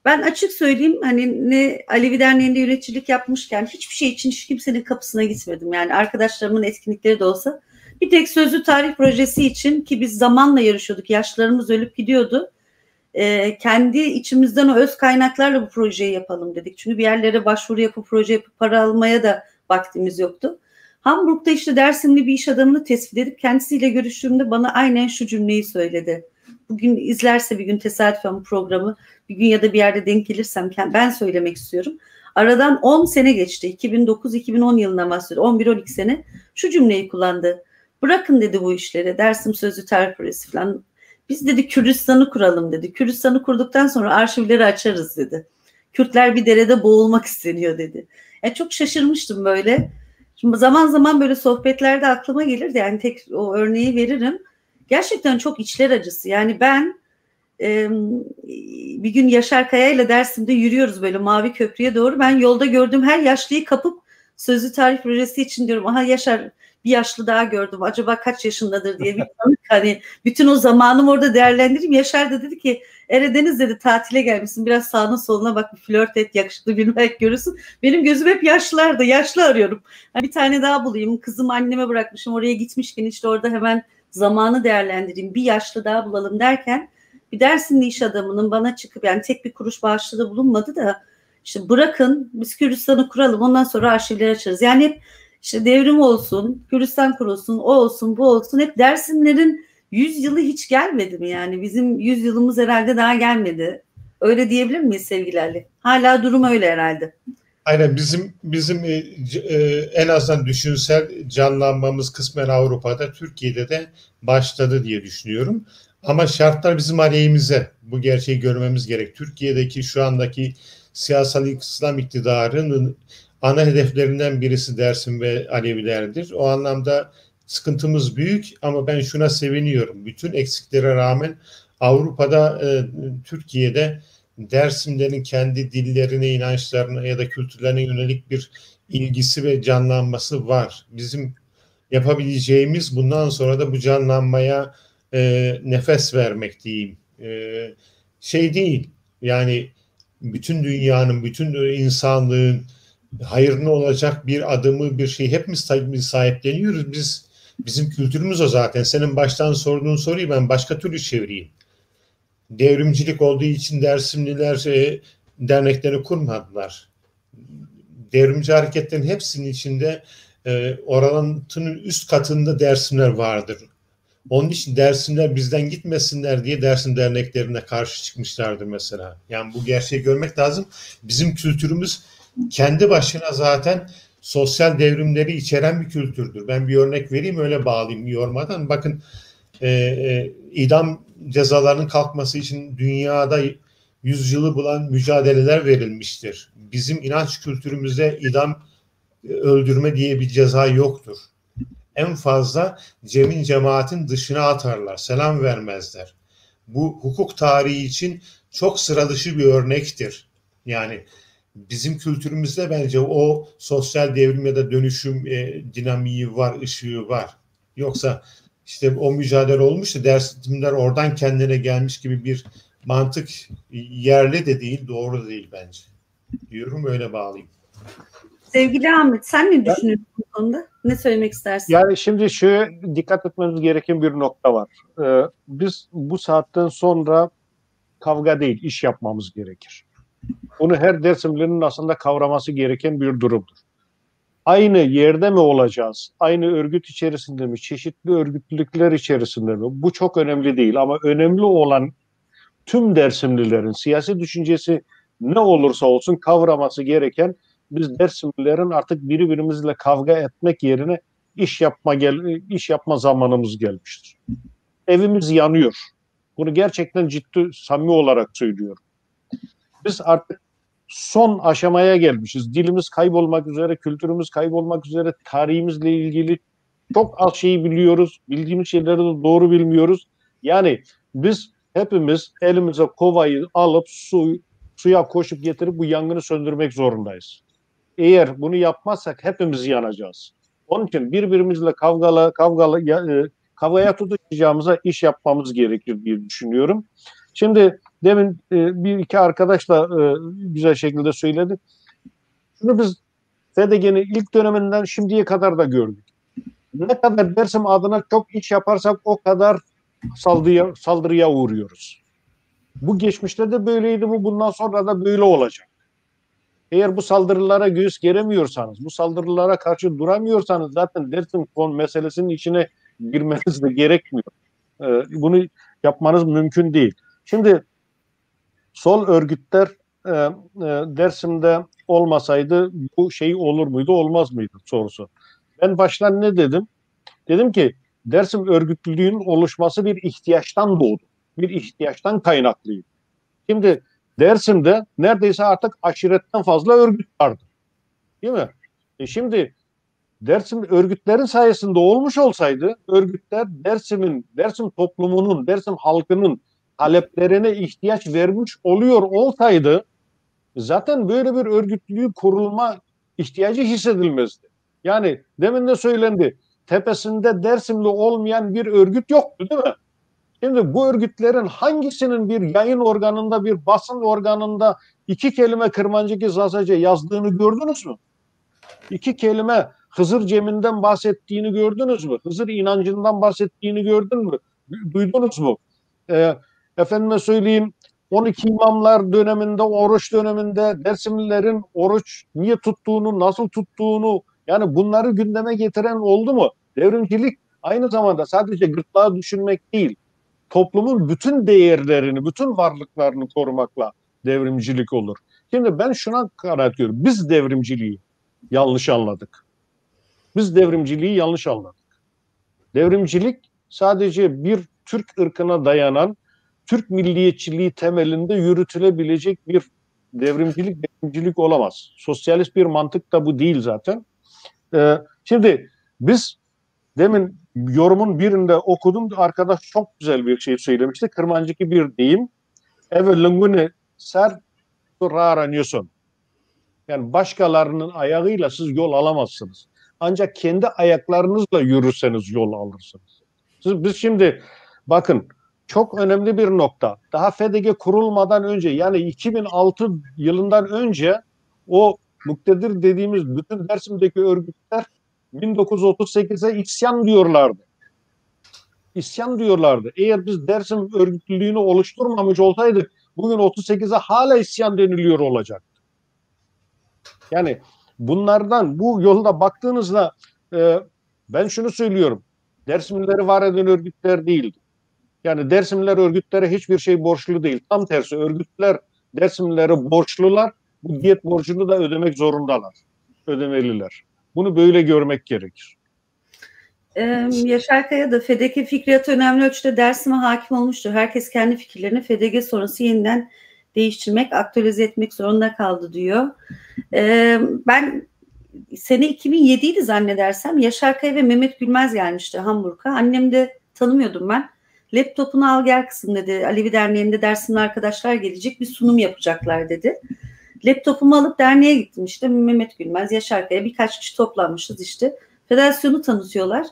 Ben açık söyleyeyim, hani ne Alevi Derneği'nde yöneticilik yapmışken hiçbir şey için hiç kimsenin kapısına gitmedim. Yani arkadaşlarımın etkinlikleri de olsa bir tek sözlü tarih projesi için, ki biz zamanla yarışıyorduk, yaşlarımız ölüp gidiyordu. Kendi içimizden o öz kaynaklarla bu projeyi yapalım dedik. Çünkü bir yerlere başvuru yapıp proje yapıp para almaya da vaktimiz yoktu. Hamburg'da işte Dersimli bir iş adamını tespit edip kendisiyle görüştüğümde bana aynen şu cümleyi söyledi. Bugün izlerse bir gün tesadüfen bu programı, bir gün ya da bir yerde denk gelirsem ben söylemek istiyorum. Aradan 10 sene geçti. 2009-2010 yılından bahsediyor. 11-12 sene şu cümleyi kullandı. Bırakın dedi bu işleri. Dersim sözlü tarih projesi falan. Biz dedi Kürdistan'ı kuralım dedi. Kürdistan'ı kurduktan sonra arşivleri açarız dedi. Kürtler bir derede boğulmak isteniyor dedi. Yani çok şaşırmıştım böyle. Şimdi zaman zaman böyle sohbetlerde aklıma gelirdi. Yani tek o örneği veririm. Gerçekten çok içler acısı. Yani ben bir gün Yaşar Kaya ile Dersim'de yürüyoruz böyle Mavi Köprü'ye doğru. Ben yolda gördüğüm her yaşlıyı kapıp sözlü tarih projesi için diyorum. Aha Yaşar, bir yaşlı daha gördüm. Acaba kaç yaşındadır diye bir tanık. Hani bütün o zamanımı orada değerlendireyim. Yaşar da dedi ki Eredeniz dedi, tatile gelmişsin. Biraz sağına soluna bak, bir flört et, yakışıklı birini belki görürsün. Benim gözüm hep yaşlılarda. Yaşlı arıyorum. Yani bir tane daha bulayım. Kızımı anneme bırakmışım. Oraya gitmişken işte orada hemen zamanı değerlendireyim. Bir yaşlı daha bulalım derken bir Dersimli iş adamının bana çıkıp, yani tek bir kuruş bağışta bulunmadı da, işte bırakın biz Kürdistan'ı kuralım, ondan sonra arşivleri açarız. Yani hep işte devrim olsun, Kürdistan kurulsun, o olsun, bu olsun. Hep Dersimlerin 100 yılı hiç gelmedi mi yani? Bizim 100 yılımız herhalde daha gelmedi. Öyle diyebilir miyiz sevgili Ali? Hala durum öyle herhalde. Aynen, bizim en azından düşünsel canlanmamız kısmen Avrupa'da, Türkiye'de de başladı diye düşünüyorum. Ama şartlar bizim aleyhimize. Bu gerçeği görmemiz gerek. Türkiye'deki şu andaki siyasal İslam iktidarının ana hedeflerinden birisi Dersim ve Alevilerdir. O anlamda sıkıntımız büyük ama ben şuna seviniyorum. Bütün eksiklere rağmen Avrupa'da, Türkiye'de Dersimlerin kendi dillerine, inançlarına ya da kültürlerine yönelik bir ilgisi ve canlanması var. Bizim yapabileceğimiz bundan sonra da bu canlanmaya nefes vermek diyeyim. Şey değil, yani bütün dünyanın, bütün insanlığın hayrına olacak bir adımı, bir şey hepimiz sahipleniyoruz. Bizim kültürümüz o zaten. Senin baştan sorduğun soruyu ben başka türlü çevireyim. Devrimcilik olduğu için Dersimliler derneklerini kurmadılar. Devrimci hareketlerin hepsinin içinde orantının üst katında Dersimler vardır. Onun için Dersimler bizden gitmesinler diye Dersim derneklerine karşı çıkmışlardır mesela. Yani bu gerçeği görmek lazım. Bizim kültürümüz kendi başına zaten sosyal devrimleri içeren bir kültürdür. Ben bir örnek vereyim, öyle bağlayayım yormadan. Bakın idam cezalarının kalkması için dünyada 100 yılı bulan mücadeleler verilmiştir. Bizim inanç kültürümüzde idam, öldürme diye bir ceza yoktur. En fazla cemin cemaatin dışına atarlar, selam vermezler. Bu hukuk tarihi için çok sıra dışı bir örnektir. Yani bizim kültürümüzde bence o sosyal devrim ya da dönüşüm dinamiği var, ışığı var. Yoksa işte o mücadele olmuş da Dersimler oradan kendine gelmiş gibi bir mantık yerli de değil, doğru da değil bence. Diyorum, öyle bağlayayım. Sevgili Ahmet, sen ne düşünüyorsun bu konuda? Ne söylemek istersin? Yani şimdi şu dikkat etmemiz gereken bir nokta var. Biz bu saatten sonra kavga değil, iş yapmamız gerekir. Bunu her Dersimli'nin aslında kavraması gereken bir durumdur. Aynı yerde mi olacağız? Aynı örgüt içerisinde mi? Çeşitli örgütlülükler içerisinde mi? Bu çok önemli değil ama önemli olan tüm Dersimlilerin siyasi düşüncesi ne olursa olsun kavraması gereken, biz Dersimlilerin artık birbirimizle kavga etmek yerine iş yapma zamanımız gelmiştir. Evimiz yanıyor. Bunu gerçekten ciddi, samimi olarak söylüyorum. Biz artık son aşamaya gelmişiz. Dilimiz kaybolmak üzere, kültürümüz kaybolmak üzere, tarihimizle ilgili çok az şeyi biliyoruz. Bildiğimiz şeyleri de doğru bilmiyoruz. Yani biz hepimiz elimize kovayı alıp suya koşup getirip bu yangını söndürmek zorundayız. Eğer bunu yapmazsak hepimiz yanacağız. Onun için birbirimizle kavgaya tutuşacağımıza iş yapmamız gerekir diye düşünüyorum. Şimdi demin bir iki arkadaş da güzel şekilde söyledi. Şunu biz FDG'nin ilk döneminden şimdiye kadar da gördük. Ne kadar Dersim adına çok iş yaparsak o kadar saldırıya uğruyoruz. Bu geçmişte de böyleydi, bu bundan sonra da böyle olacak. Eğer bu saldırılara göğüs geremiyorsanız, bu saldırılara karşı duramıyorsanız zaten Dersim meselesinin içine girmeniz de gerekmiyor. Bunu yapmanız mümkün değil. Şimdi sol örgütler Dersim'de olmasaydı bu şey olur muydu, olmaz mıydı sorusu. Ben baştan ne dedim? Dedim ki Dersim örgütlülüğünün oluşması bir ihtiyaçtan doğdu. Bir ihtiyaçtan kaynaklıydı. Şimdi Dersim'de neredeyse artık aşiretten fazla örgüt vardı. Değil mi? Şimdi Dersim örgütlerin sayesinde olmuş olsaydı, örgütler Dersim toplumunun, Dersim halkının taleplerine ihtiyaç vermiş oluyor olsaydı zaten böyle bir örgütlülüğü kurulma ihtiyacı hissedilmezdi. Yani demin de söylendi, tepesinde Dersimli olmayan bir örgüt yoktu, değil mi? Şimdi bu örgütlerin hangisinin bir yayın organında, bir basın organında 2 kelime Kırmancıki Zazaca yazdığını gördünüz mü? 2 kelime Hızır Cem'inden bahsettiğini gördünüz mü? Hızır inancından bahsettiğini gördün mü? Duydunuz mu? Efendime söyleyeyim, 12 imamlar döneminde, oruç döneminde Dersimlilerin oruç niye tuttuğunu, nasıl tuttuğunu, yani bunları gündeme getiren oldu mu? Devrimcilik aynı zamanda sadece gırtlağı düşünmek değil, toplumun bütün değerlerini, bütün varlıklarını korumakla devrimcilik olur. Şimdi ben şuna karar ediyorum. Biz devrimciliği yanlış anladık. Biz devrimciliği yanlış anladık. Devrimcilik sadece bir Türk ırkına dayanan, Türk milliyetçiliği temelinde yürütülebilecek bir devrimcilik olamaz. Sosyalist bir mantık da bu değil zaten. Şimdi biz demin yorumun birinde okudum, arkadaş çok güzel bir şey söylemişti. Kırmancıki bir deyim. Evvelinguni ser raranıyorsun. Yani başkalarının ayağıyla siz yol alamazsınız. Ancak kendi ayaklarınızla yürürseniz yol alırsınız. Biz şimdi bakın çok önemli bir nokta. Daha FDG kurulmadan önce, yani 2006 yılından önce o muktedir dediğimiz bütün Dersim'deki örgütler 1938'e isyan diyorlardı. İsyan diyorlardı. Eğer biz Dersim örgütlülüğünü oluşturmamış olsaydık bugün 38'e hala isyan deniliyor olacak. Yani bunlardan, bu yolda baktığınızda ben şunu söylüyorum. Dersimlileri var eden örgütler değildi. Yani Dersimliler örgütlere hiçbir şey borçlu değil. Tam tersi, örgütler Dersimlilere borçlular. Bu diyet borcunu da ödemek zorundalar. Ödemeliler. Bunu böyle görmek gerekir. Yaşar Kaya da FDG fikriyatı önemli ölçüde Dersim'e hakim olmuştur. Herkes kendi fikirlerini FDG sonrası yeniden değiştirmek, aktualize etmek zorunda kaldı diyor. Ben sene 2007'ydi zannedersem, Yaşar Kaya ve Mehmet Gülmez gelmişti Hamburg'a. Annem de tanımıyordum ben. Laptopunu al gel kızım dedi. Alevi Derneği'nde Dersimli arkadaşlar gelecek, bir sunum yapacaklar dedi. Laptopumu alıp derneğe gittim işte. Mehmet Gülmez, Yaşar Kaya, birkaç kişi toplanmışız işte. Federasyonu tanıtıyorlar.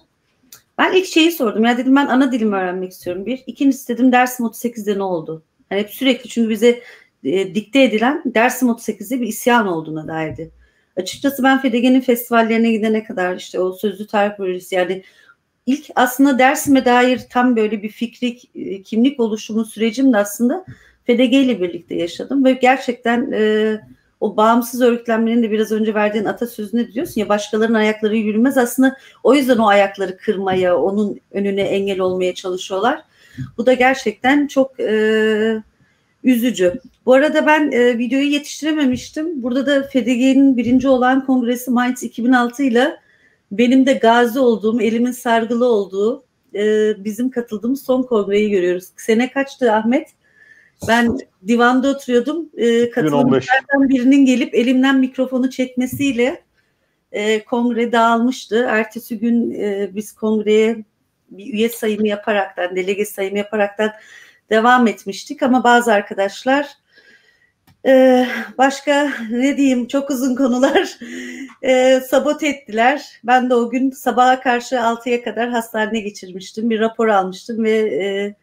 Ben ilk şeyi sordum. Ya dedim ben ana dilimi öğrenmek istiyorum bir. İkincisi dedim Dersim 38'de ne oldu? Hani hep sürekli, çünkü bize dikte edilen Dersim 38'de bir isyan olduğuna dairdi. Açıkçası ben FDG'nin festivallerine gidene kadar işte o sözlü tarih projesi, yani ilk aslında Dersim'e dair tam böyle bir fikri kimlik oluşumu sürecim de aslında FDG ile birlikte yaşadım ve gerçekten o bağımsız örgütlenmenin de biraz önce verdiğin atasözüne diyorsun ya, başkalarının ayakları yürümez, aslında o yüzden o ayakları kırmaya, onun önüne engel olmaya çalışıyorlar. Bu da gerçekten çok üzücü. Bu arada ben videoyu yetiştirememiştim. Burada da FDG'nin birinci olan kongresi Mainz 2006 ile benim de gazi olduğum, elimin sargılı olduğu bizim katıldığımız son kongreyi görüyoruz. Sene kaçtı Ahmet? Ben divanda oturuyordum. Katılımcılardan birinin gelip elimden mikrofonu çekmesiyle kongre dağılmıştı. Ertesi gün biz kongreye bir üye sayımı yaparaktan, delege sayımı yaparaktan devam etmiştik. Ama bazı arkadaşlar başka ne diyeyim, çok uzun konular sabote ettiler. Ben de o gün sabaha karşı 6'ya kadar hastaneye geçirmiştim. Bir rapor almıştım ve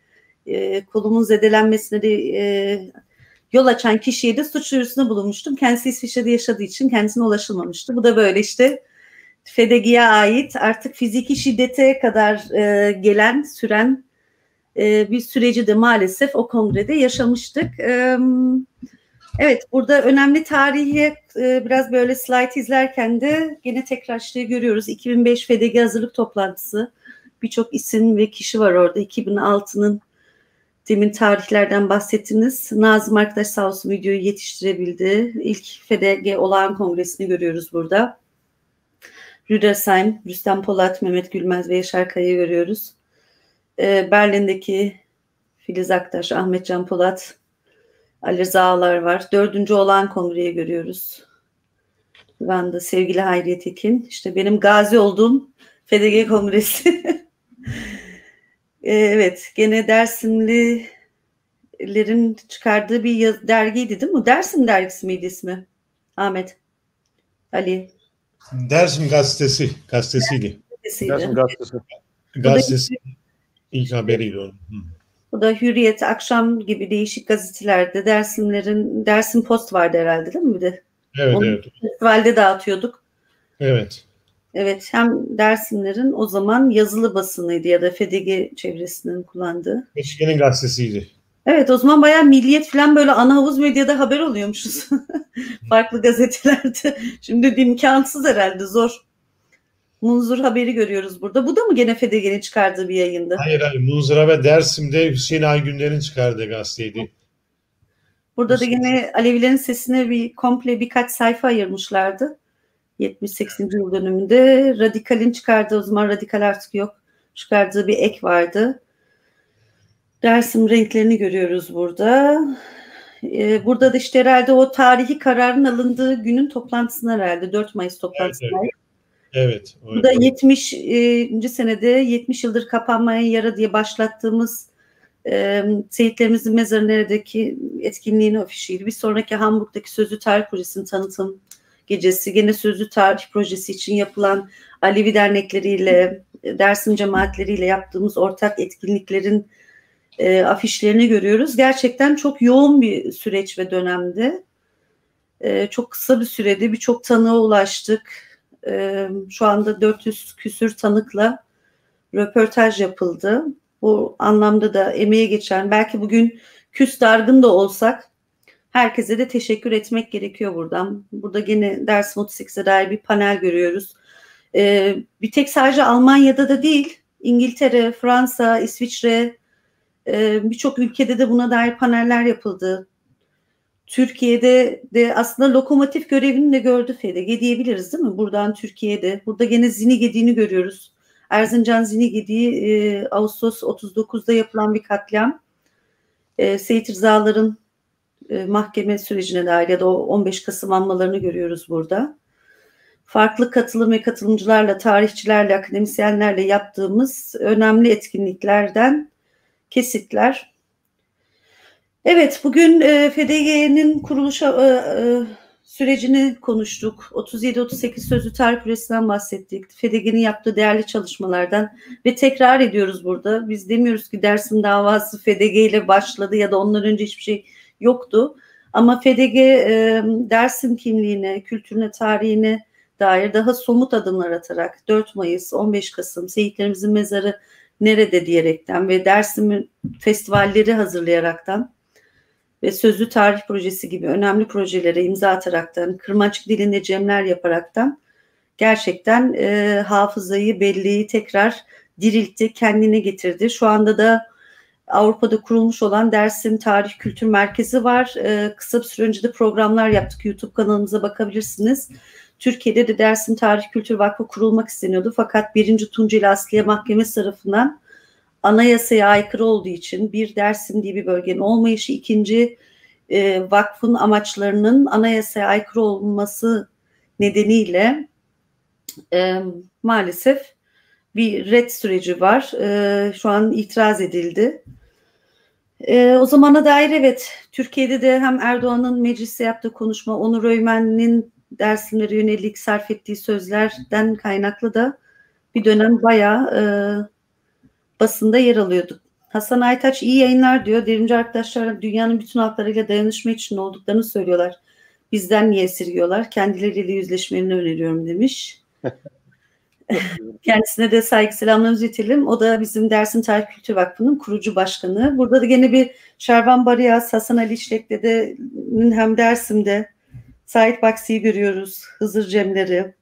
kolumun zedelenmesine de yol açan kişiye de suç duyurusunda bulunmuştum. Kendisi İsviçre'de yaşadığı için kendisine ulaşılmamıştı. Bu da böyle işte FDG'ye ait artık fiziki şiddete kadar süren bir süreci de maalesef o kongrede yaşamıştık. Evet, burada önemli tarihi biraz böyle slide izlerken de gene tekrar işte görüyoruz. 2005 FDG hazırlık toplantısı. Birçok isim ve kişi var orada. 2006'nın demin tarihlerden bahsettiniz. Nazım arkadaş sağ olsun videoyu yetiştirebildi. İlk FDG olağan kongresini görüyoruz burada. Rüdersheim, Rüstem Polat, Mehmet Gülmez ve Yaşar Kaya'yı görüyoruz. Berlin'deki Filiz Aktaş, Ahmet Can Polat, Ali Rıza Ağlar var. 4. olağan kongreyi görüyoruz. Ben de sevgili Hayriye Tekin. İşte benim gazi olduğum FDG kongresi. Evet, gene Dersimlilerin çıkardığı bir dergiydi değil mi? Dersim dergisi miydi ismi? Ahmet, Ali. Dersim gazetesiydi. Dersim Gazetesi ilk haberiydi onun. Bu da Hürriyet, Akşam gibi değişik gazetelerde Dersim Post vardı herhalde değil mi bir de? Evet, onu evet. Festivalde dağıtıyorduk. Evet. Evet, hem Dersimlerin o zaman yazılı basınıydı ya da FDG çevresinin kullandığı. Michigan'ın gazetesiydi. Evet, o zaman bayağı Milliyet falan böyle ana havuz medyada haber oluyormuşuz. Farklı gazetelerde. Şimdi imkansız herhalde, zor. Munzur haberi görüyoruz burada. Bu da mı gene FDG'nin çıkardığı bir yayındı? Hayır. Munzur'a ve Dersim'de Hüseyin Aygünler'in çıkardığı gazeteydi. Burada da gene Alevilerin sesine komple birkaç sayfa ayırmışlardı. 78. yıl dönümünde. Radikal'in çıkardığı, o zaman Radikal artık yok, çıkardığı bir ek vardı. Dersim renklerini görüyoruz burada. Burada da işte herhalde o tarihi kararın alındığı günün toplantısına herhalde 4 Mayıs toplantısına. Evet. Bu da 70. senede 70 yıldır kapanmaya yara diye başlattığımız Seyitlerimizin mezarı neredeki etkinliğinin afişiydi. Bir sonraki Hamburg'daki Sözlü Tarih Projesi'nin tanıtım gecesi, gene Sözlü Tarih Projesi için yapılan Alevi dernekleriyle, Dersim cemaatleriyle yaptığımız ortak etkinliklerin afişlerini görüyoruz. Gerçekten çok yoğun bir süreç ve dönemdi. Çok kısa bir sürede birçok tanığa ulaştık. Şu anda 400 küsür tanıkla röportaj yapıldı. Bu anlamda da emeğe geçen, belki bugün küs dargın da olsak herkese de teşekkür etmek gerekiyor buradan. Burada gene Dersim 38'e dair bir panel görüyoruz. Bir tek sadece Almanya'da da değil, İngiltere, Fransa, İsviçre, birçok ülkede de buna dair paneller yapıldı. Türkiye'de de aslında lokomotif görevini de gördü FDG diyebiliriz değil mi? Buradan Türkiye'de. Burada gene Zinigedi'ni görüyoruz. Erzincan Zinigedi Ağustos 39'da yapılan bir katliam. Seyit Rızalar'ın mahkeme sürecine dair ya da o 15 Kasım anmalarını görüyoruz burada. Farklı katılım ve katılımcılarla, tarihçilerle, akademisyenlerle yaptığımız önemli etkinliklerden kesitler. Evet, bugün FDG'nin kuruluş sürecini konuştuk. 37-38 Sözlü Tarih Projesi'nden bahsettik. FDG'nin yaptığı değerli çalışmalardan ve tekrar ediyoruz burada. Biz demiyoruz ki Dersim davası FDG ile başladı ya da ondan önce hiçbir şey yoktu. Ama FDG Dersim kimliğine, kültürüne, tarihine dair daha somut adımlar atarak 4 Mayıs, 15 Kasım, Seyitlerimizin mezarı nerede diyerekten ve Dersim festivalleri hazırlayaraktan ve Sözlü Tarih Projesi gibi önemli projelere imza ataraktan, Kırmançık dilinde cemler yaparaktan gerçekten hafızayı, belleği tekrar diriltti, kendine getirdi. Şu anda da Avrupa'da kurulmuş olan Dersim Tarih Kültür Merkezi var. Kısa bir süre önce de programlar yaptık. YouTube kanalımıza bakabilirsiniz. Türkiye'de de Dersim Tarih Kültür Vakfı kurulmak isteniyordu. Fakat 1. Tunceli Asliye Mahkemesi tarafından anayasaya aykırı olduğu için bir Dersim diye bir bölgenin olmayışı, ikinci vakfın amaçlarının anayasaya aykırı olması nedeniyle maalesef bir red süreci var. Şu an itiraz edildi. O zamana dair evet, Türkiye'de de hem Erdoğan'ın mecliste yaptığı konuşma, Onur Öymen'in Dersimlere yönelik sarf ettiği sözlerden kaynaklı da bir dönem bayağı basında yer alıyorduk. Hasan Aytaç iyi yayınlar diyor. Devrimci arkadaşlar dünyanın bütün halklarıyla dayanışma için olduklarını söylüyorlar. Bizden niye esirgiyorlar? Kendileriyle yüzleşmelerini öneriyorum demiş. Kendisine de saygı selamlarımızı iletelim. O da bizim Dersim Tarih Kültür Vakfı'nın kurucu başkanı. Burada da gene bir Şervan Barıyaz, Hasan Ali İşlek'te'nin hem Dersim'de Sait Baksi'yi görüyoruz. Hızır Cemleri.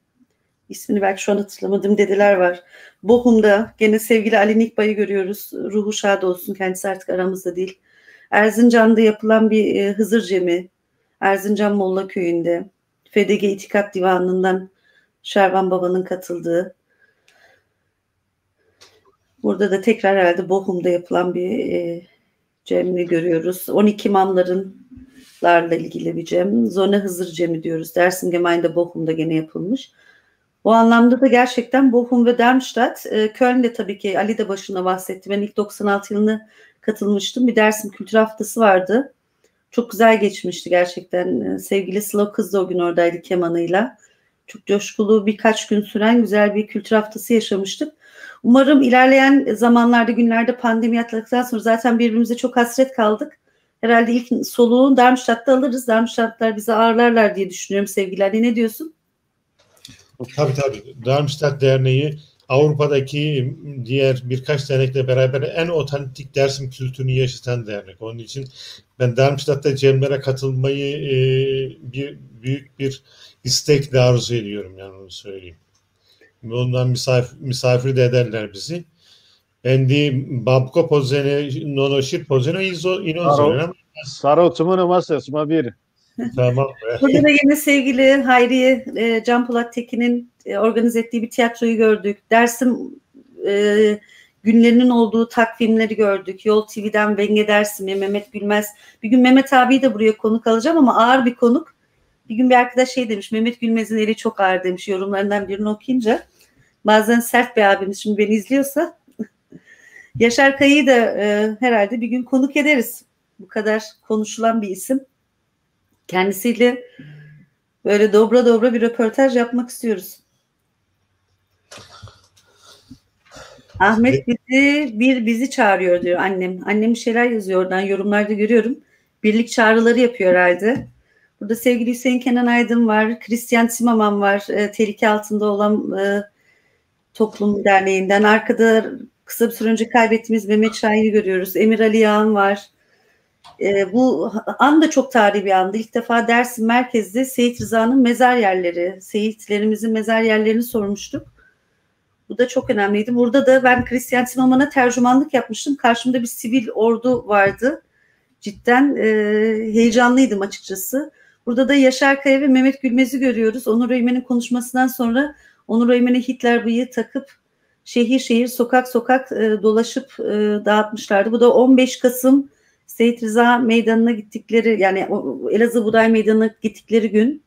İsmini belki şu an hatırlamadığım dedeler var. Bochum'da gene sevgili Ali Nikbay'ı görüyoruz. Ruhu şad olsun, kendisi artık aramızda değil. Erzincan'da yapılan bir Hızır Cemi. Erzincan Molla Köyü'nde. FDG İtikat Divanı'ndan Şervan Baba'nın katıldığı. Burada da tekrar herhalde Bochum'da yapılan bir cemini görüyoruz. 12 imamlarla ilgili bir cem. Zone Hızır Cemi diyoruz. Dersim Gemeinde'de Bochum'da gene yapılmış. O anlamda da gerçekten Bochum ve Darmstadt, Köln'de tabii ki Ali de başına bahsetti. Ben ilk 96 yılına katılmıştım. Bir Dersim Kültür Haftası vardı. Çok güzel geçmişti gerçekten. Sevgili Sıla Kız da o gün oradaydı kemanıyla. Çok coşkulu birkaç gün süren güzel bir kültür haftası yaşamıştık. Umarım ilerleyen zamanlarda, günlerde pandemi atlattıktan sonra zaten birbirimize çok hasret kaldık. Herhalde ilk soluğu Darmstadt'ta alırız. Darmstadtlar bizi ağırlarlar diye düşünüyorum sevgili Ali. Ne diyorsun? Tabii. Darmstadt Derneği Avrupa'daki diğer birkaç dernekle beraber en otantik Dersim kültürünü yaşatan dernek. Onun için ben Darmstadt'ta cemlere katılmayı büyük bir istekle arzu ediyorum, yani onu söyleyeyim. Ondan misafir de ederler bizi. Ben de babko pozene nonoşir pozene inozone. Sarotumunu masasıma bir. Tamam. Burada da yine sevgili Hayriye Can Polat Tekin'in organize ettiği bir tiyatroyu gördük. Dersim günlerinin olduğu takvimleri gördük. Yol TV'den Venge Dersim'e Mehmet Gülmez. Bir gün Mehmet abiyi de buraya konuk alacağım ama ağır bir konuk. Bir gün bir arkadaş şey demiş, Mehmet Gülmez'in eli çok ağır demiş yorumlarından birini okuyunca. Bazen sert bir abimiz, şimdi beni izliyorsa. Yaşar Kayı'yı da herhalde bir gün konuk ederiz. Bu kadar konuşulan bir isim. Kendisiyle böyle dobra bir röportaj yapmak istiyoruz. Ahmet bizi çağırıyor diyor annem. Annem bir şeyler yazıyor oradan, yorumlarda görüyorum. Birlik çağrıları yapıyor herhalde. Burada sevgili Hüseyin Kenan Aydın var. Christian Zimmermann var. Tehlike altında olan Toplum Derneği'nden. Arkada kısa bir süre önce kaybettiğimiz Mehmet Şahin'i görüyoruz. Emir Ali Yağan var. Bu an da çok tarihi bir andı. İlk defa Dersim merkezde Seyit Rıza'nın mezar yerleri, Seyitlerimizin mezar yerlerini sormuştuk. Bu da çok önemliydi. Burada da ben Christian Zimmermann'a tercümanlık yapmıştım. Karşımda bir sivil ordu vardı. Cidden heyecanlıydım açıkçası. Burada da Yaşar Kaya ve Mehmet Gülmez'i görüyoruz. Onur Öymen'in konuşmasından sonra Onur Öymen'e Hitler bıyığı takıp şehir şehir, sokak sokak dolaşıp dağıtmışlardı. Bu da 15 Kasım Seyit Rıza Meydanı'na gittikleri, yani Elazığ Buğday Meydanı'na gittikleri gün.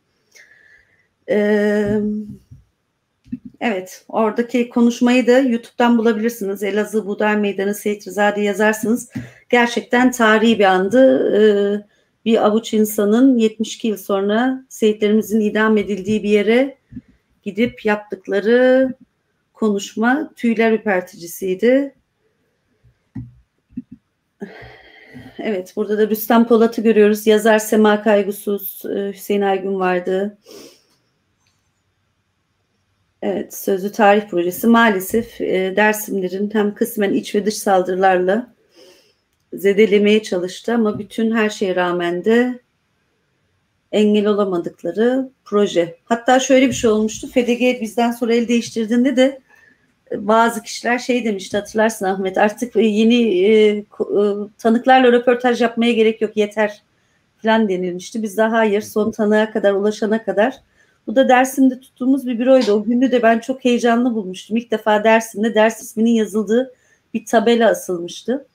Evet, oradaki konuşmayı da YouTube'dan bulabilirsiniz. Elazığ Buğday Meydanı Seyit Rıza diye yazarsınız. Gerçekten tarihi bir andı. Bir avuç insanın 72 yıl sonra Seyitlerimizin idam edildiği bir yere gidip yaptıkları konuşma tüyler ürperticisiydi. Evet, burada da Rüstem Polat'ı görüyoruz. Yazar Sema Kaygusuz, Hüseyin Aygün vardı. Evet, Sözlü Tarih Projesi maalesef Dersimlerin hem kısmen iç ve dış saldırılarla zedelemeye çalıştı ama bütün her şeye rağmen de engel olamadıkları proje. Hatta şöyle bir şey olmuştu. FDG bizden sonra el değiştirdiğinde de bazı kişiler şey demişti, hatırlarsın Ahmet, artık yeni tanıklarla röportaj yapmaya gerek yok, yeter falan denilmişti. Biz de hayır, son tanığa kadar ulaşana kadar. Bu da Dersim'de tuttuğumuz bir büroydu. O günü de ben çok heyecanlı bulmuştum. İlk defa Dersim'de ders isminin yazıldığı bir tabela asılmıştı.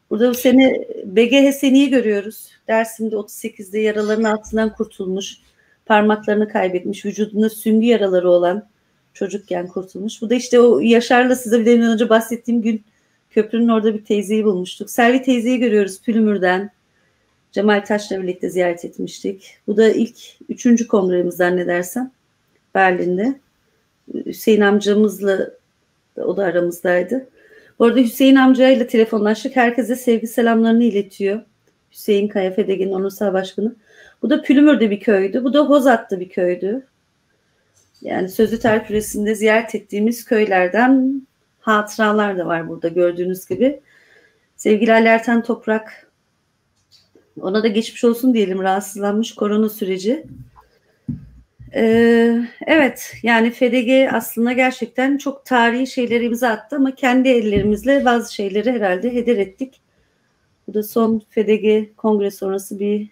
Burada bu sene BGH Seni'yi görüyoruz. Dersim'de 38'de yaraların altından kurtulmuş, parmaklarını kaybetmiş, vücudunda süngü yaraları olan, çocukken kurtulmuş. Bu da işte o Yaşar'la size bir demin önce bahsettiğim gün köprünün orada bir teyzeyi bulmuştuk. Selvi teyzeyi görüyoruz Pülümür'den. Cemal Taş'la birlikte ziyaret etmiştik. Bu da ilk 3. kongremiz zannedersem Berlin'de. Hüseyin amcamızla o da aramızdaydı. Bu arada Hüseyin amcayla telefonlaştık. Herkese sevgi selamlarını iletiyor. Hüseyin Kaya, FDG'nin onursal başkanı. Bu da Pülümür'de bir köydü. Bu da Hozat'ta bir köydü. Yani Sözlü Tarih Projesi'nde ziyaret ettiğimiz köylerden hatıralar da var burada gördüğünüz gibi. Sevgili Ali Erten Toprak, ona da geçmiş olsun diyelim, rahatsızlanmış, korona süreci. Evet, yani FDG aslında gerçekten çok tarihi şeyleri imza attı ama kendi ellerimizle bazı şeyleri herhalde heder ettik. Bu da son FDG kongre sonrası bir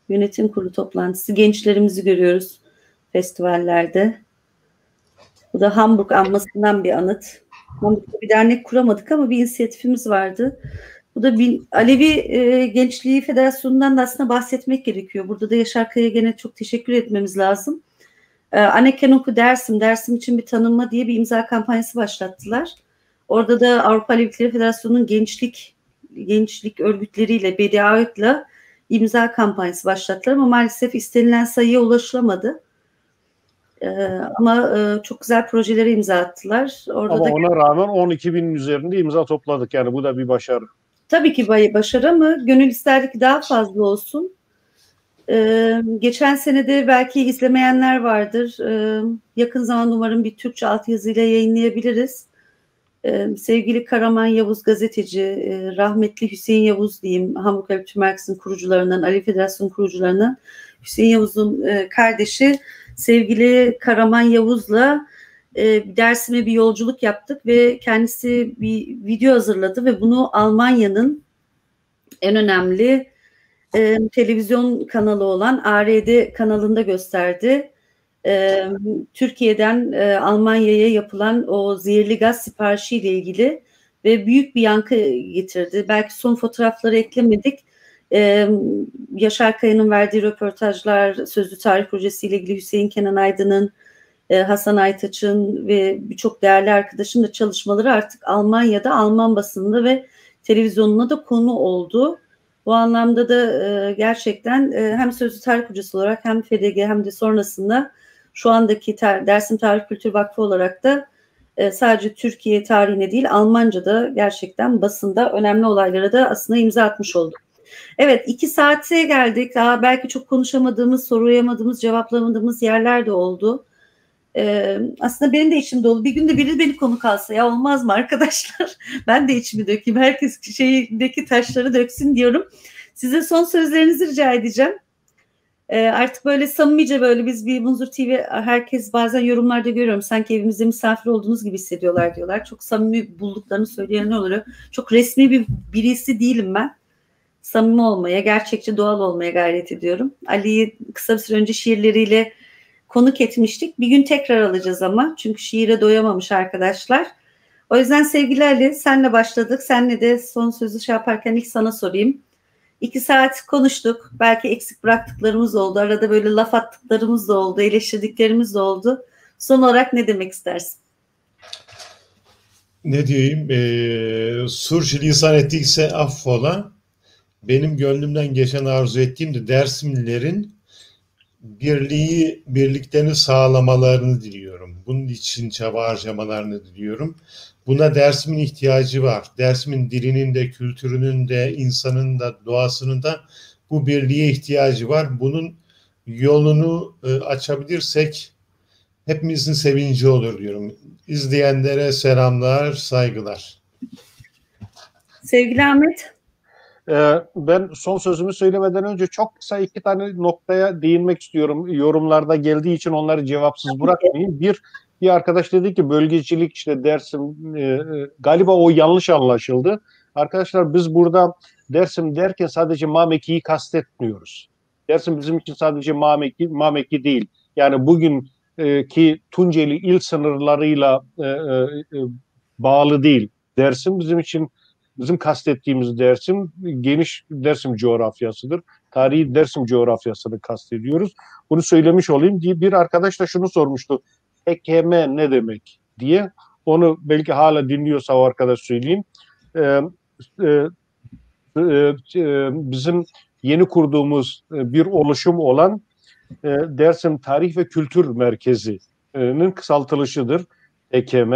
yönetim kurulu toplantısı. Gençlerimizi görüyoruz festivallerde. Bu da Hamburg anmasından bir anıt. Hamburg'da bir dernek kuramadık ama bir inisiyatifimiz vardı. Bu da bir Alevi Gençliği Federasyonu'ndan da aslında bahsetmek gerekiyor. Burada da Yaşar Kaya'ya gene çok teşekkür etmemiz lazım. Anneken Oku Dersim için bir tanınma diye bir imza kampanyası başlattılar. Orada da Avrupa Alevilikleri Federasyonu'nun gençlik örgütleriyle, BDAÖT'le imza kampanyası başlattılar ama maalesef istenilen sayıya ulaşılamadı. Ama çok güzel projelere imza attılar. Orada ama da ona rağmen 12.000'in üzerinde imza topladık. Yani bu da bir başarı. Tabii ki başarı ama gönül isterdik ki daha fazla olsun. Geçen senede belki izlemeyenler vardır. Yakın zamanda umarım bir Türkçe altyazıyla yayınlayabiliriz. Sevgili Karaman Yavuz gazeteci, rahmetli Hüseyin Yavuz diyeyim, Hamburg Alevi Merkezi'nin kurucularından, Alevi Federasyonu kurucularından Hüseyin Yavuz'un kardeşi sevgili Karaman Yavuz'la Dersim'e bir yolculuk yaptık ve kendisi bir video hazırladı ve bunu Almanya'nın en önemli televizyon kanalı olan ARD kanalında gösterdi. Türkiye'den Almanya'ya yapılan o zehirli gaz siparişiyle ilgili ve büyük bir yankı getirdi. Belki son fotoğrafları eklemedik. Yaşar Kaya'nın verdiği röportajlar, Sözlü Tarih Projesi ile ilgili Hüseyin Kenan Aydın'ın, Hasan Aytaç'ın ve birçok değerli arkadaşın da çalışmaları artık Almanya'da, Alman basınında ve televizyonuna da konu oldu. Bu anlamda da gerçekten hem Sözlü Tarih Projesi olarak hem FDG hem de sonrasında şu andaki Dersim Tarih Kültür Vakfı olarak da Sadece Türkiye tarihine değil, Almanca'da gerçekten basında önemli olaylara da aslında imza atmış oldu. Evet, 2 saate geldik. Daha belki çok konuşamadığımız, soruyamadığımız, cevaplamadığımız yerler de oldu. Aslında benim de içim dolu. Bir günde biri beni konuk alsa ya, olmaz mı arkadaşlar? Ben de içimi dökeyim. Herkes şeydeki taşları döksün diyorum. Size son sözlerinizi rica edeceğim. Artık böyle samimice, böyle biz bir Munzur TV, herkes bazen yorumlarda görüyorum, sanki evimizde misafir olduğunuz gibi hissediyorlar diyorlar. Çok samimi bulduklarını söyleyen oluyor. Çok resmi birisi değilim ben. Samimi olmaya, gerçekçi, doğal olmaya gayret ediyorum. Ali'yi kısa bir süre önce şiirleriyle konuk etmiştik. Bir gün tekrar alacağız ama. Çünkü şiire doyamamış arkadaşlar. O yüzden sevgili Ali, senle başladık. Senle de son sözü şey yaparken ilk sana sorayım. 2 saat konuştuk. Belki eksik bıraktıklarımız oldu. Arada böyle laf attıklarımız da oldu. Eleştirdiklerimiz de oldu. Son olarak ne demek istersin? Ne diyeyim? Sürçülisan ettikse affola. Benim gönlümden geçen, arzu ettiğim de Dersimlilerin birliklerini sağlamalarını diliyorum. Bunun için çaba harcamalarını diliyorum. Buna Dersim'in ihtiyacı var. Dersim'in dilinin de, kültürünün de, insanın da, doğasının da bu birliğe ihtiyacı var. Bunun yolunu açabilirsek hepimizin sevinci olur diyorum. İzleyenlere selamlar, saygılar. Sevgili Ahmet. Ben son sözümü söylemeden önce çok kısa 2 tane noktaya değinmek istiyorum. Yorumlarda geldiği için onları cevapsız bırakmayayım. Bir arkadaş dedi ki bölgecilik işte Dersim, galiba o yanlış anlaşıldı. Arkadaşlar biz burada Dersim derken sadece Mameki'yi kastetmiyoruz. Dersim bizim için sadece Mameki değil. Yani bugün ki Tunceli il sınırlarıyla bağlı değil. Dersim bizim için, bizim kastettiğimiz Dersim geniş Dersim coğrafyasıdır. Tarihi Dersim coğrafyasını kastediyoruz. Bunu söylemiş olayım diye bir arkadaş da şunu sormuştu. Ekeme ne demek diye. Onu belki hala dinliyorsa o arkadaş söyleyeyim. Bizim yeni kurduğumuz bir oluşum olan Dersim Tarih ve Kültür Merkezi'nin kısaltılışıdır EKM.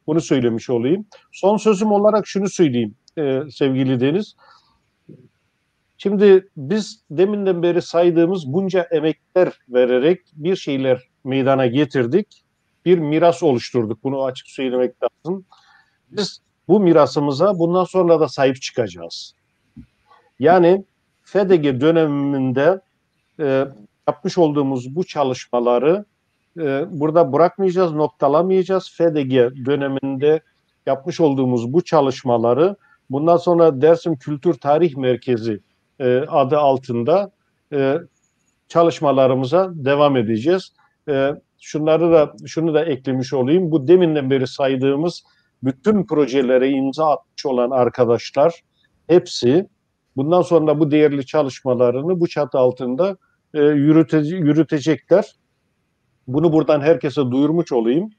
Bunu söylemiş olayım. Son sözüm olarak şunu söyleyeyim sevgili Deniz. Şimdi biz deminden beri saydığımız bunca emekler vererek bir şeyler meydana getirdik. Bir miras oluşturduk. Bunu açık söylemek lazım. Biz bu mirasımıza bundan sonra da sahip çıkacağız. Yani FEDG döneminde yapmış olduğumuz bu çalışmaları burada bırakmayacağız, noktalamayacağız. FEDG döneminde yapmış olduğumuz bu çalışmaları bundan sonra Dersim Kültür Tarih Merkezi adı altında çalışmalarımıza devam edeceğiz. Şunu da eklemiş olayım. Bu deminden beri saydığımız bütün projelere imza atmış olan arkadaşlar hepsi bundan sonra bu değerli çalışmalarını bu çatı altında yürütecekler. Bunu buradan herkese duyurmuş olayım.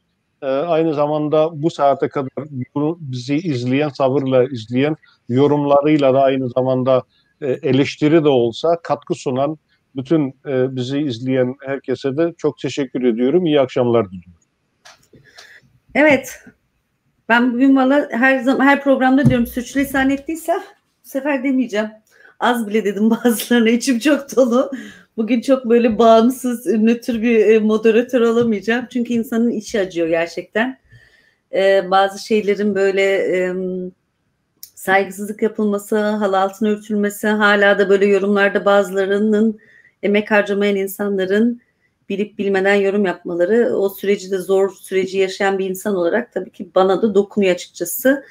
Aynı zamanda bu saate kadar bunu bizi izleyen, sabırla izleyen, yorumlarıyla da aynı zamanda eleştiri de olsa katkı sunan bütün bizi izleyen herkese de çok teşekkür ediyorum. İyi akşamlar diliyorum. Evet. Ben bugün valla her programda diyorum, sürçülisan ettiyse bu sefer demeyeceğim. Az bile dedim bazılarına, içim çok dolu. Bugün çok böyle bağımsız, nötr bir moderatör olamayacağım. Çünkü insanın içi acıyor gerçekten. Bazı şeylerin böyle saygısızlık yapılması, halı altına örtülmesi, hala da böyle yorumlarda bazılarının, emek harcamayan insanların bilip bilmeden yorum yapmaları, o süreci de, zor süreci yaşayan bir insan olarak tabii ki bana da dokunuyor açıkçası.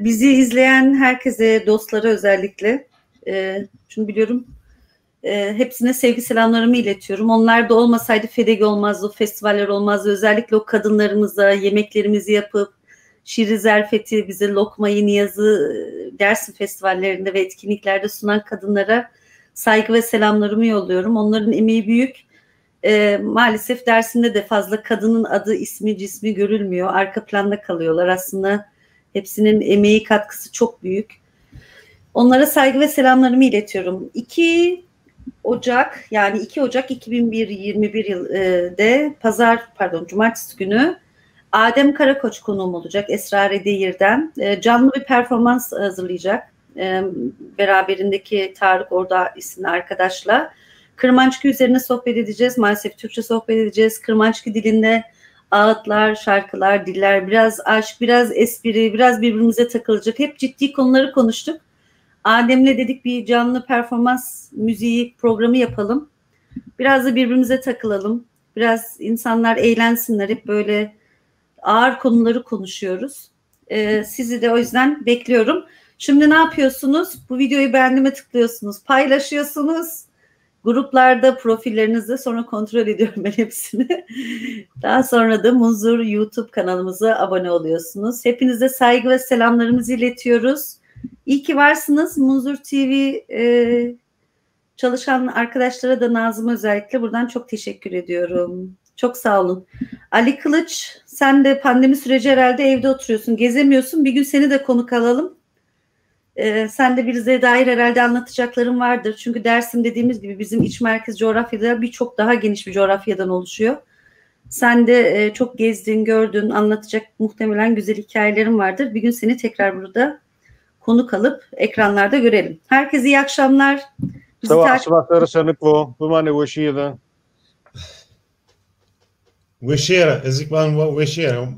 Bizi izleyen herkese, dostlara özellikle, çünkü biliyorum hepsine sevgi selamlarımı iletiyorum. Onlar da olmasaydı FEDG olmazdı, o festivaller olmazdı. Özellikle o kadınlarımıza yemeklerimizi yapıp şiiri zerfeti, bize lokmayı, niyazı Dersim festivallerinde ve etkinliklerde sunan kadınlara saygı ve selamlarımı yolluyorum. Onların emeği büyük. Maalesef Dersim'de de fazla kadının adı, ismi, cismi görülmüyor. Arka planda kalıyorlar. Aslında hepsinin emeği, katkısı çok büyük. Onlara saygı ve selamlarımı iletiyorum. 2 Ocak 2021 yılda cumartesi günü Adem Karakoç konuğum olacak Esrar Edeyir'den. Canlı bir performans hazırlayacak. Beraberindeki Tarık Orda isimli arkadaşla. Kırmançki üzerine sohbet edeceğiz. Maalesef Türkçe sohbet edeceğiz. Kırmançki dilinde ağıtlar, şarkılar, diller, biraz aşk, biraz espri, biraz birbirimize takılacak. Hep ciddi konuları konuştuk. Adem'le dedik bir canlı performans müziği programı yapalım. Biraz da birbirimize takılalım. Biraz insanlar eğlensinler. Hep böyle ağır konuları konuşuyoruz. Sizi de o yüzden bekliyorum. Şimdi ne yapıyorsunuz? Bu videoyu beğendiğime tıklıyorsunuz. Paylaşıyorsunuz. Gruplarda, profillerinizde, sonra kontrol ediyorum ben hepsini. Daha sonra da Munzur YouTube kanalımıza abone oluyorsunuz. Hepinize saygı ve selamlarımızı iletiyoruz. İyi ki varsınız. Munzur TV çalışan arkadaşlara da Nazım özellikle buradan çok teşekkür ediyorum. Çok sağ olun. Ali Kılıç, sen de pandemi süreci herhalde evde oturuyorsun, gezemiyorsun. Bir gün seni de konuk alalım. Sen de bize dair herhalde anlatacakların vardır. Çünkü Dersim dediğimiz gibi bizim iç merkez coğrafyada birçok daha geniş bir coğrafyadan oluşuyor. Sen de çok gezdin, gördün, anlatacak muhtemelen güzel hikayelerin vardır. Bir gün seni tekrar burada konuk alıp ekranlarda görelim. Herkese iyi akşamlar. Sabahları sanıklo. Bumane Veşiye'de. Veşiye'de. Ezikman Veşiye'de.